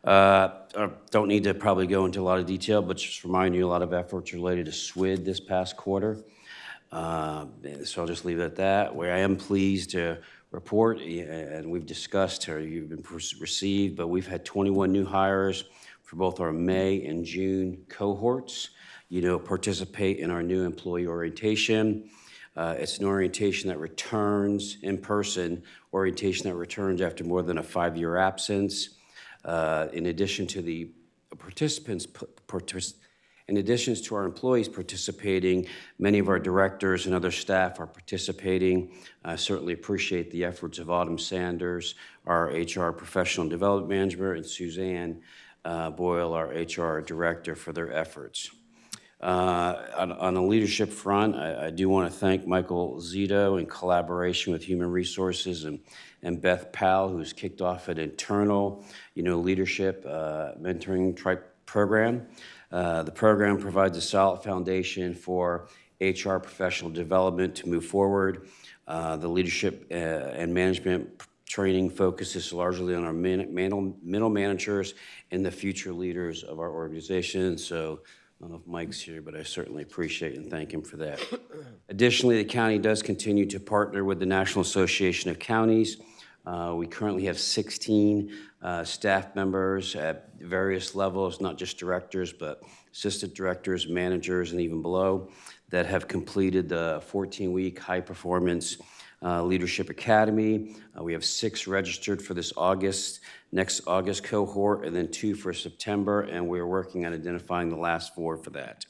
I don't need to probably go into a lot of detail, but just remind you a lot of efforts related to SWID this past quarter. So I'll just leave it at that. Where I am pleased to report, and we've discussed, or you've been received, but we've had 21 new hires for both our May and June cohorts, participate in our new employee orientation. It's an orientation that returns, in-person orientation that returns after more than a 5-year absence. In addition to the participants, in addition to our employees participating, many of our directors and other staff are participating. I certainly appreciate the efforts of Autumn Sanders, our HR Professional Development Manager, and Suzanne Boyle, our HR Director, for their efforts. On the leadership front, I do want to thank Michael Zito in collaboration with Human Resources and Beth Powell, who's kicked off an internal, leadership mentoring program. The program provides a solid foundation for HR professional development to move forward. The leadership and management training focuses largely on our middle managers and the future leaders of our organization. So I don't know if Mike's here, but I certainly appreciate and thank him for that. Additionally, the county does continue to partner with the National Association of Counties. We currently have 16 staff members at various levels, not just directors, but assistant directors, managers, and even below, that have completed the 14-week high-performance Leadership Academy. We have 6 registered for this next August cohort, and then 2 for September, and we're working on identifying the last 4 for that.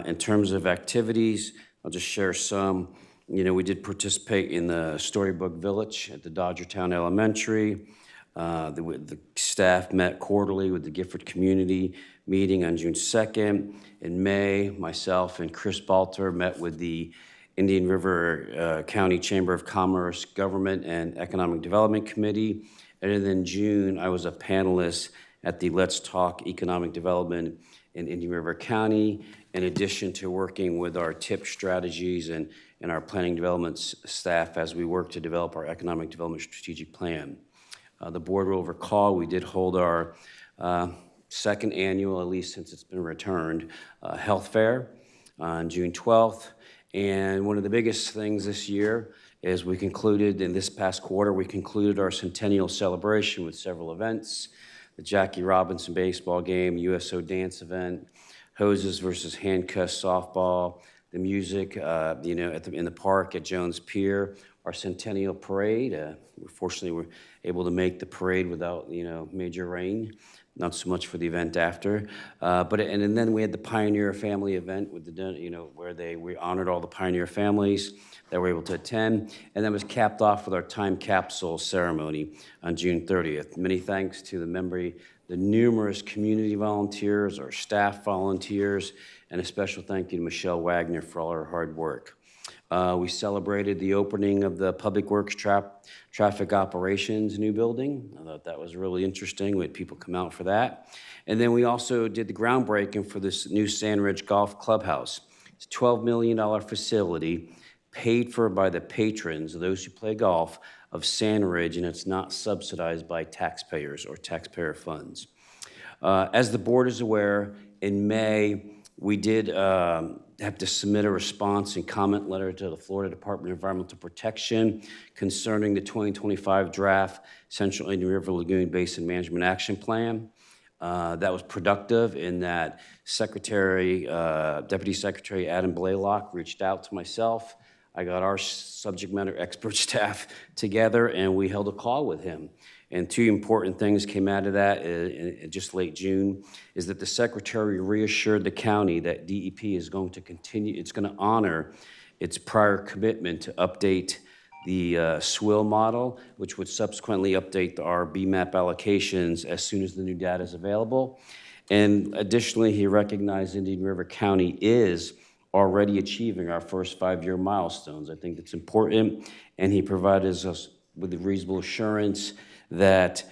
In terms of activities, I'll just share some. We did participate in the Storybook Village at the Dodgertown Elementary. The staff met quarterly with the Gifford Community meeting on June 2nd. In May, myself and Chris Balter met with the Indian River County Chamber of Commerce Government and Economic Development Committee. And then in June, I was a panelist at the Let's Talk Economic Development in Indian River County, in addition to working with our TIP strategies and our planning development staff as we work to develop our economic development strategic plan. The board will recall we did hold our second annual, at least since it's been returned, health fair on June 12th. And one of the biggest things this year is we concluded, in this past quarter, we concluded our centennial celebration with several events: the Jackie Robinson baseball game, USO dance event, hoses versus handcuffs softball, the music, in the park at Jones Pier, our centennial parade. Fortunately, we're able to make the parade without, major rain. Not so much for the event after, and then we had the Pioneer Family event with where we honored all the Pioneer families that were able to attend, and that was capped off with our time capsule ceremony on June 30th. Many thanks to the numerous community volunteers, our staff volunteers, and a special thank you to Michelle Wagner for all her hard work. We celebrated the opening of the Public Works Traffic Operations new building. I thought that was really interesting. We had people come out for that. And then we also did the groundbreaking for this new Sandridge Golf Clubhouse. It's a $12 million facility paid for by the patrons, those who play golf, of Sandridge, and it's not subsidized by taxpayers or taxpayer funds. As the board is aware, in May, we did have to submit a response and comment letter to the Florida Department of Environmental Protection concerning the 2025 draft Central Indian River Lagoon Basin Management Action Plan. That was productive in that Deputy Secretary Adam Blaylock reached out to myself. I got our subject matter expert staff together, and we held a call with him. And 2 important things came out of that in just late June, is that the Secretary reassured the county that DEP is going to continue, it's going to honor its prior commitment to update the SWIL model, which would subsequently update our BMAP allocations as soon as the new data is available. And additionally, he recognized Indian River County is already achieving our first 5-year milestones. I think that's important, and he provided us with a reasonable assurance that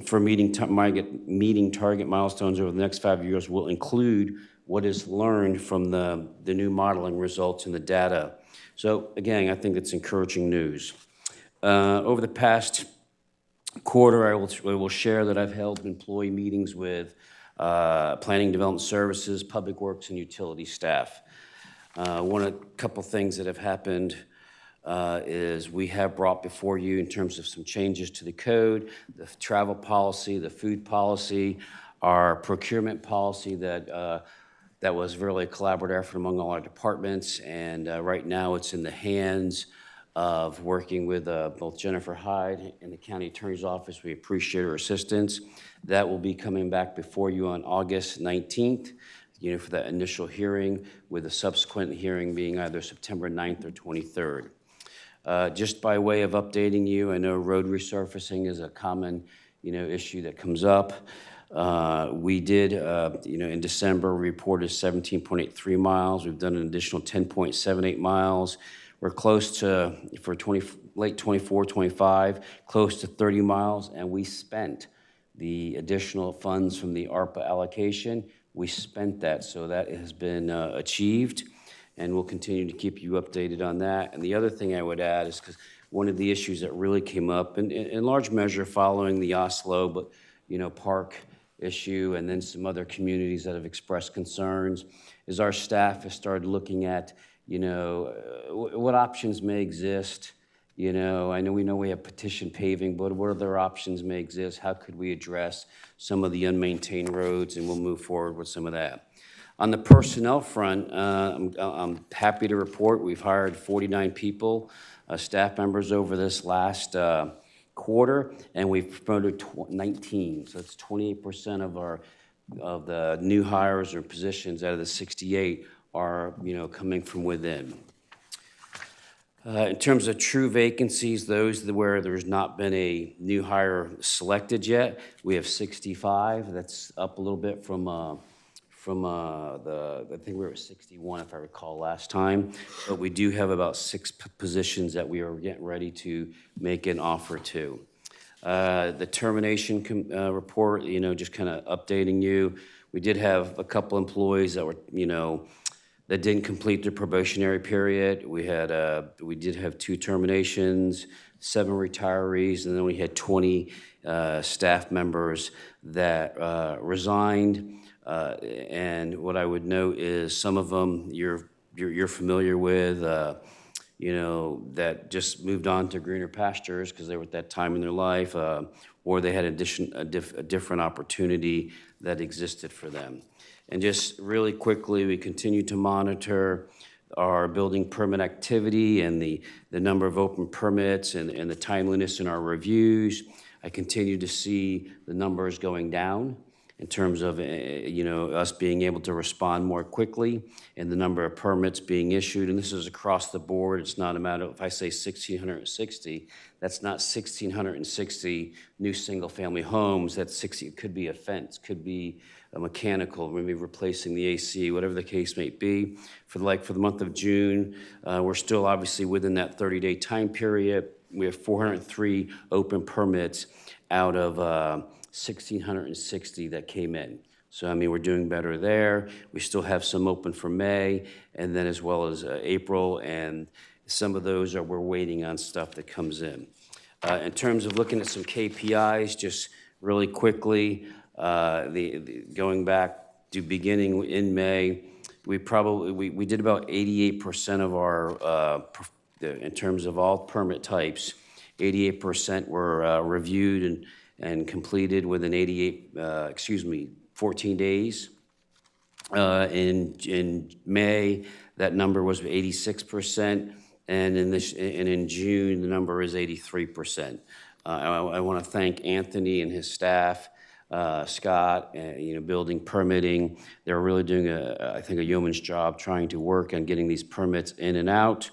for meeting target milestones over the next 5 years will include what is learned from the new modeling results and the data. So again, I think it's encouraging news. Over the past quarter, I will share that I've held employee meetings with Planning Development Services, Public Works, and utility staff. A couple things that have happened is we have brought before you in terms of some changes to the code, the travel policy, the food policy, our procurement policy that was really a collaborative effort among all our departments, and right now it's in the hands of working with both Jennifer Hyde and the County Attorney's Office. We appreciate her assistance. That will be coming back before you on August 19th, for that initial hearing, with a subsequent hearing being either September 9th or 23rd. Just by way of updating you, I know road resurfacing is a common, issue that comes up. We did, in December, reported 17.83 miles. We've done an additional 10.78 miles. We're close to, for late 24, 25, close to 30 miles, and we spent the additional funds from the ARPA allocation. We spent that, so that has been achieved, and we'll continue to keep you updated on that. And the other thing I would add is because one of the issues that really came up, in large measure following the Oslo, park issue, and then some other communities that have expressed concerns, is our staff has started looking at, what options may exist. I know we have petition paving, but what other options may exist? How could we address some of the unmaintained roads? And we'll move forward with some of that. On the personnel front, I'm happy to report we've hired 49 people, staff members over this last quarter, and we've promoted 19. So it's 28% of the new hires or positions out of the 68 are coming from within. In terms of true vacancies, those where there's not been a new hire selected yet, we have 65. That's up a little bit from I think we were at 61 if I recall last time. But we do have about 6 positions that we are getting ready to make an offer to. The termination report, just kind of updating you. We did have a couple employees that were, that didn't complete their probationary period. We did have 2 terminations, 7 retirees, and then we had 20 staff members that resigned. And what I would note is some of them you're familiar with, that just moved on to greener pastures because they were at that time in their life, or they had a different opportunity that existed for them. And just really quickly, we continue to monitor our building permit activity and the number of open permits and the timeliness in our reviews. I continue to see the numbers going down in terms of, us being able to respond more quickly and the number of permits being issued. And this is across the board. It's not a matter of, if I say 1,660, that's not 1,660 new single-family homes. That's 60, it could be a fence, could be a mechanical, maybe replacing the AC, whatever the case may be. For the month of June, we're still obviously within that 30-day time period. We have 403 open permits out of 1,660 that came in. So, we're doing better there. We still have some open for May, and then as well as April, and some of those we're waiting on stuff that comes in. In terms of looking at some KPIs, just really quickly, going back to beginning in May, we did about 88% of our, in terms of all permit types, 88% were reviewed and completed within 14 days. In May, that number was 86%, and in June, the number is 83%. I want to thank Anthony and his staff, Scott, building permitting. They're really doing I think a yeoman's job trying to work on getting these permits in and out.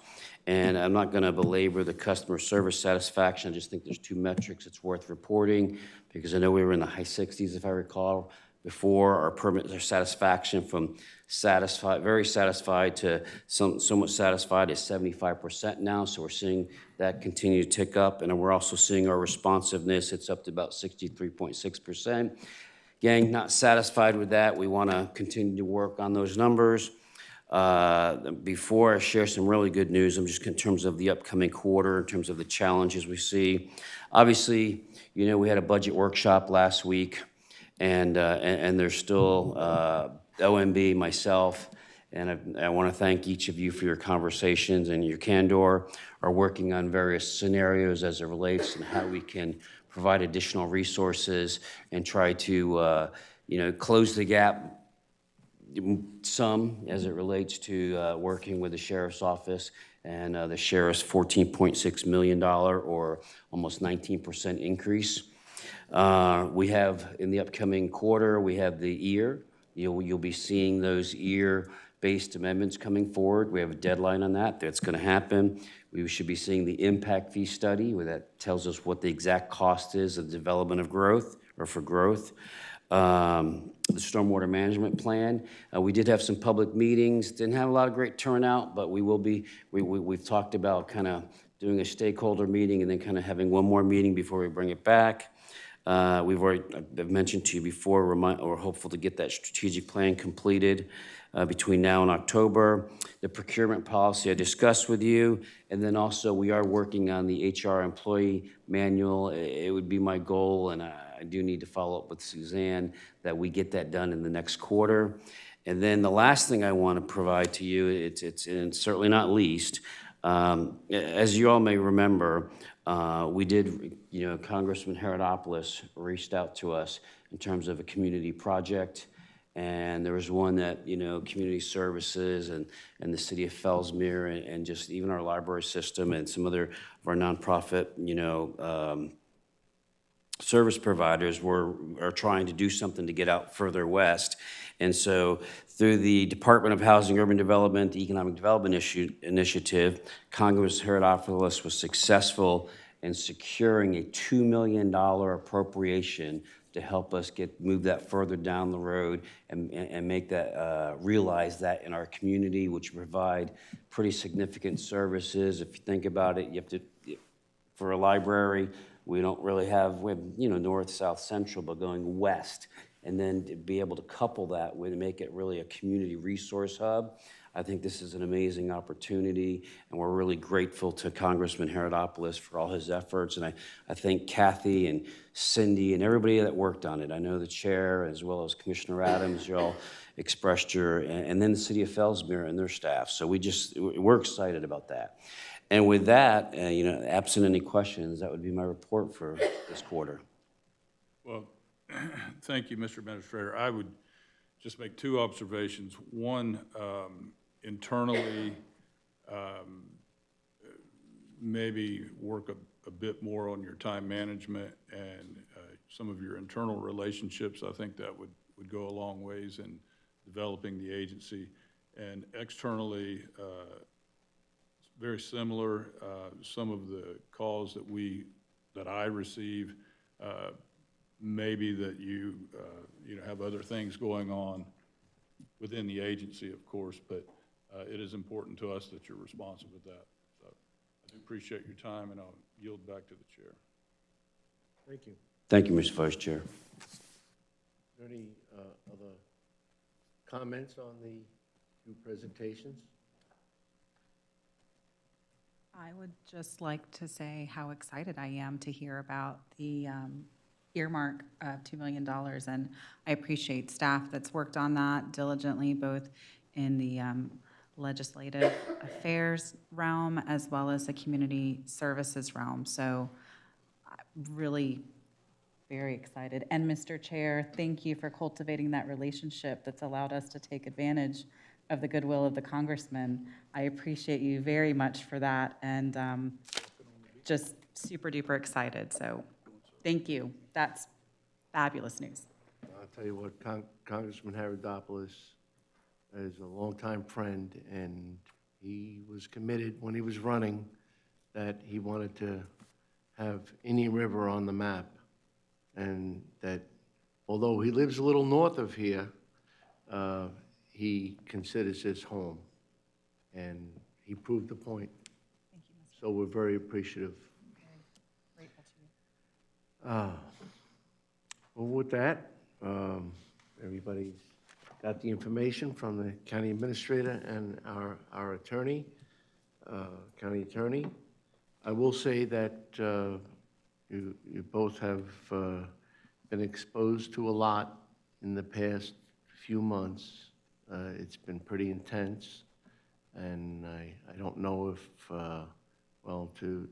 And I'm not going to belabor the customer service satisfaction. I just think there's 2 metrics it's worth reporting, because I know we were in the high 60s, if I recall, before. Our permits are satisfaction from satisfied, very satisfied to somewhat satisfied is 75% now. So we're seeing that continue to tick up. And then we're also seeing our responsiveness. It's up to about 63.6%. Gang, not satisfied with that. We want to continue to work on those numbers. Before I share some really good news, I'm just in terms of the upcoming quarter, in terms of the challenges we see. Obviously, you know, we had a budget workshop last week, and there's still OMB, myself, and I want to thank each of you for your conversations and your candor, are working on various scenarios as it relates and how we can provide additional resources and try to, you know, close the gap some as it relates to working with the sheriff's office and the sheriff's $14.6 million or almost 19% increase. We have, in the upcoming quarter, we have the EAR. You'll be seeing those EAR-based amendments coming forward. We have a deadline on that. That's going to happen. We should be seeing the impact fee study, where that tells us what the exact cost is of development of growth or for growth. The stormwater management plan. We did have some public meetings. Didn't have a lot of great turnout, but we will be. We've talked about kind of doing a stakeholder meeting and then kind of having one more meeting before we bring it back. I've mentioned to you before, we're hopeful to get that strategic plan completed between now and October. The procurement policy I discussed with you, and then also we are working on the HR employee manual. It would be my goal, and I do need to follow up with Suzanne, that we get that done in the next quarter. And then the last thing I want to provide to you, and certainly not least, as you all may remember, we did, you know, Congressman Herodopoulos reached out to us in terms of a community project. And there was one that, you know, community services and the city of Fellsmere and just even our library system and some other of our nonprofit, you know, service providers are trying to do something to get out further west. And so through the Department of Housing, Urban Development, the Economic Development Initiative, Congressman Herodopoulos was successful in securing a $2 million appropriation to help us move that further down the road and make that, realize that in our community, which provide pretty significant services. If you think about it, you have to, for a library, we don't really have, you know, north, south, central, but going west. And then to be able to couple that with and make it really a community resource hub. I think this is an amazing opportunity, and we're really grateful to Congressman Herodopoulos for all his efforts. And I thank Kathy and Cindy and everybody that worked on it. I know the chair, as well as Commissioner Adams, you all expressed and then the city of Fellsmere and their staff. So we're excited about that. And with that, you know, absent any questions, that would be my report for this quarter. Well, thank you, Mr. Administrator. I would just make two observations. One, internally, maybe work a bit more on your time management and some of your internal relationships. I think that would go a long ways in developing the agency. And externally, very similar. Some of the calls that I receive, maybe that you know, have other things going on within the agency, of course, but it is important to us that you're responsive with that. So I do appreciate your time, and I'll yield back to the chair. Thank you. Thank you, Mr. Vice Chair. Are there any other comments on the two presentations? I would just like to say how excited I am to hear about the earmark of $2 million. And I appreciate staff that's worked on that diligently, both in the legislative affairs realm as well as the community services realm. So really very excited. And Mr. Chair, thank you for cultivating that relationship that's allowed us to take advantage of the goodwill of the congressman. I appreciate you very much for that, and just super duper excited. So thank you. That's fabulous news. I'll tell you what, Congressman Herodopoulos is a longtime friend, and he was committed when he was running that he wanted to have Indian River on the map, and that although he lives a little north of here, he considers this home. And he proved the point. Thank you, Mr. So we're very appreciative. Very grateful to you. Well, with that, everybody's got the information from the county administrator and our attorney, county attorney. I will say that you both have been exposed to a lot in the past few months. It's been pretty intense, and I don't know if, well, to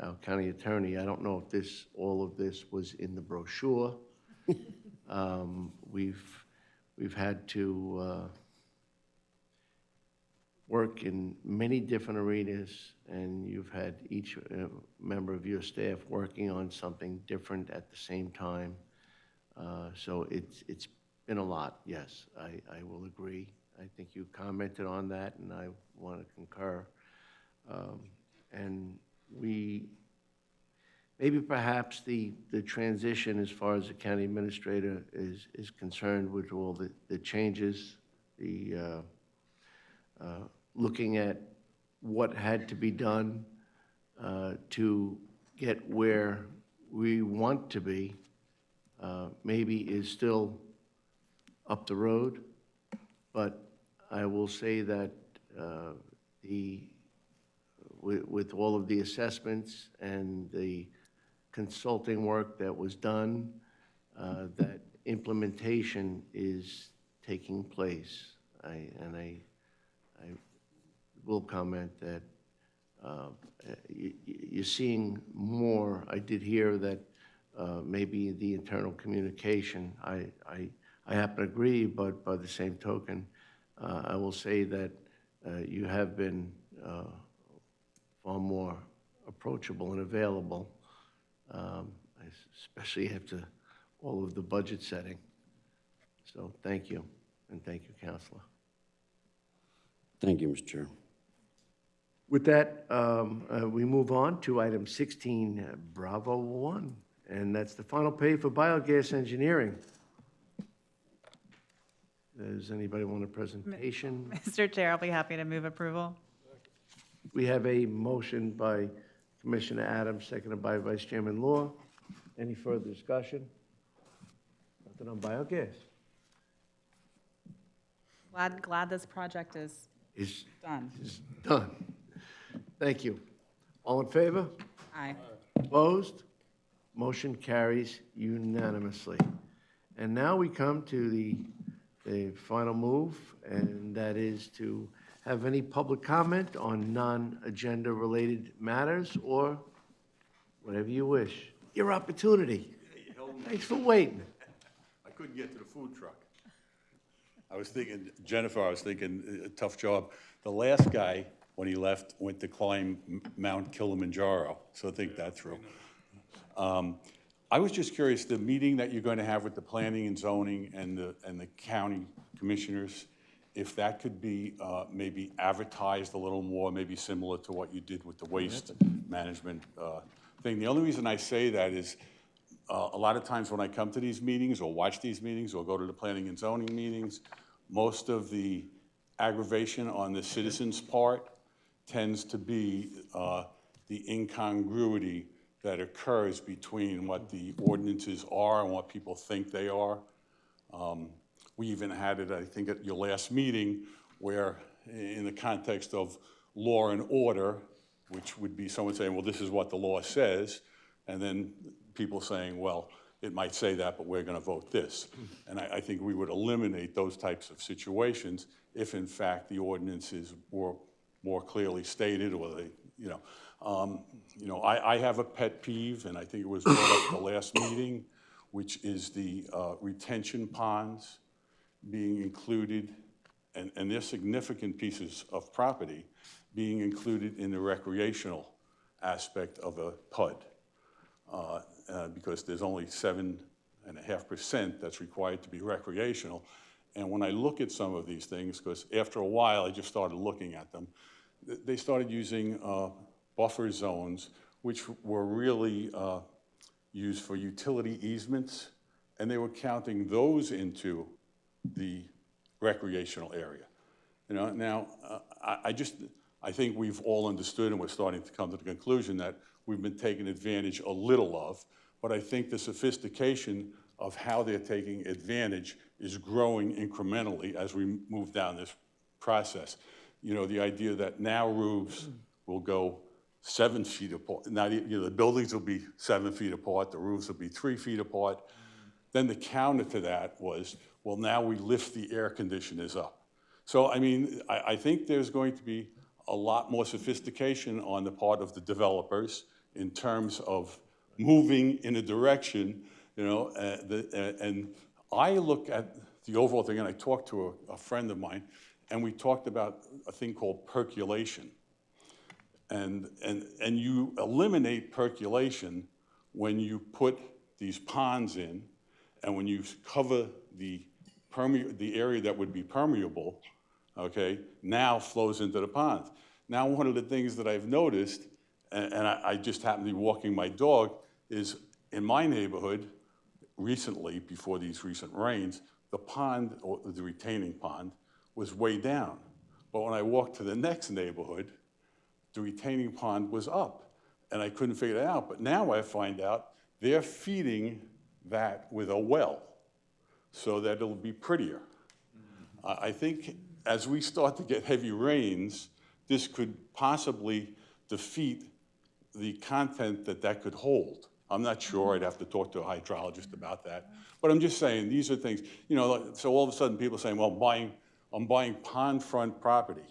our county attorney, I don't know if all of this was in the brochure. We've had to work in many different arenas, and you've had each member of your staff working on something different at the same time. So it's been a lot, yes, I will agree. I think you commented on that, and I want to concur. And maybe perhaps the transition as far as the county administrator is concerned with all the changes, looking at what had to be done to get where we want to be, maybe is still up the road. But I will say that with all of the assessments and the consulting work that was done, that implementation is taking place. I will comment that you're seeing more. I did hear that maybe the internal communication, I happen to agree, but by the same token, I will say that you have been far more approachable and available, especially after all of the budget setting. So thank you, and thank you, Counselor. Thank you, Mr. Chair. With that, we move on to item 16, Bravo 1, and that's the final pay for biogas engineering. Does anybody want a presentation? Mr. Chair, I'll be happy to move approval. We have a motion by Commissioner Adams, seconded by Vice Chairman Law. Any further discussion? Nothing on biogas. Glad this project is done. Is done. Thank you. All in favor? Aye. Opposed? Motion carries unanimously. And now we come to the final move, and that is to have any public comment on non-agenda related matters or whatever you wish. Your opportunity. Thanks for waiting. I couldn't get to the food truck. I was thinking, Jennifer, a tough job. The last guy, when he left, went to climb Mount Kilimanjaro, so think that through. I was just curious, the meeting that you're going to have with the planning and zoning and the county commissioners, if that could be maybe advertised a little more, maybe similar to what you did with the waste management thing. The only reason I say that is a lot of times when I come to these meetings or watch these meetings or go to the planning and zoning meetings, most of the aggravation on the citizens' part tends to be the incongruity that occurs between what the ordinances are and what people think they are. We even had it, I think, at your last meeting, where in the context of law and order, which would be someone saying, well, this is what the law says, and then people saying, well, it might say that, but we're going to vote this. And I think we would eliminate those types of situations if, in fact, the ordinances were more clearly stated, or they, I have a pet peeve, and I think it was brought up at the last meeting, which is the retention ponds being included, and they're significant pieces of property, being included in the recreational aspect of a PUD, because there's only 7.5% that's required to be recreational. And when I look at some of these things, because after a while I just started looking at them, they started using buffer zones, which were really used for utility easements and they were counting those into the recreational area. You know, now, I think we've all understood and we're starting to come to the conclusion that we've been taken advantage a little of, but I think the sophistication of how they're taking advantage is growing incrementally as we move down this process. You know, the idea that now roofs will go 7 feet apart. Now, you know, the buildings will be 7 feet apart, the roofs will be 3 feet apart. Then the counter to that was, well, now we lift the air conditioners up. So, I mean, I think there's going to be a lot more sophistication on the part of the developers in terms of moving in a direction, you know, and I look at the overall thing, and I talked to a friend of mine, and we talked about a thing called percolation. And you eliminate percolation when you put these ponds in, and when you cover the area that would be permeable, okay, now flows into the ponds. Now, one of the things that I've noticed, and I just happened to be walking my dog, is in my neighborhood, recently, before these recent rains, the pond, or the retaining pond, was way down. But when I walked to the next neighborhood, the retaining pond was up, and I couldn't figure it out. But now I find out they're feeding that with a well so that it'll be prettier. I think as we start to get heavy rains, this could possibly defeat the content that could hold. I'm not sure, I'd have to talk to a hydrologist about that. But I'm just saying, these are things, you know, so all of a sudden people are saying, well, I'm buying pond front property.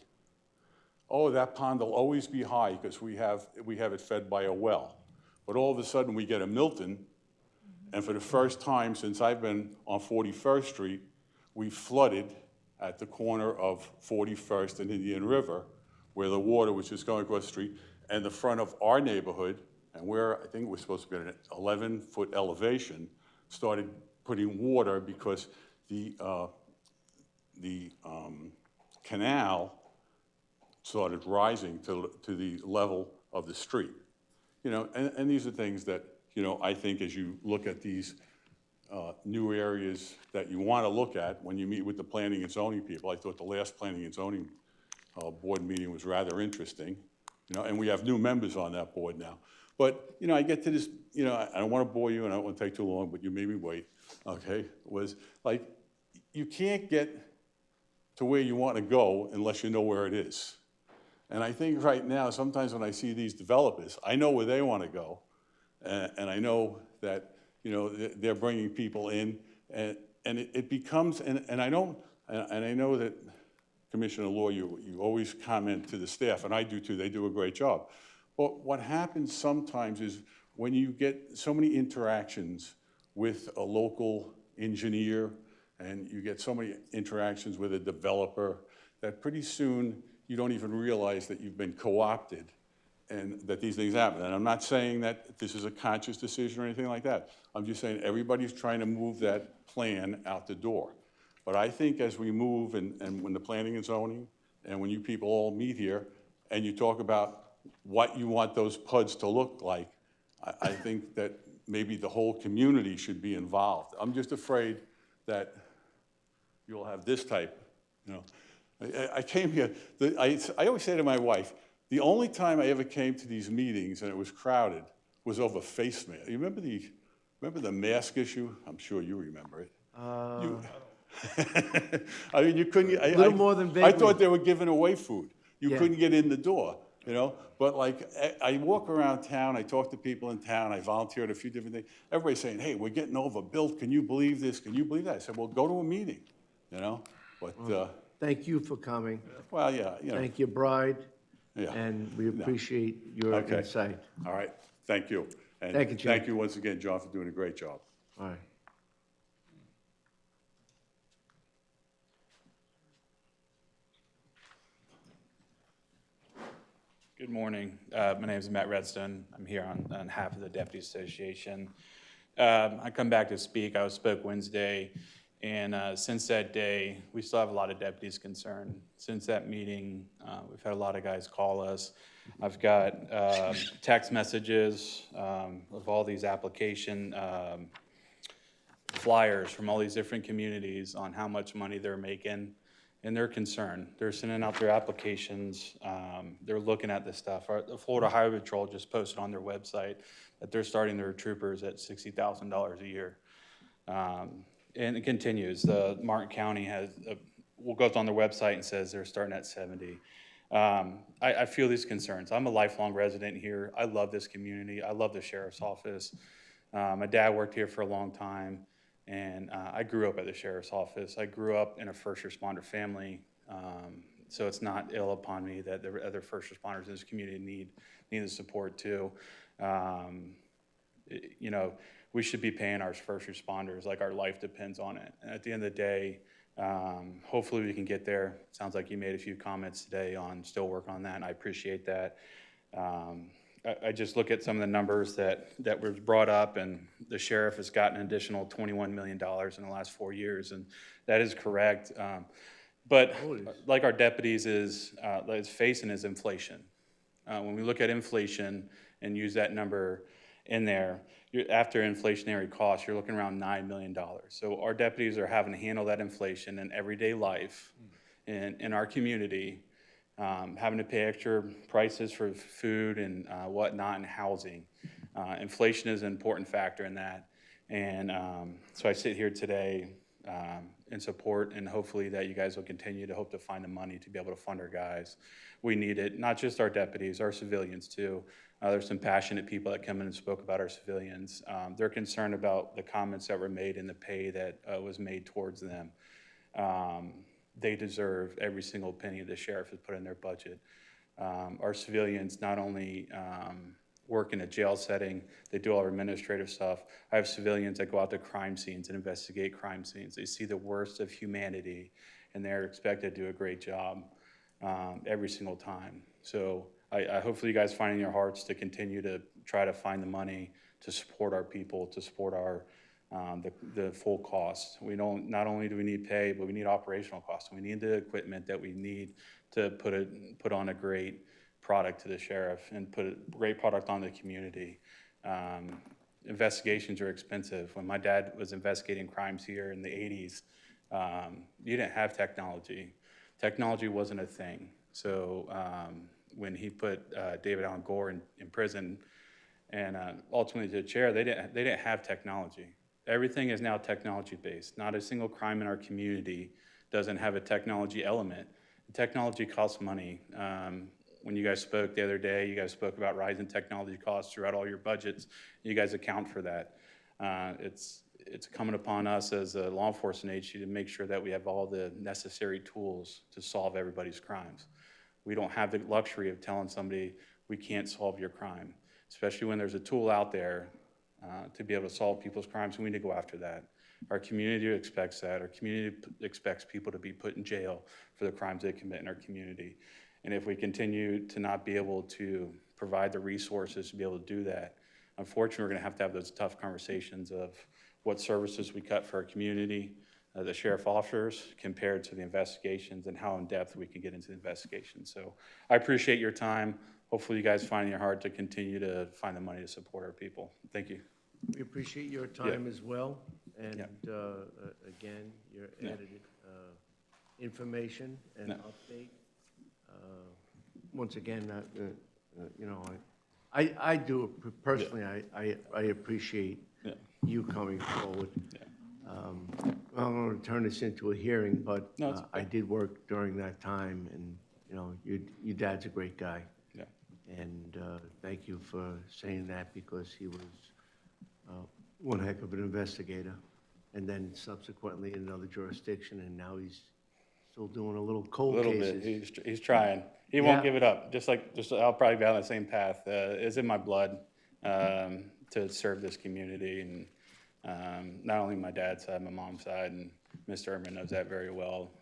Oh, that pond will always be high because we have it fed by a well. But all of a sudden we get a Milton, and for the first time since I've been on 41st Street, we flooded at the corner of 41st and Indian River, where the water was just going across the street, and the front of our neighborhood, and where I think we're supposed to be at an 11-foot elevation, started putting water because the canal started rising to the level of the street. You know, and these are things that, you know, I think as you look at these new areas that you want to look at when you meet with the planning and zoning people. I thought the last planning and zoning board meeting was rather interesting, you know, and we have new members on that board now. But, you know, I get to this, you know, I don't want to bore you and I don't want to take too long, but you made me wait, okay, was like, you can't get to where you want to go unless you know where it is. And I think right now, sometimes when I see these developers, I know where they want to go, and I know that, you know, they're bringing people in, and it becomes, and I know that Commissioner Law, you always comment to the staff, and I do too, they do a great job. But what happens sometimes is when you get so many interactions with a local engineer, and you get so many interactions with a developer, that pretty soon you don't even realize that you've been co-opted and that these things happen. And I'm not saying that this is a conscious decision or anything like that. I'm just saying everybody's trying to move that plan out the door. But I think as we move, and when the planning and zoning, and when you people all meet here, and you talk about what you want those PUDs to look like, I think that maybe the whole community should be involved. I'm just afraid that you'll have this type, you know. I came here, I always say to my wife, the only time I ever came to these meetings and it was crowded was over face mask. You remember the mask issue? I'm sure you remember it. I mean, you couldn't, a little more than I thought they were giving away food. You couldn't get in the door, you know? But like, I walk around town, I talk to people in town, I volunteered a few different things. Everybody's saying, hey, we're getting overbuilt. Can you believe this? Can you believe that? I said, well, go to a meeting, you know? But, thank you for coming. well, yeah, you know. Thank you, Bride. Yeah. And we appreciate your insight. All right, thank you. And Thank you, Jim. thank you once again, John, for doing a great job. All right. Good morning. My name is Matt Redstone. I'm here on behalf of the Deputy Association. I come back to speak. I spoke Wednesday, and since that day, we still have a lot of deputies concerned. Since that meeting, we've had a lot of guys call us. I've got text messages of all these application flyers from all these different communities on how much money they're making, and they're concerned. They're sending out their applications. They're looking at this stuff. The Florida Highway Patrol just posted on their website that they're starting their troopers at $60,000 a year. And it continues. Martin County goes on their website and says they're starting at 70. I feel these concerns. I'm a lifelong resident here. I love this community. I love the sheriff's office. My dad worked here for a long time, and I grew up at the sheriff's office. I grew up in a first responder family, so it's not ill upon me that the other first responders in this community need the support too. You know, we should be paying our first responders like our life depends on it. And at the end of the day, hopefully we can get there. Sounds like you made a few comments today on still working on that, and I appreciate that. I just look at some of the numbers that were brought up, and the sheriff has gotten an additional $21 million in the last 4 years, and that is correct. But like our deputies is facing is inflation. When we look at inflation and use that number in there, after inflationary costs, you're looking around $9 million. So our deputies are having to handle that inflation in everyday life in our community, having to pay extra prices for food and whatnot and housing. Inflation is an important factor in that. And so I sit here today in support, and hopefully that you guys will continue to hope to find the money to be able to fund our guys. We need it, not just our deputies, our civilians too. There's some passionate people that come in and spoke about our civilians. They're concerned about the comments that were made and the pay that was made towards them. They deserve every single penny the sheriff has put in their budget. Our civilians not only work in a jail setting, they do all our administrative stuff. I have civilians that go out to crime scenes and investigate crime scenes. They see the worst of humanity, and they're expected to do a great job every single time. So I hopefully you guys find in your hearts to continue to try to find the money to support our people, to support our the full cost. We don't, not only do we need pay, but we need operational costs. We need the equipment that we need to put on a great product to the sheriff and put a great product on the community. Investigations are expensive. When my dad was investigating crimes here in the 80s, you didn't have technology. Technology wasn't a thing. So when he put David Allen Gore in prison and ultimately to the chair, they didn't have technology. Everything is now technology-based. Not a single crime in our community doesn't have a technology element. Technology costs money. When you guys spoke the other day, you guys spoke about rising technology costs throughout all your budgets. You guys account for that. It's incumbent upon us as a law enforcement agency to make sure that we have all the necessary tools to solve everybody's crimes. We don't have the luxury of telling somebody we can't solve your crime, especially when there's a tool out there to be able to solve people's crimes. We need to go after that. Our community expects that. Our community expects people to be put in jail for the crimes they commit in our community. And if we continue to not be able to provide the resources to be able to do that, unfortunately, we're going to have those tough conversations of what services we cut for our community, the sheriff officers, compared to the investigations and how in depth we can get into the investigations. So I appreciate your time. Hopefully you guys find in your heart to continue to find the money to support our people. Thank you. We appreciate your time as well, and again, your added information and update. Once again, you know, I do personally. I appreciate you coming forward. I'm going to turn this into a hearing, but I did work during that time, and you know, your dad's a great guy. Yeah. And thank you for saying that, because he was one heck of an investigator, and then subsequently in another jurisdiction, and now he's still doing a little cold cases. Bit. He's trying. He won't give it up. I'll probably be on the same path. It's in my blood to serve this community, and not only my dad's side, my mom's side, and Mr. Ehrman knows that very well.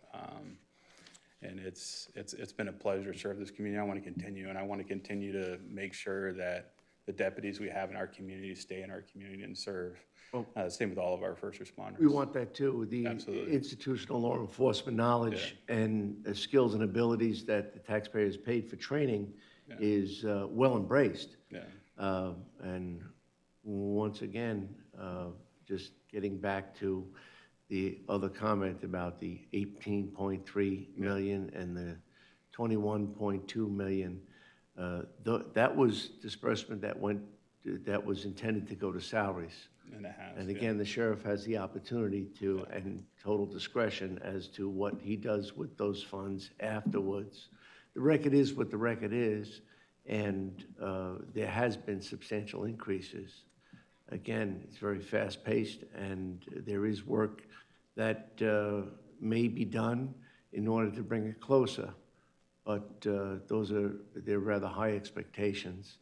And it's been a pleasure to serve this community. I want to continue, and I want to continue to make sure that the deputies we have in our community stay in our community and serve. Same with all of our first responders. We want that too. The Absolutely. institutional law enforcement knowledge and skills and abilities that the taxpayers paid for training is well embraced. Yeah. And once again, just getting back to the other comment about the 18.3 million and the 21.2 million, that was disbursement that was intended to go to salaries. And it has, And yeah. again, the sheriff has the opportunity to, and total discretion as to what he does with those funds afterwards. The record is what the record is, and there has been substantial increases. Again, it's very fast-paced, and there is work that may be done in order to bring it closer, but they're rather high expectations.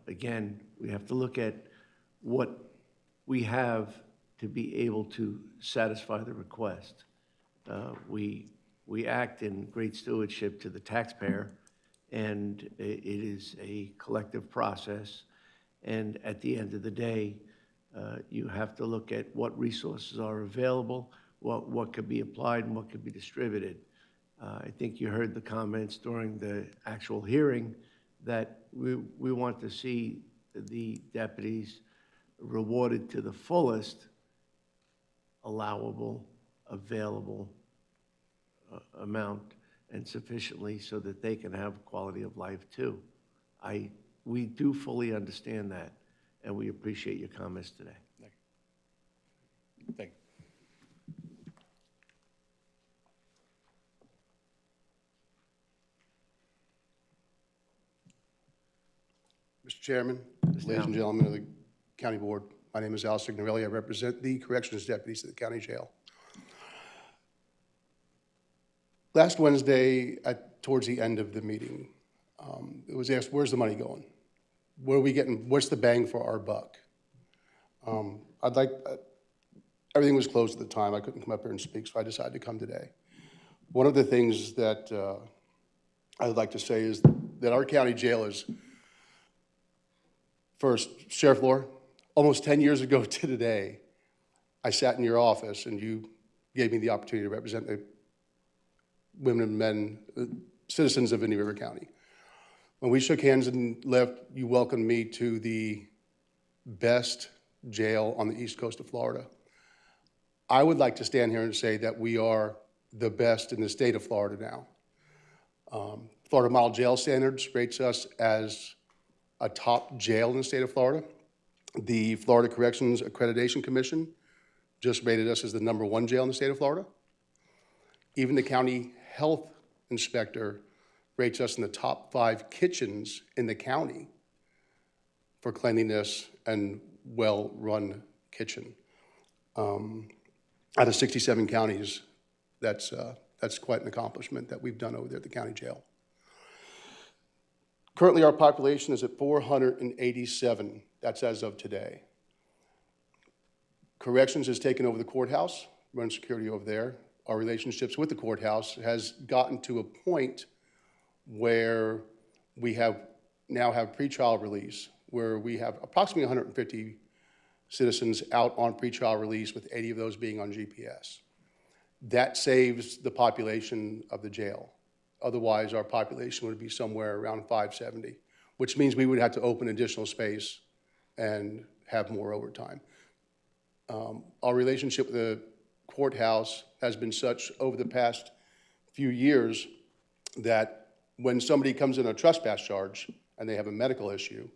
Again, we have to look at what we have to be able to satisfy the request. We act in great stewardship to the taxpayer, and it is a collective process. And at the end of the day, you have to look at what resources are available, what could be applied and what could be distributed. I think you heard the comments during the actual hearing that we want to see the deputies rewarded to the fullest allowable, available amount and sufficiently so that they can have quality of life too. We do fully understand that, and we appreciate your comments today. Thank you. Mr. Chairman, ladies and gentlemen of the County Board, my name is Al Signorelli. I represent the corrections deputies at the county jail. Last Wednesday, towards the end of the meeting, it was asked, where's the money going? Where are we getting, what's the bang for our buck? Everything was closed at the time. I couldn't come up here and speak, so I decided to come today. One of the things that I would like to say is that our county jail is, first, Sheriff Lohr, almost 10 years ago to today, I sat in your office and you gave me the opportunity to represent the women and men, citizens of Indian River County. When we shook hands and left, you welcomed me to the best jail on the east coast of Florida. I would like to stand here and say that we are the best in the state of Florida now. Florida Model Jail Standards rates us as a top jail in the state of Florida. The Florida Corrections Accreditation Commission just rated us as the #1 jail in the state of Florida. Even the county health inspector rates us in the top 5 kitchens in the county for cleanliness and well-run kitchen. Out of 67 counties, that's quite an accomplishment that we've done over there at the county jail. Currently, our population is at 487. That's as of today. Corrections has taken over the courthouse, run security over there. Our relationships with the courthouse has gotten to a point where we now have pretrial release, where we have approximately 150 citizens out on pretrial release, with 80 of those being on GPS. That saves the population of the jail. Otherwise, our population would be somewhere around 570, which means we would have to open additional space and have more overtime. Our relationship with the courthouse has been such over the past few years that when somebody comes in a trespass charge and they have a medical issue,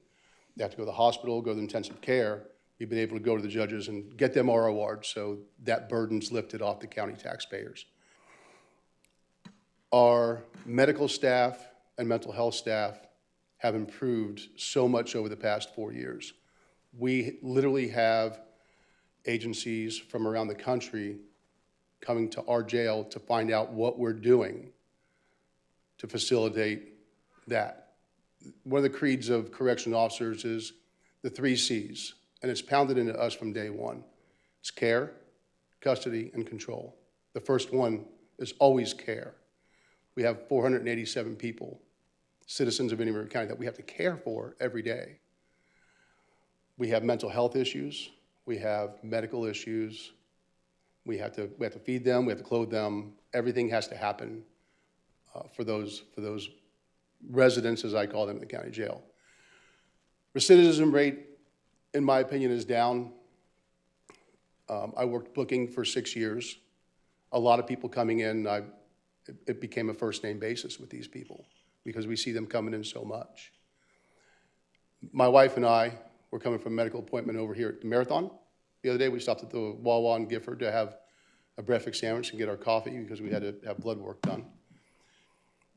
they have to go to the hospital, go to intensive care, we've been able to go to the judges and get them ROR'd, so that burden's lifted off the county taxpayers. Our medical staff and mental health staff have improved so much over the past 4 years. We literally have agencies from around the country coming to our jail to find out what we're doing to facilitate that. One of the creeds of correctional officers is the 3 C's, and it's pounded into us from day one. It's care, custody, and control. The first one is always care. We have 487 people, citizens of Indian River County, that we have to care for every day. We have mental health issues. We have medical issues. We have to feed them. We have to clothe them. Everything has to happen for those residents, as I call them, in the county jail. Recidivism rate, in my opinion, is down. I worked booking for 6 years. A lot of people coming in, it became a first-name basis with these people because we see them coming in so much. My wife and I were coming from a medical appointment over here at the Marathon. The other day, we stopped at the Wawa in Gifford to have a breakfast sandwich and get our coffee because we had to have blood work done.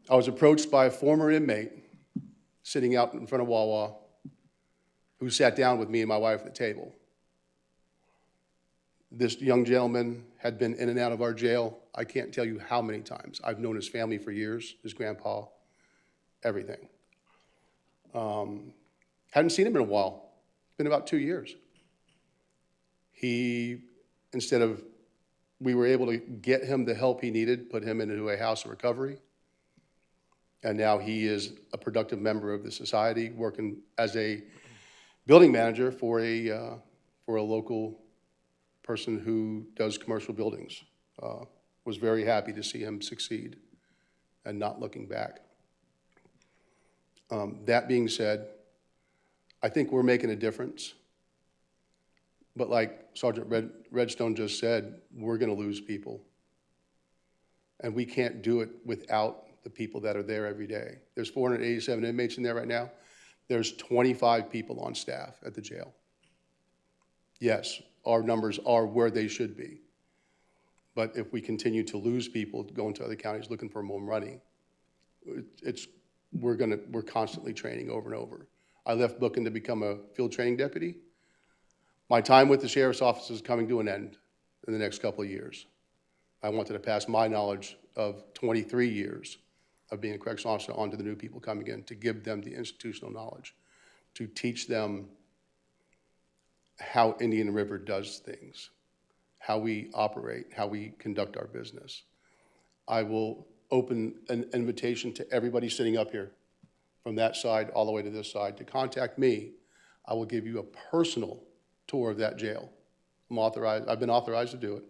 I was approached by a former inmate sitting out in front of Wawa who sat down with me and my wife at the table. This young gentleman had been in and out of our jail, I can't tell you how many times. I've known his family for years, his grandpa, everything. Hadn't seen him in a while. It's been about 2 years. We were able to get him the help he needed, put him into a house of recovery. And now he is a productive member of the society, working as a building manager for a local person who does commercial buildings. Was very happy to see him succeed and not looking back. That being said, I think we're making a difference. But like Sergeant Redstone just said, we're going to lose people. And we can't do it without the people that are there every day. There's 487 inmates in there right now. There's 25 people on staff at the jail. Yes, our numbers are where they should be. But if we continue to lose people going to other counties looking for more money, we're constantly training over and over. I left booking to become a field training deputy. My time with the sheriff's office is coming to an end in the next couple of years. I wanted to pass my knowledge of 23 years of being a correctional officer on to the new people coming in, to give them the institutional knowledge, to teach them how Indian River does things, how we operate, how we conduct our business. I will open an invitation to everybody sitting up here from that side all the way to this side to contact me. I will give you a personal tour of that jail. I've been authorized to do it.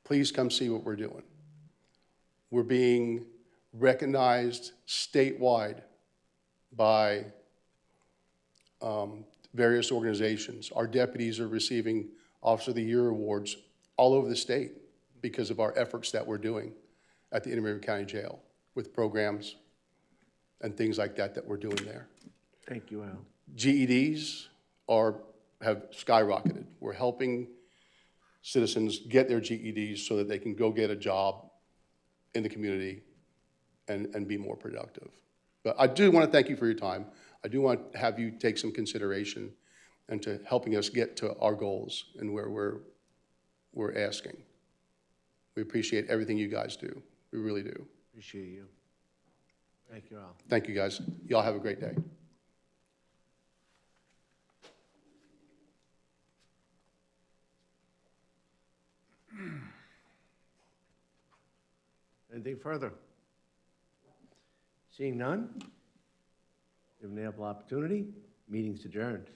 Please come see what we're doing. We're being recognized statewide by various organizations. Our deputies are receiving Officer of the Year awards all over the state because of our efforts that we're doing at the Indian River County Jail with programs and things like that we're doing there. Thank you, Al. GEDs have skyrocketed. We're helping citizens get their GEDs so that they can go get a job in the community and be more productive. But I do want to thank you for your time. I do want to have you take some consideration into helping us get to our goals and where we're asking. We appreciate everything you guys do. We really do. Appreciate you. Thank you, Al. Thank you, guys. Y'all have a great day. Anything further? Seeing none, given the ample opportunity, meeting's adjourned.